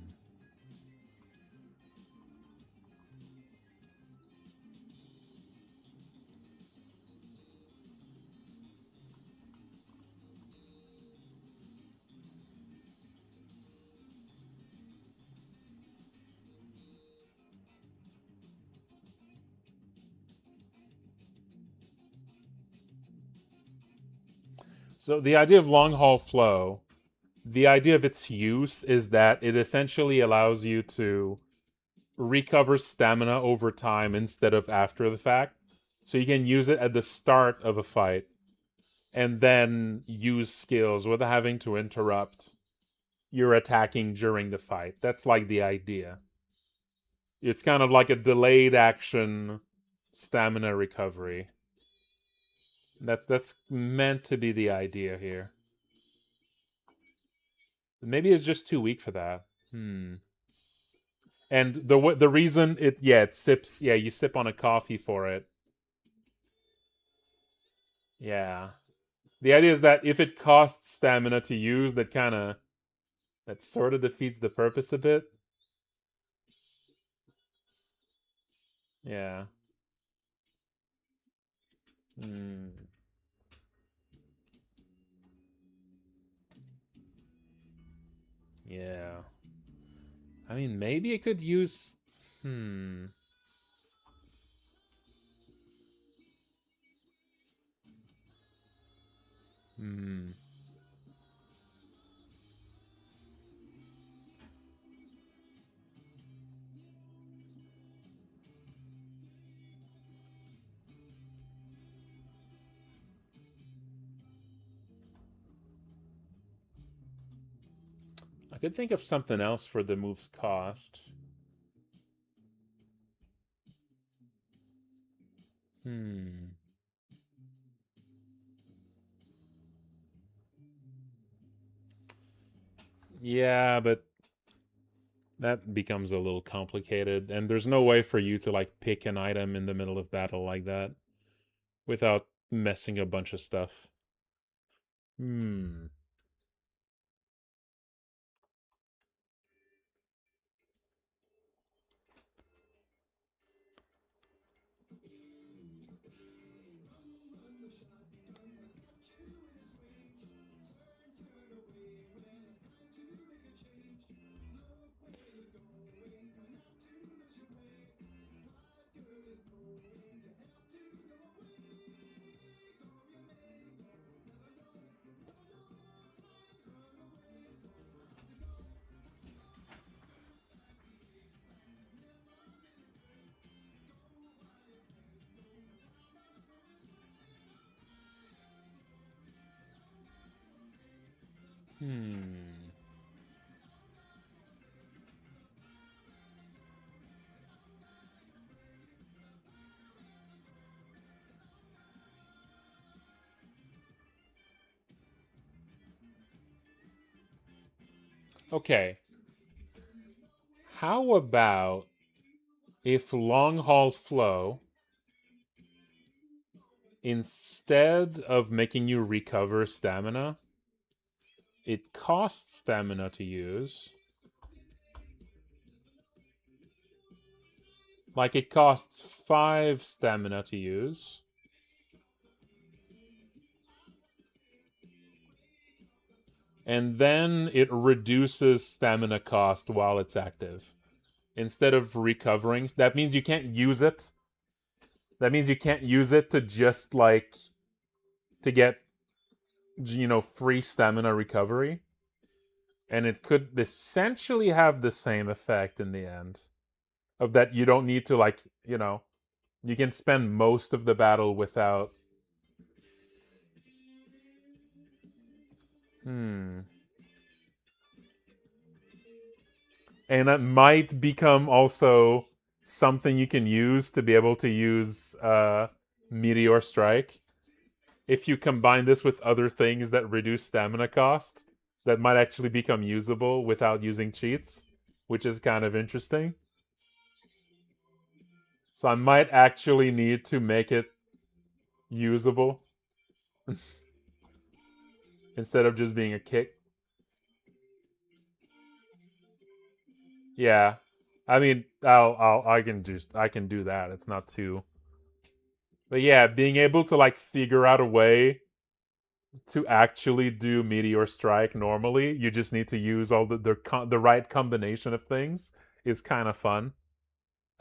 [SPEAKER 1] So the idea of long haul flow, the idea of its use is that it essentially allows you to recover stamina over time instead of after the fact. So you can use it at the start of a fight and then use skills without having to interrupt your attacking during the fight. That's like the idea. It's kind of like a delayed action stamina recovery. That's meant to be the idea here. Maybe it's just too weak for that. Hmm. And the reason it sips, yeah, you sip on a coffee for it. Yeah. The idea is that if it costs stamina to use, that sort of defeats the purpose a bit. Yeah. Hmm. Yeah. I mean, maybe I could use... Hmm. Hmm. I could think of something else for the move's cost. Hmm. Yeah, but that becomes a little complicated, and there's no way for you to like pick an item in the middle of battle like that without messing a bunch of stuff. Hmm. Hmm. Okay. How about if long haul flow, instead of making you recover stamina, it costs stamina to use. Like it costs 5 stamina to use. And then it reduces stamina cost while it's active. Instead of recovering, that means you can't use it. That means you can't use it to just like to get free stamina recovery. And it could essentially have the same effect in the end. Of that you don't need to like, you can spend most of the battle without hmm. And that might become also something you can use to be able to use Meteor Strike. If you combine this with other things that reduce stamina cost, that might actually become usable without using cheats, which is kind of interesting. So I might actually need to make it usable instead of just being a kick. Yeah. I mean, I can do that. It's not too. But yeah, being able to like figure out a way to actually do Meteor Strike normally, you just need to use all the right combination of things is kind of fun.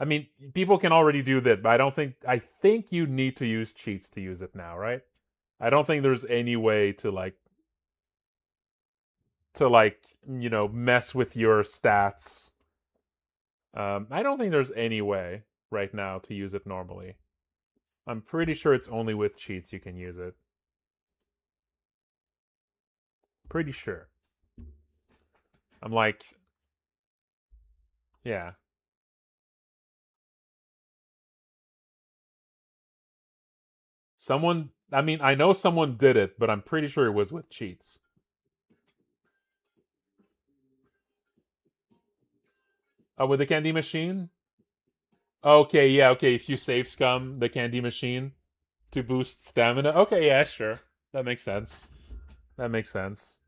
[SPEAKER 1] I mean, people can already do that, but I think you need to use cheats to use it now, right? I don't think there's any way to mess with your stats. I don't think there's any way right now to use it normally. I'm pretty sure it's only with cheats you can use it. Pretty sure. I'm like, yeah. I mean, I know someone did it, but I'm pretty sure it was with cheats. Oh, with the candy machine? Okay, yeah, okay. If you save scum the candy machine to boost stamina. Okay, yeah, sure. That makes sense. That makes sense.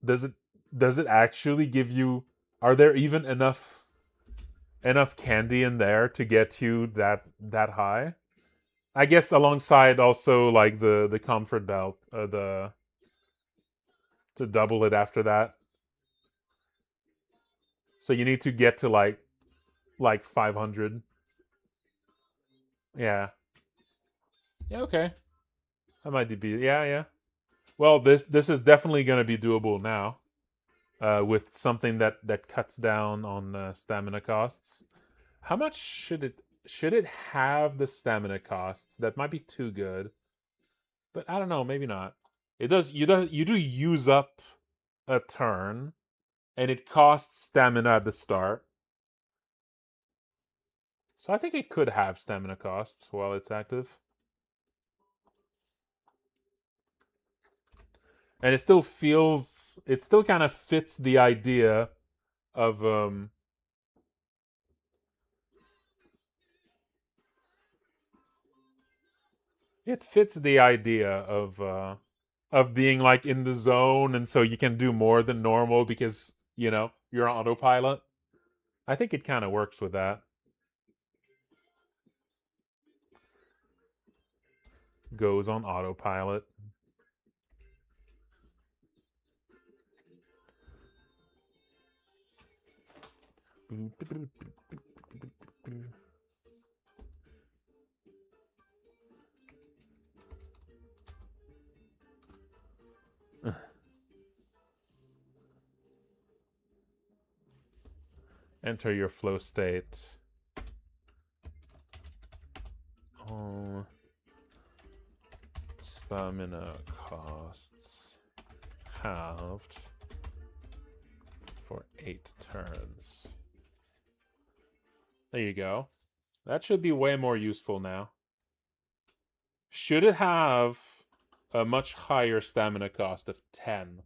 [SPEAKER 1] Does it does it actually give you are there even enough candy in there to get you that high? I guess alongside also like the comfort belt, the to double it after that. So you need to get to like 500. Yeah. Yeah, okay. That might be, yeah. Well, this is definitely going to be doable now. With something that cuts down on stamina costs. How much should it have the stamina costs? That might be too good, but I don't know. Maybe not. It does. You do use up a turn, and it costs stamina at the start. So I think it could have stamina costs while it's active, and it still feels. It still kind of fits the idea of It fits the idea of being like in the zone, and so you can do more than normal because you're on autopilot. I think it kind of works with that. Goes on autopilot. Enter your flow state. Oh, stamina costs halved for 8 turns. There you go. That should be way more useful now. Should it have a much higher stamina cost of 10?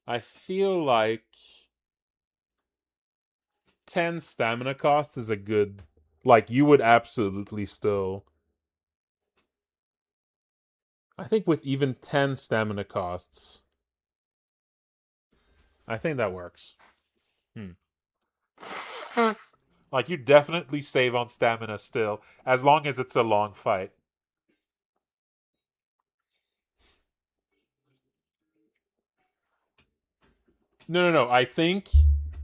[SPEAKER 1] I feel like 10 stamina costs is a good... Like, you would absolutely still... I think with even 10 stamina costs, I think that works. Like, you definitely save on stamina still, as long as it's a long fight. No. I think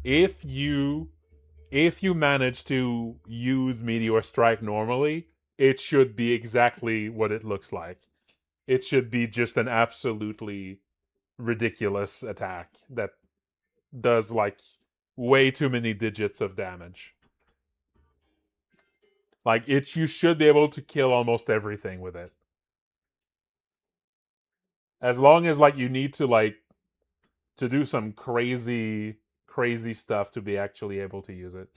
[SPEAKER 1] if you manage to use Meteor Strike normally, it should be exactly what it looks like. It should be just an absolutely ridiculous attack that does like way too many digits of damage. Like you should be able to kill almost everything with it. As long as like you need to do some crazy stuff to be actually able to use it.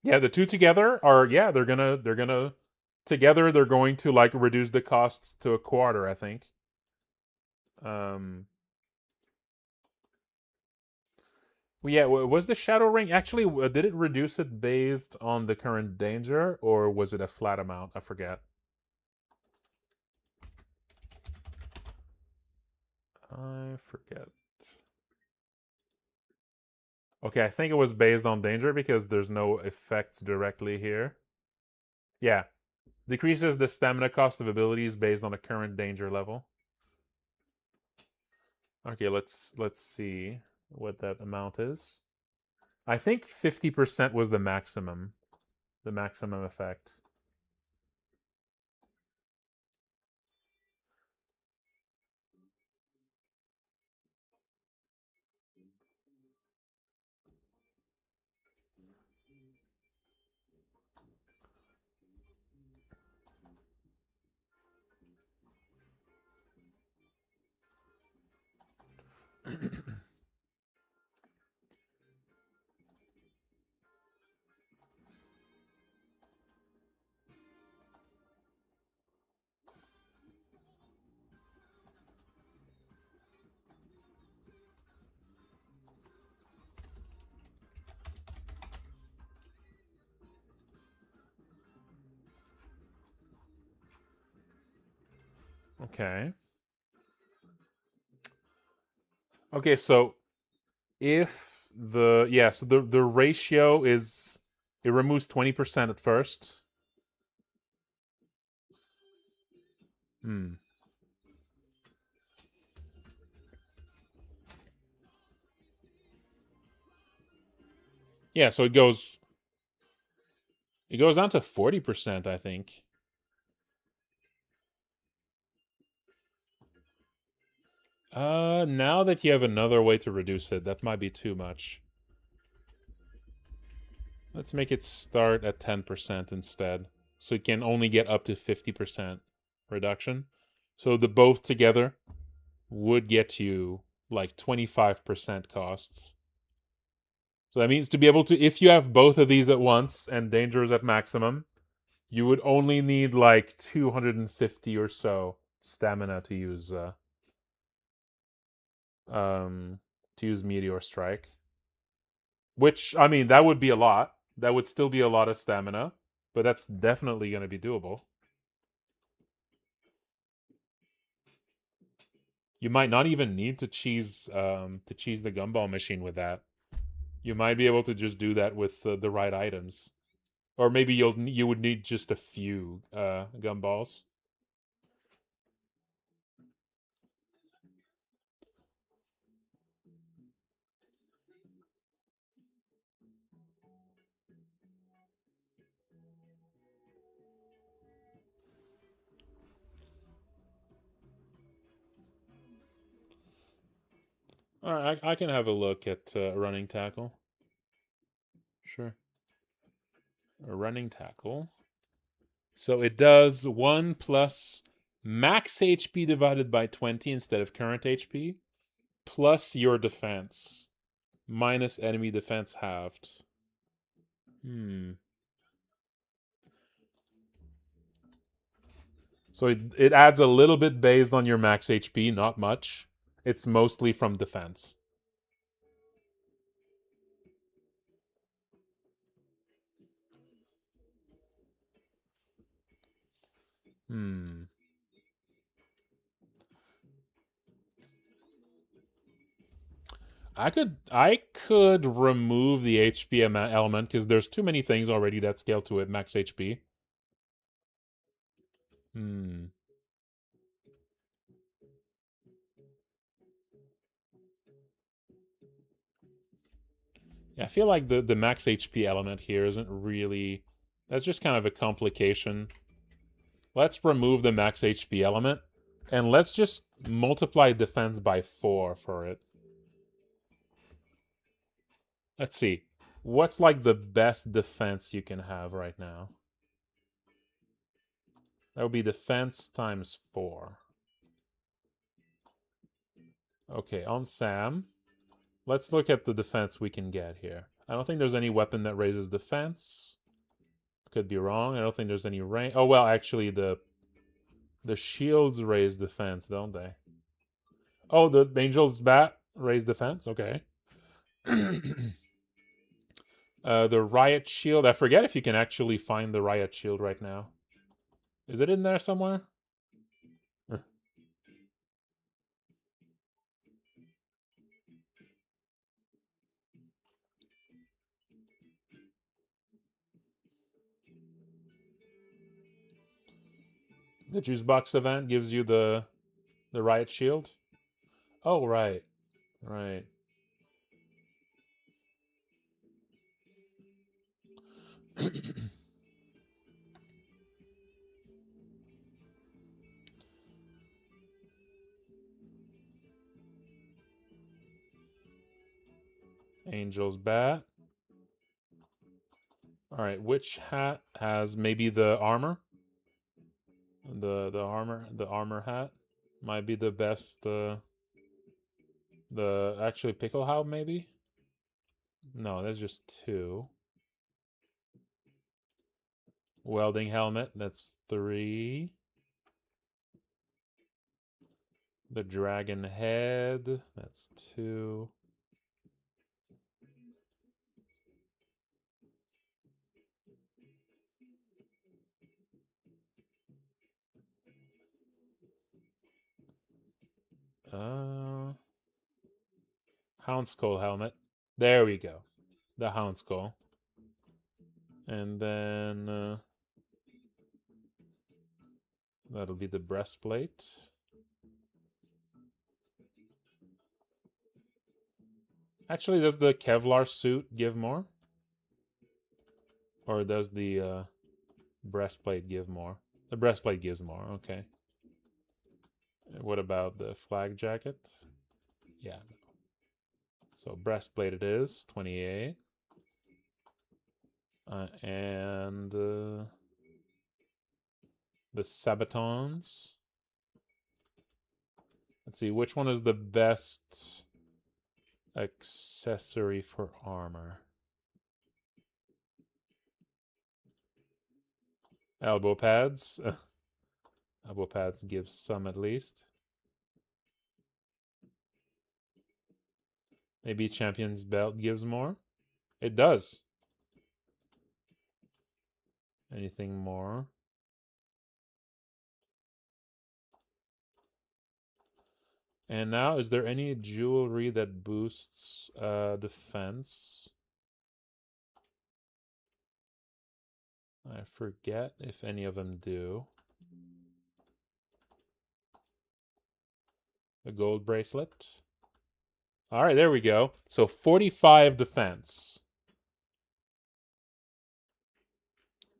[SPEAKER 1] Yeah, the two together are they're gonna together they're going to like reduce the costs to a quarter, I think. Well, yeah, was the Shadow Ring actually did it reduce it based on the current danger, or was it a flat amount? I forget. I forget. Okay, I think it was based on danger because there's no effects directly here. Yeah. Decreases the stamina cost of abilities based on the current danger level. Okay, let's see what that amount is. I think 50% was the maximum effect. Okay. Okay, so if the ratio is it removes 20% at first. Hmm. Yeah, so it goes down to 40%, I think. Now that you have another way to reduce it, that might be too much. Let's make it start at 10% instead. So it can only get up to 50% reduction. So the both together would get you like 25% costs. So that means to be able to, if you have both of these at once and danger is at maximum, you would only need like 250 or so stamina to use Meteor Strike. Which, I mean, that would be a lot. That would still be a lot of stamina, but that's definitely going to be doable. You might not even need to cheese the gumball machine with that. You might be able to just do that with the right items, or maybe you would need just a few gumballs. All right, I can have a look at running tackle. Sure, a running tackle. So it does 1 plus max HP divided by 20 instead of current HP, plus your defense, minus enemy defense halved. So it adds a little bit based on your max HP, not much. It's mostly from defense. I could remove the HP element because there's too many things already that scale to it max HP. Yeah, I feel like the max HP element here isn't really. That's just kind of a complication. Let's remove the max HP element, and let's just multiply defense by 4 for it. Let's see. What's like the best defense you can have right now? That would be defense times 4. Okay, on Sam, let's look at the defense we can get here. I don't think there's any weapon that raises defense. Could be wrong. I don't think there's any range. Oh, well, actually, the shields raise defense, don't they? Oh, the Angel's Bat raise defense? Okay. The Riot Shield. I forget if you can actually find the Riot Shield right now. Is it in there somewhere? The Juice Box event gives you the Riot Shield? Oh, right. Right. Angel's Bat. All right, which hat has maybe the armor? The armor hat might be the best. The actually Pickelhaub maybe. No, there's just 2. Welding helmet. That's 3. The dragon head. That's 2. Hound Skull helmet. There we go. The Hound Skull. And then that'll be the breastplate. Actually, does the Kevlar suit give more? Or does the breastplate give more? The breastplate gives more, okay. What about the flag jacket? Yeah. So breastplate it is, 28. And the sabatons. Let's see, which one is the best accessory for armor? Elbow pads. Elbow pads give some at least. Maybe champion's belt gives more. It does. Anything more? And now, is there any jewelry that boosts defense? I forget if any of them do. A gold bracelet. All right, there we go. So 45 defense.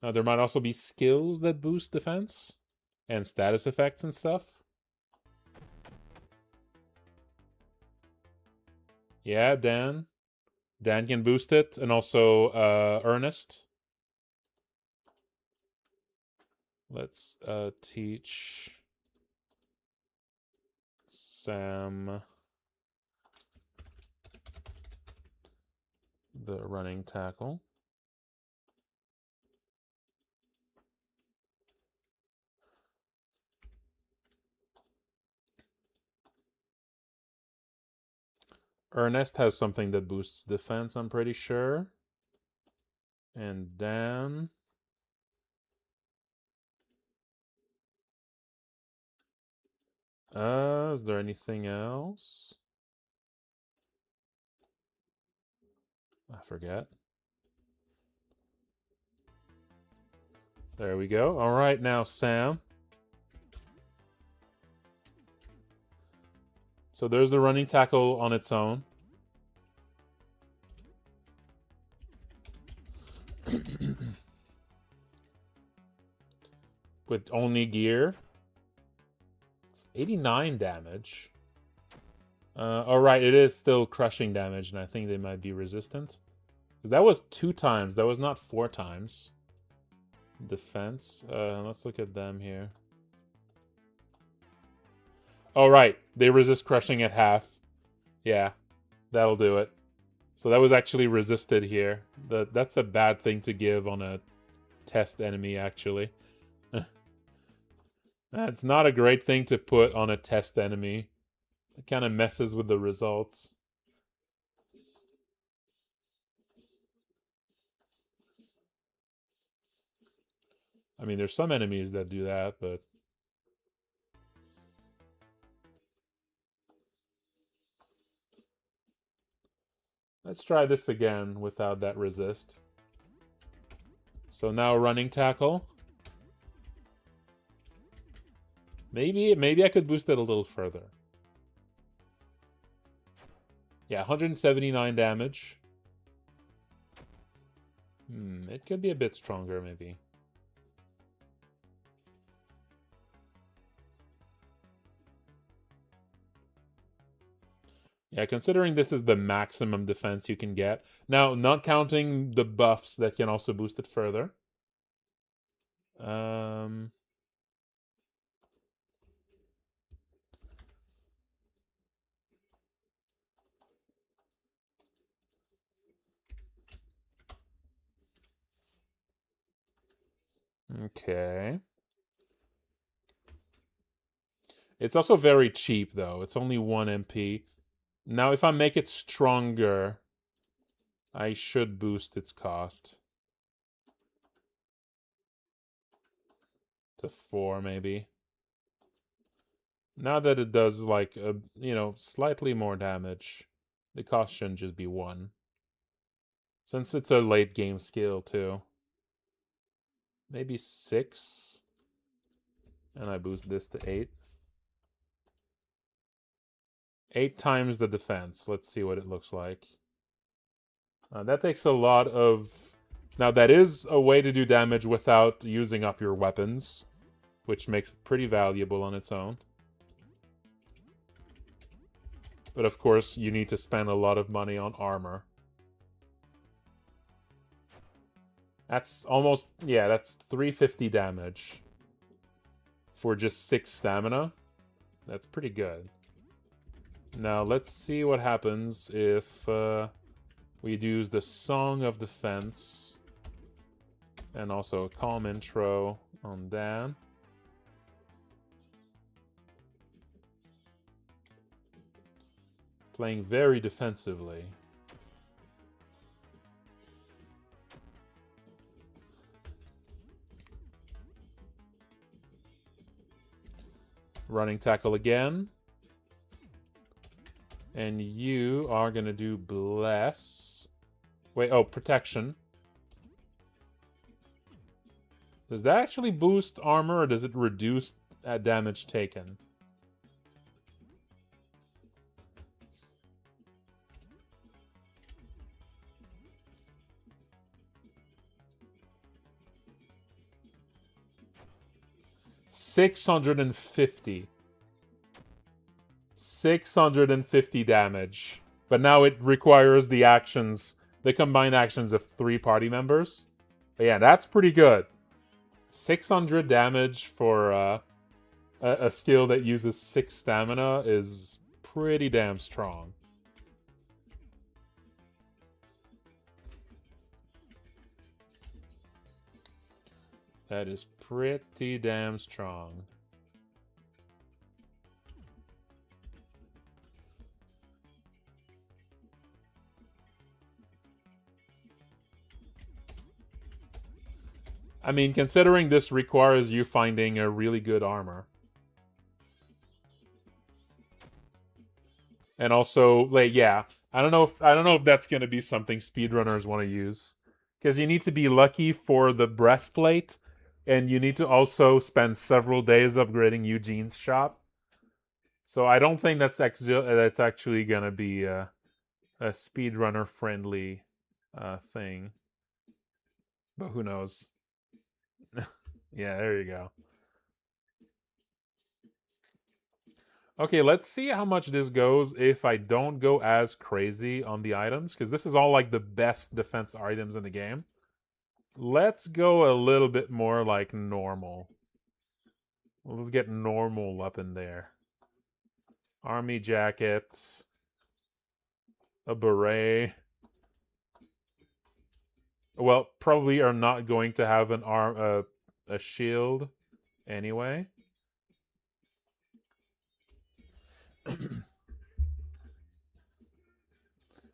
[SPEAKER 1] Now, there might also be skills that boost defense and status effects and stuff. Yeah, Dan. Dan can boost it, and also Ernest. Let's teach Sam the running tackle. Ernest has something that boosts defense, I'm pretty sure. And Dan. Is there anything else? I forget. There we go. All right, now Sam. So there's the running tackle on its own. With only gear. It's 89 damage. All right, it is still crushing damage, and I think they might be resistant. That was 2 times. That was not 4 times. Defense. Let's look at them here. Oh, right. They resist crushing at half. Yeah, that'll do it. So that was actually resisted here. That's a bad thing to give on a test enemy, actually. That's not a great thing to put on a test enemy. It kind of messes with the results. I mean, there's some enemies that do that, but... Let's try this again without that resist. So now running tackle. Maybe I could boost it a little further. Yeah, 179 damage. It could be a bit stronger, maybe. Yeah, considering this is the maximum defense you can get. Now, not counting the buffs that can also boost it further. Okay. It's also very cheap, though. It's only 1 MP. Now, if I make it stronger, I should boost its cost. To 4, maybe. Now that it does, like, slightly more damage, the cost shouldn't just be 1. Since it's a late game skill, too. Maybe 6. And I boost this to 8. 8 times the defense. Let's see what it looks like. That takes a lot of Now, that is a way to do damage without using up your weapons, which makes it pretty valuable on its own. But of course, you need to spend a lot of money on armor. That's almost... yeah, that's 350 damage for just 6 stamina. That's pretty good. Now, let's see what happens if we use the Song of Defense and also a calm intro on Dan. Playing very defensively. Running tackle again. And you are going to do bless. Wait, oh, protection. Does that actually boost armor or does it reduce damage taken? $650 damage. But now it requires the actions, the combined actions of 3 party members. But yeah, that's pretty good. 600 damage for a skill that uses 6 stamina is pretty damn strong. That is pretty damn strong. I mean, considering this requires you finding a really good armor. And also, like, yeah, I don't know if that's gonna be something speedrunners want to use. Because you need to be lucky for the breastplate, and you need to also spend several days upgrading Eugene's shop. So I don't think that's actually gonna be a speedrunner friendly thing. But who knows? Yeah, there you go. Okay, let's see how much this goes if I don't go as crazy on the items, because this is all like the best defense items in the game. Let's go a little bit more like normal. Let's get normal up in there. Army jacket. A beret. Well, probably are not going to have an a shield anyway.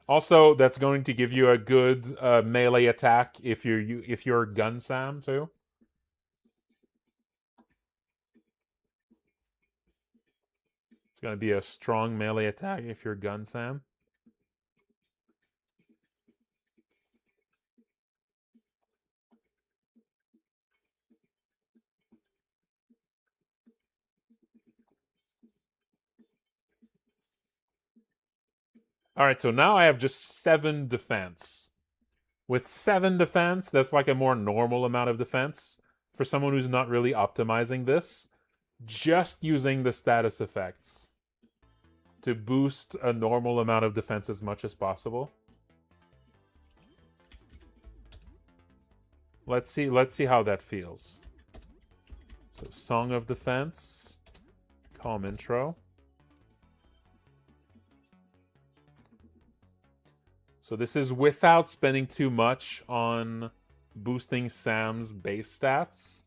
[SPEAKER 1] Also, that's going to give you a good melee attack if you're Gun Sam too. It's going to be a strong melee attack if you're Gun Sam. All right, so now I have just 7 defense. With 7 defense, that's like a more normal amount of defense for someone who's not really optimizing this. Just using the status effects to boost a normal amount of defense as much as possible. Let's see how that feels. So, Song of Defense, calm intro. So this is without spending too much on boosting Sam's base stats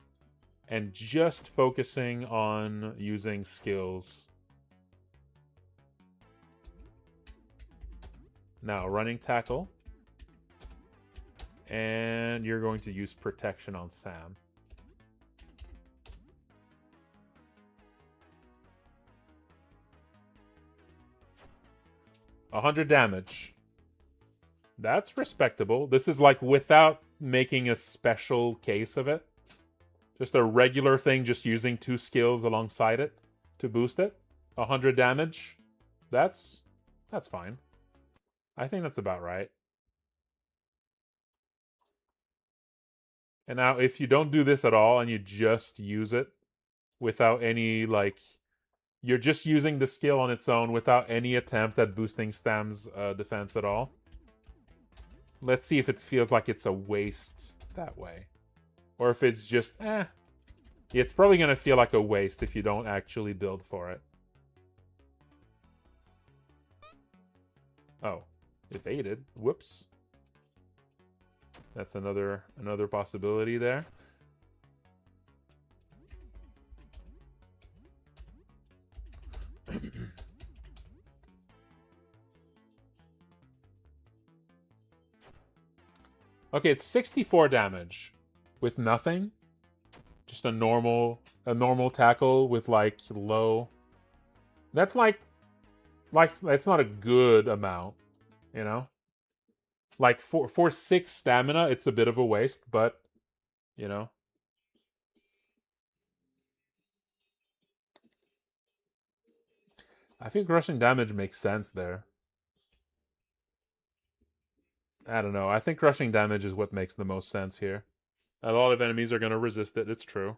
[SPEAKER 1] and just focusing on using skills. Now, running tackle. And you're going to use protection on Sam. $100 damage. That's respectable. This is like without making a special case of it. Just a regular thing, just using 2 skills alongside it to boost it. 100 damage. That's fine. I think that's about right. And now if you don't do this at all and you just use it without any, like, you're just using the skill on its own without any attempt at boosting Stam's defense at all. Let's see if it feels like it's a waste that way. Or if it's just, It's probably going to feel like a waste if you don't actually build for it. Oh, evaded. Whoops. That's another possibility there. Okay, it's 64 damage with nothing. Just a normal tackle with like low. That's like that's not a good amount, you know? Like for 6 stamina, it's a bit of a waste, but you know. I think crushing damage makes sense there. I don't know. I think crushing damage is what makes the most sense here. A lot of enemies are going to resist it, it's true.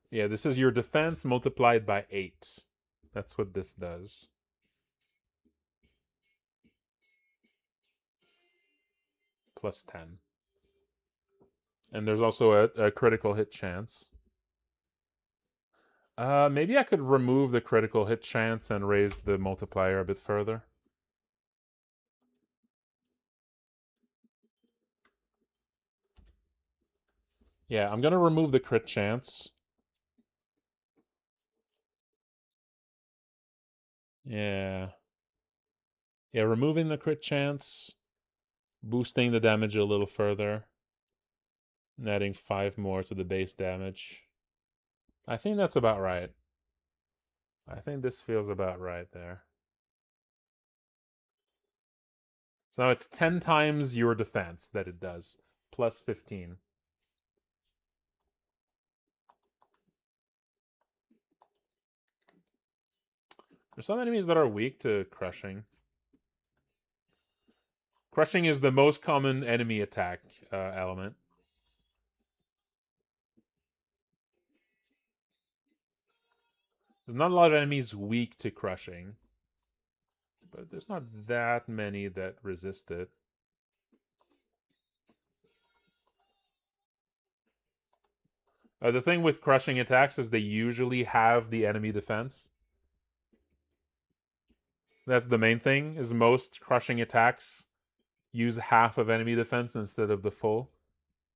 [SPEAKER 1] Yeah, this is your defense multiplied by 8. That's what this does. Plus 10. And there's also a critical hit chance. Maybe I could remove the critical hit chance and raise the multiplier a bit further. Yeah, I'm gonna remove the crit chance. Yeah. Yeah, removing the crit chance, boosting the damage a little further, and adding 5 more to the base damage. I think that's about right. I think this feels about right there. So now it's 10 times your defense that it does, plus 15. There's some enemies that are weak to crushing. Crushing is the most common enemy attack element. There's not a lot of enemies weak to crushing, but there's not that many that resist it. The thing with crushing attacks is they usually have the enemy defense. That's the main thing, is most crushing attacks use half of enemy defense instead of the full.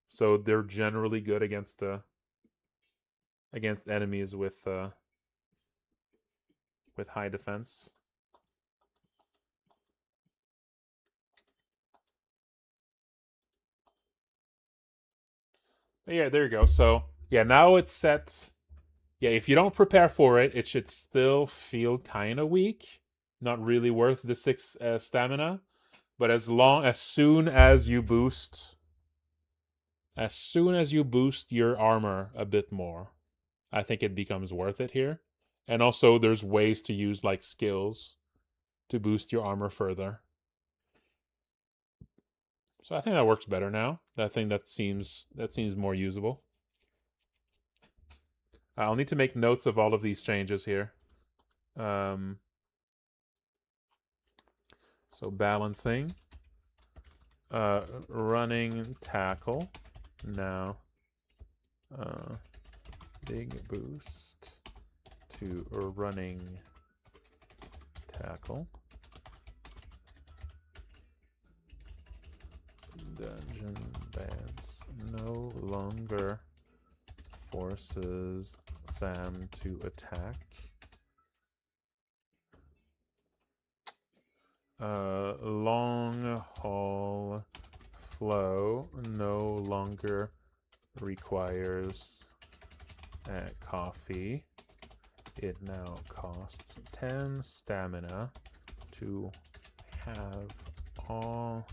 [SPEAKER 1] So they're generally good against enemies with high defense. But yeah, there you go. So yeah, now it's set. Yeah, if you don't prepare for it, it should still feel kind of weak. Not really worth the 6 stamina. But as soon as you boost your armor a bit more, I think it becomes worth it here. And also there's ways to use like skills to boost your armor further. So I think that works better now. I think that seems more usable. I'll need to make notes of all of these changes here. So balancing, running tackle, now big boost to running tackle. Dungeon Dance no longer forces Sam to attack. Long haul flow no longer requires coffee. It now costs 10 stamina to have all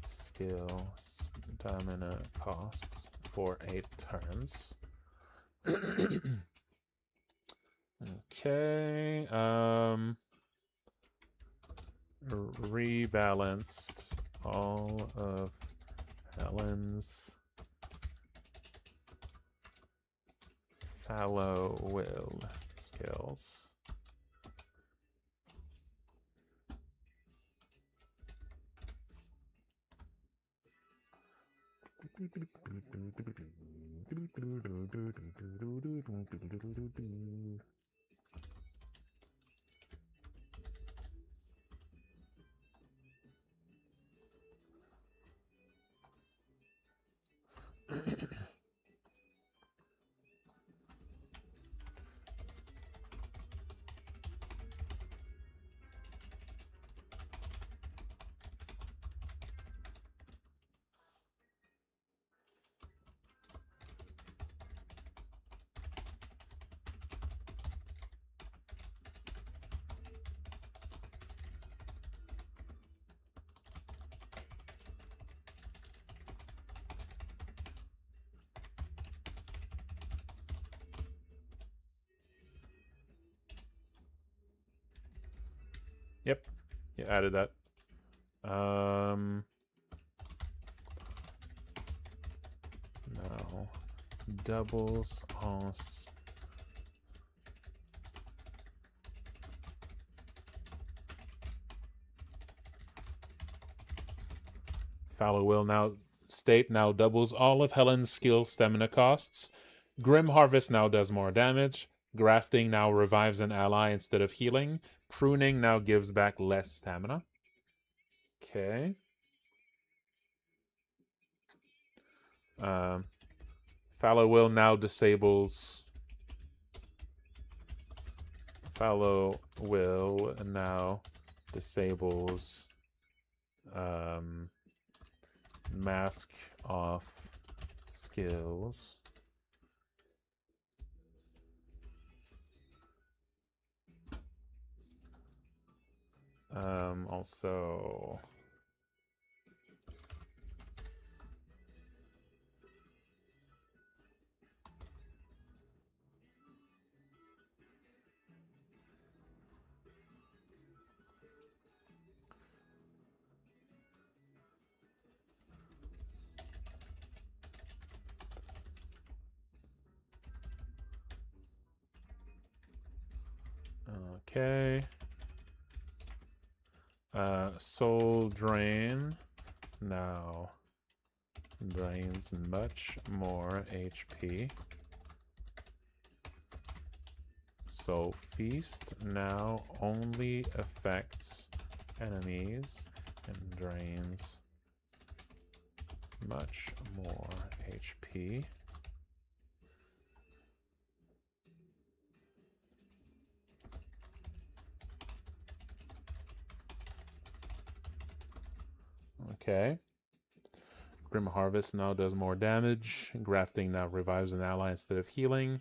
[SPEAKER 1] skill stamina costs for 8 turns. Okay. Rebalanced all of Helen's fallow will skills. Yep, you added that. Now doubles on fallow will now state now doubles all of Helen's skill stamina costs. Grim Harvest now does more damage. Grafting now revives an ally instead of healing. Pruning now gives back less stamina. Okay. Fallow will now disables. Fallow will now disables mask off skills. Also okay. Soul Drain now drains much more HP. Soul Feast now only affects enemies and drains much more HP. Okay. Grim Harvest now does more damage. Grafting now revives an ally instead of healing.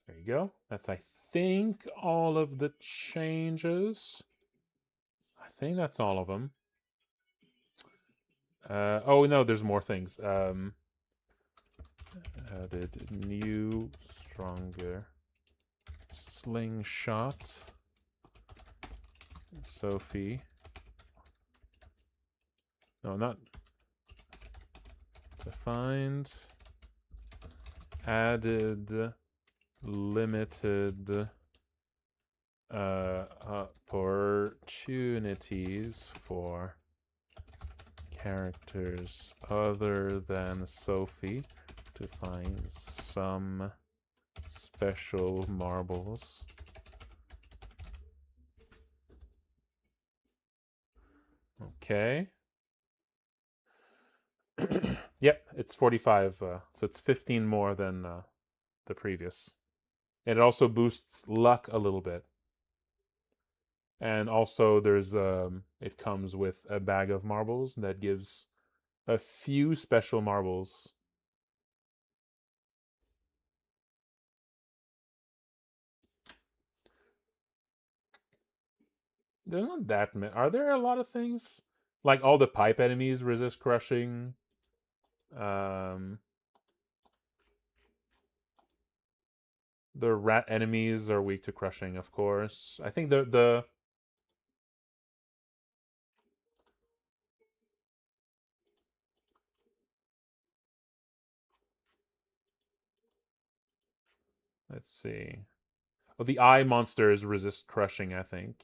[SPEAKER 1] There you go. That's, I think, all of the changes. I think that's all of them. Oh, no, there's more things. Added new, stronger slingshot. Sophie. No, not defined. Added limited opportunities for characters other than Sophie to find some special marbles. Okay. Yep, it's 45, so it's 15 more than the previous. And it also boosts luck a little bit. And also there's it comes with a bag of marbles that gives a few special marbles. There's not that many. Are there a lot of things? Like all the pipe enemies resist crushing. The rat enemies are weak to crushing, of course. I think the let's see. Oh, the eye monsters resist crushing, I think.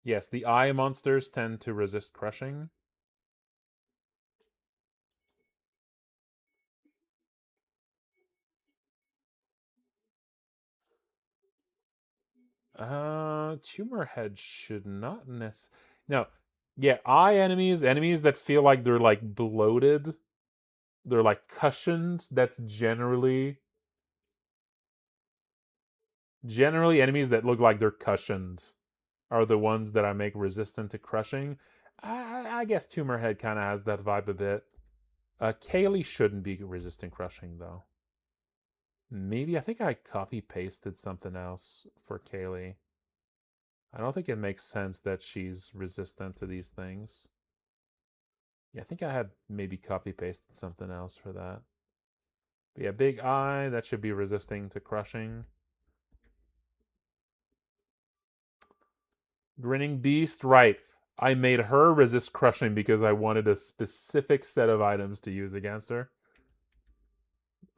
[SPEAKER 1] Yes, the eye monsters tend to resist crushing. Tumor head should not necessarily. No, yeah, eye enemies, enemies that feel like they're like bloated, they're like cushioned. That's generally enemies that look like they're cushioned are the ones that I make resistant to crushing. I guess tumor head kind of has that vibe a bit. Kaylee shouldn't be resistant crushing though. Maybe I think I copy pasted something else for Kaylee. I don't think it makes sense that she's resistant to these things. Yeah, I think I had maybe copy pasted something else for that. But yeah, big eye, that should be resisting to crushing. Grinning beast, right. I made her resist crushing because I wanted a specific set of items to use against her.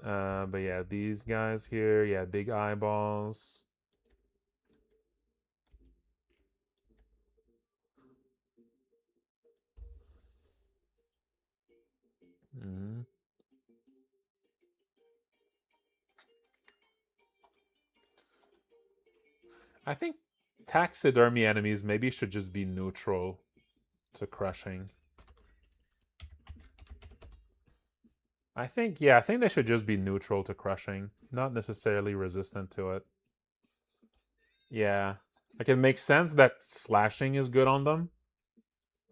[SPEAKER 1] But yeah, these guys here, yeah, big eyeballs. Mm-hmm. I think taxidermy enemies maybe should just be neutral to crushing. I think they should just be neutral to crushing, not necessarily resistant to it. Yeah. Like it makes sense that slashing is good on them,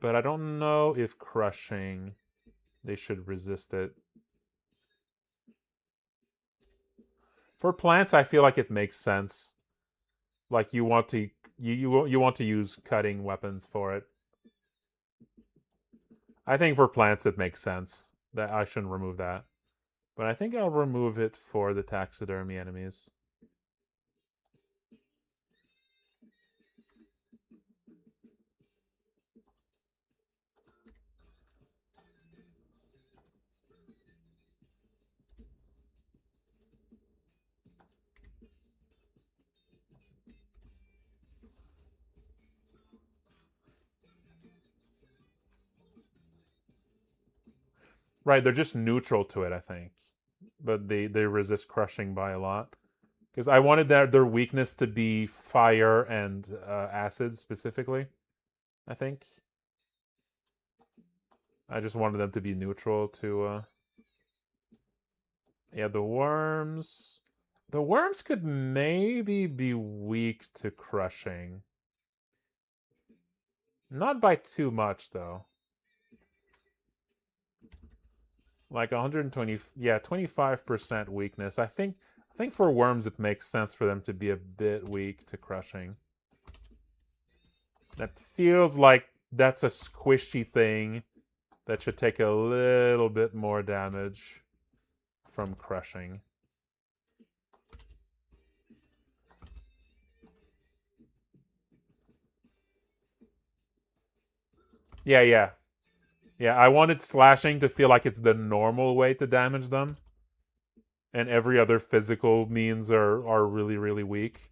[SPEAKER 1] but I don't know if crushing they should resist it. For plants, I feel like it makes sense. Like you want to you want to use cutting weapons for it. I think for plants it makes sense that I shouldn't remove that. But I think I'll remove it for the taxidermy enemies. Right, they're just neutral to it, I think. But they resist crushing by a lot. Because I wanted their weakness to be fire and acid specifically, I think. I just wanted them to be neutral to yeah, the worms. The worms could maybe be weak to crushing. Not by too much though. Like 120, yeah, 25% weakness. I think for worms it makes sense for them to be a bit weak to crushing. That feels like that's a squishy thing that should take a little bit more damage from crushing. Yeah. I wanted slashing to feel like it's the normal way to damage them. And every other physical means are really, really weak.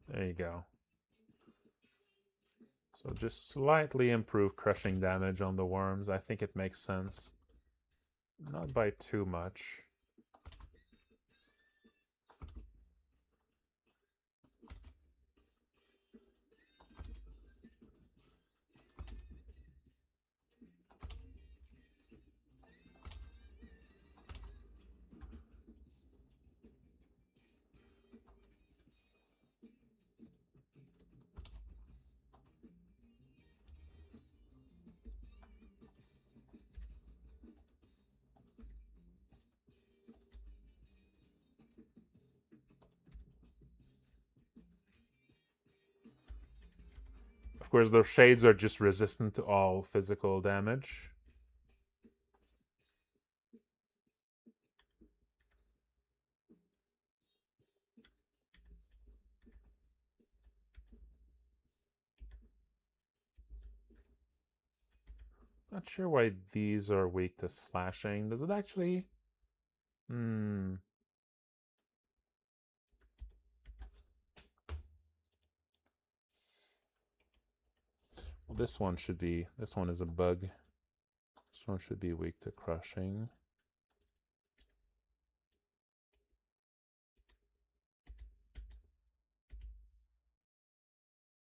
[SPEAKER 1] There you go. So just slightly improve crushing damage on the worms. I think it makes sense. Not by too much. Of course, those shades are just resistant to all physical damage. Not sure why these are weak to slashing. Does it actually? Hmm. Well, this one should be. This one is a bug. This one should be weak to crushing.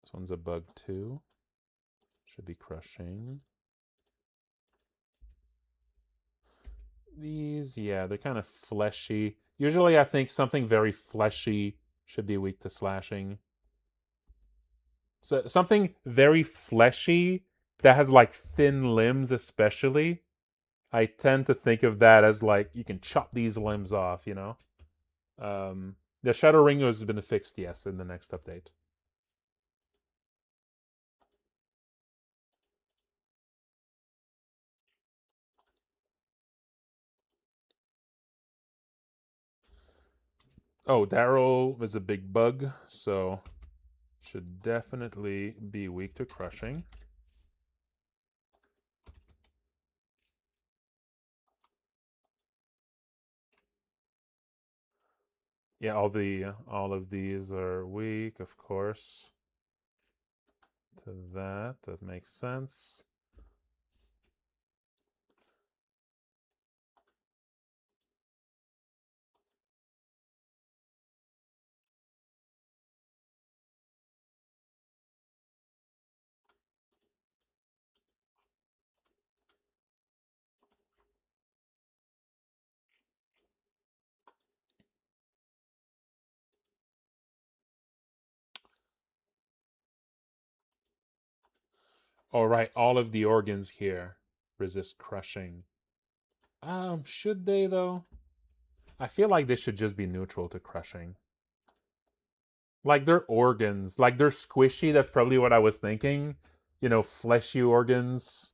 [SPEAKER 1] This one's a bug too. Should be crushing. These, yeah, they're kind of fleshy. Usually I think something very fleshy should be weak to slashing. So something very fleshy that has like thin limbs especially. I tend to think of that as like you can chop these limbs off, you know? The Shadow Ring has been fixed, yes, in the next update. Oh, Daryl is a big bug, so should definitely be weak to crushing. Yeah, all of these are weak, of course. To that, that makes sense. All right, all of the organs here resist crushing. Should they though? I feel like they should just be neutral to crushing. Like they're organs, like they're squishy. That's probably what I was thinking. You know, fleshy organs,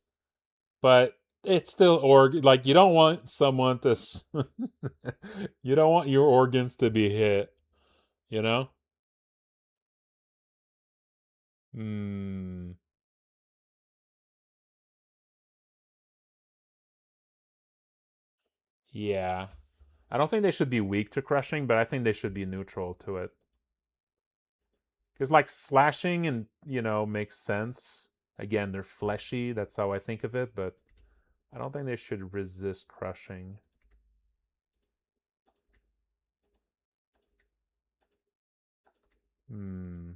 [SPEAKER 1] but it's still like you don't want someone to you don't want your organs to be hit, you know? Hmm. Yeah. I don't think they should be weak to crushing, but I think they should be neutral to it. Because like slashing and makes sense. Again, they're fleshy. That's how I think of it, but I don't think they should resist crushing. Hmm.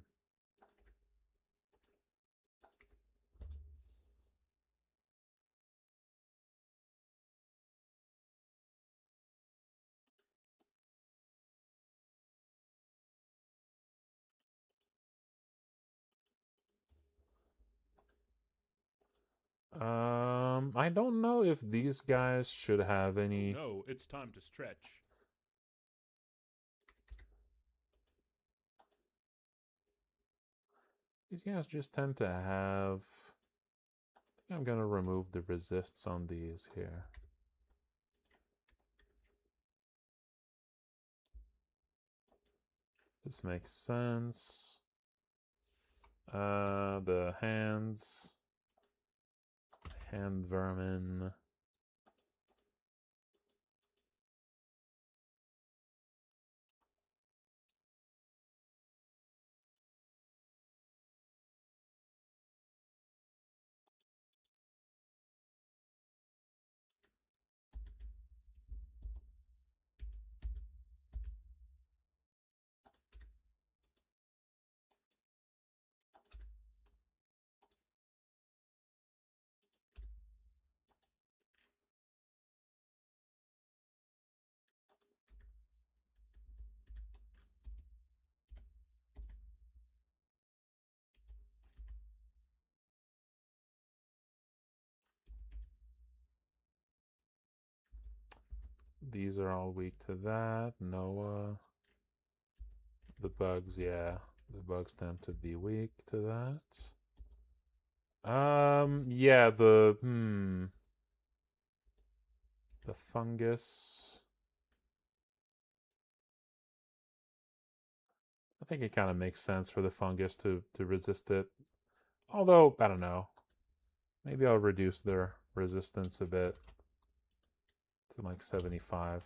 [SPEAKER 1] I don't know if these guys should have any.
[SPEAKER 2] No, it's time to stretch.
[SPEAKER 1] These guys just tend to have. I think I'm gonna remove the resists on these here. This makes sense. The hands. Hand vermin. These are all weak to that. Noah. The bugs, yeah. The bugs tend to be weak to that. Yeah, the fungus. I think it kind of makes sense for the fungus to resist it. Although, I don't know. Maybe I'll reduce their resistance a bit to like 75.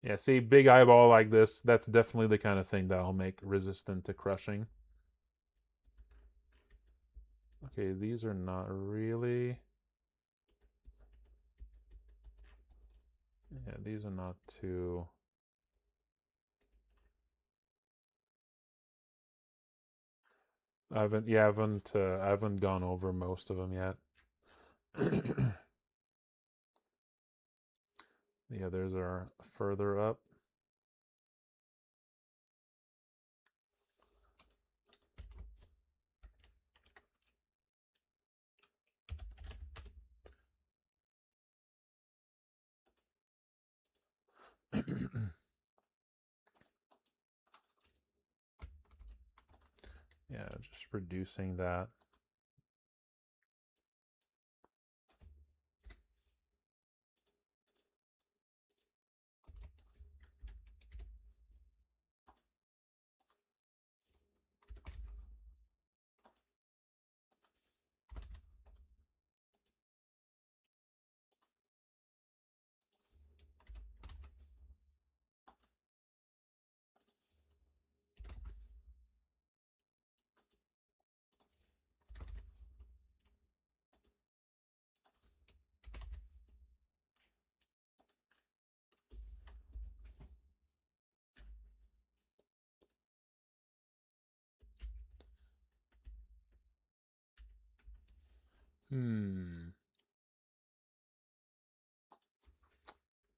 [SPEAKER 1] Yeah, see, big eyeball like this, that's definitely the kind of thing that'll make resistant to crushing. Okay, these are not really. Yeah, these are not too. I haven't gone over most of them yet. The others are further up. Yeah, just reducing that.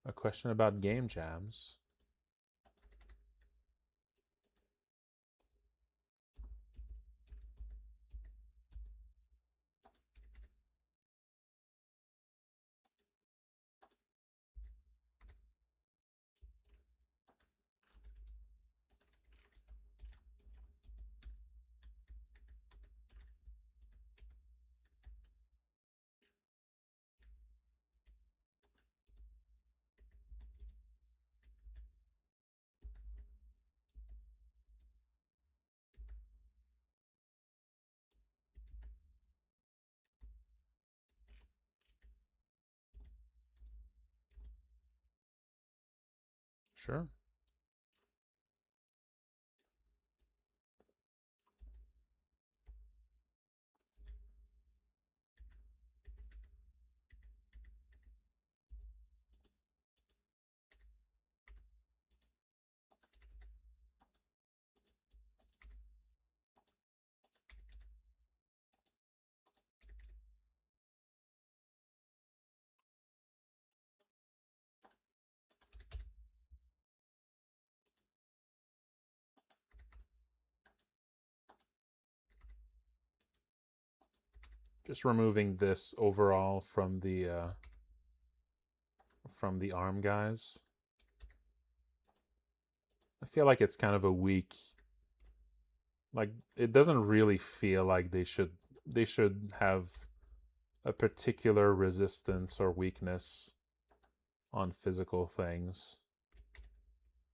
[SPEAKER 1] A question about game jams. Sure. Just removing this overall from the arm guys. I feel like it's kind of a weak. Like it doesn't really feel like they should have a particular resistance or weakness on physical things.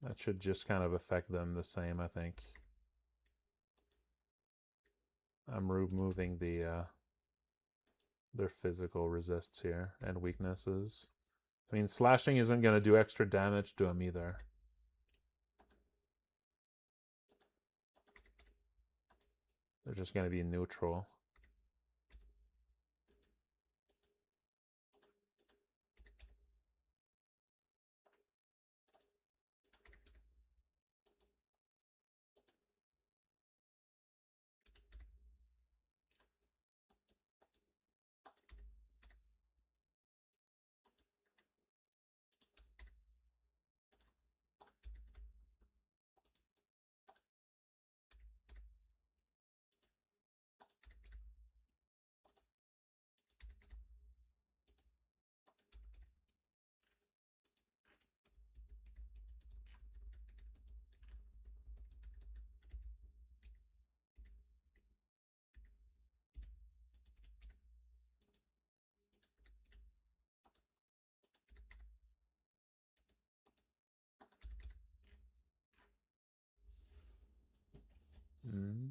[SPEAKER 1] That should just kind of affect them the same, I think. I'm removing their physical resists here and weaknesses. I mean, slashing isn't going to do extra damage to them either. They're just going to be neutral. Mm.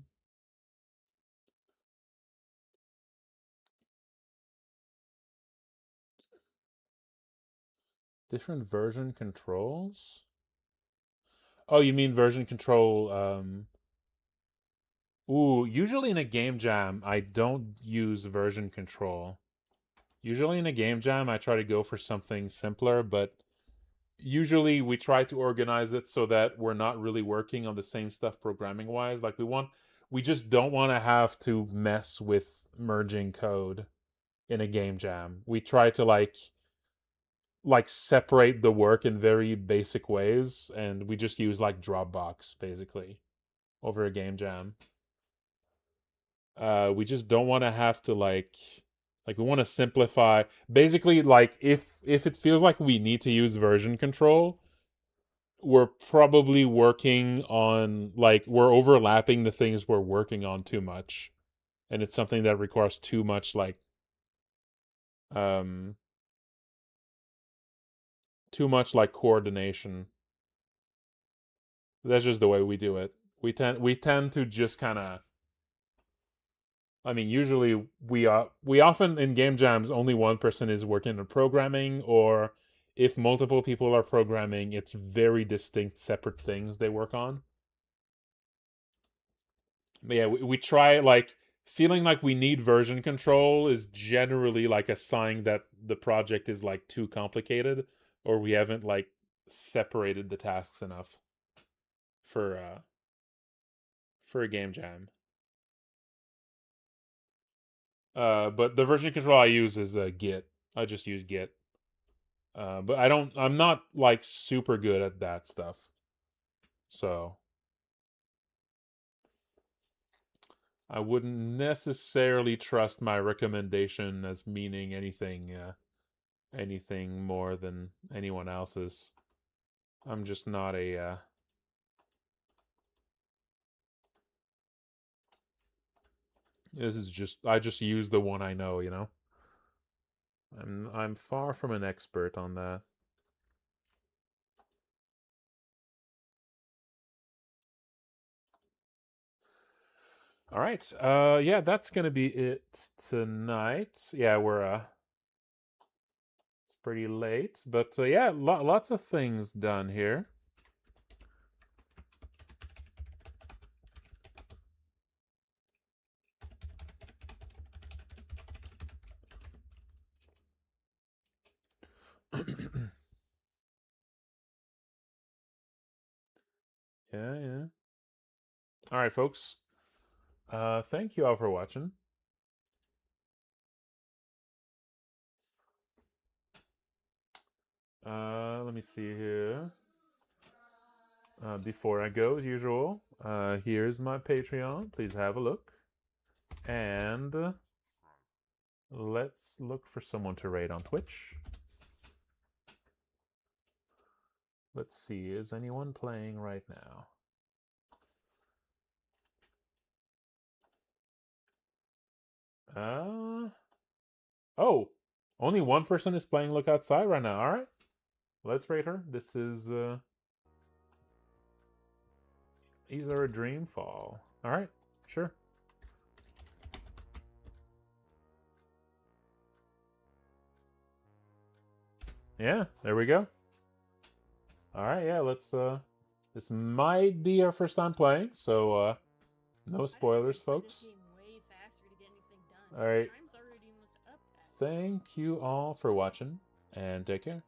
[SPEAKER 1] Different version controls? Oh, you mean version control? Ooh, usually in a game jam, I don't use version control. Usually in a game jam, I try to go for something simpler, but usually we try to organize it so that we're not really working on the same stuff programming wise. Like we just don't want to have to mess with merging code in a game jam. We try to like separate the work in very basic ways, and we just use like Dropbox basically over a game jam. We just don't want to have to like we want to simplify. Basically, like if it feels like we need to use version control, we're probably working on like we're overlapping the things we're working on too much, and it's something that requires too much um like coordination. That's just the way we do it. We tend to just kind of. I mean, usually we often in game jams only one person is working on programming, or if multiple people are programming, it's very distinct, separate things they work on. But yeah, we try like feeling like we need version control is generally like a sign that the project is like too complicated, or we haven't like separated the tasks enough for uh for a game jam. But the version control I use is Git. I just use Git. But I'm not like super good at that stuff. So I wouldn't necessarily trust my recommendation as meaning anything more than anyone else's. I'm just not a this is just I just use the one I know, you know. I'm far from an expert on that. All right. Yeah, that's going to be it tonight. Yeah, we're it's pretty late, but yeah, lots of things done here. Yeah, yeah. All right, folks. Thank you all for watching. Let me see here. Before I go, as usual, here's my Patreon. Please have a look. And let's look for someone to raid on Twitch. Let's see, is anyone playing right now? Oh, only one person is playing Look Outside right now. All right, let's rate her. This is these are a Dreamfall. All right, sure. Yeah, there we go. All right, yeah, let's this might be our first time playing, so no spoilers, folks. All right. Thank you all for watching, and take care.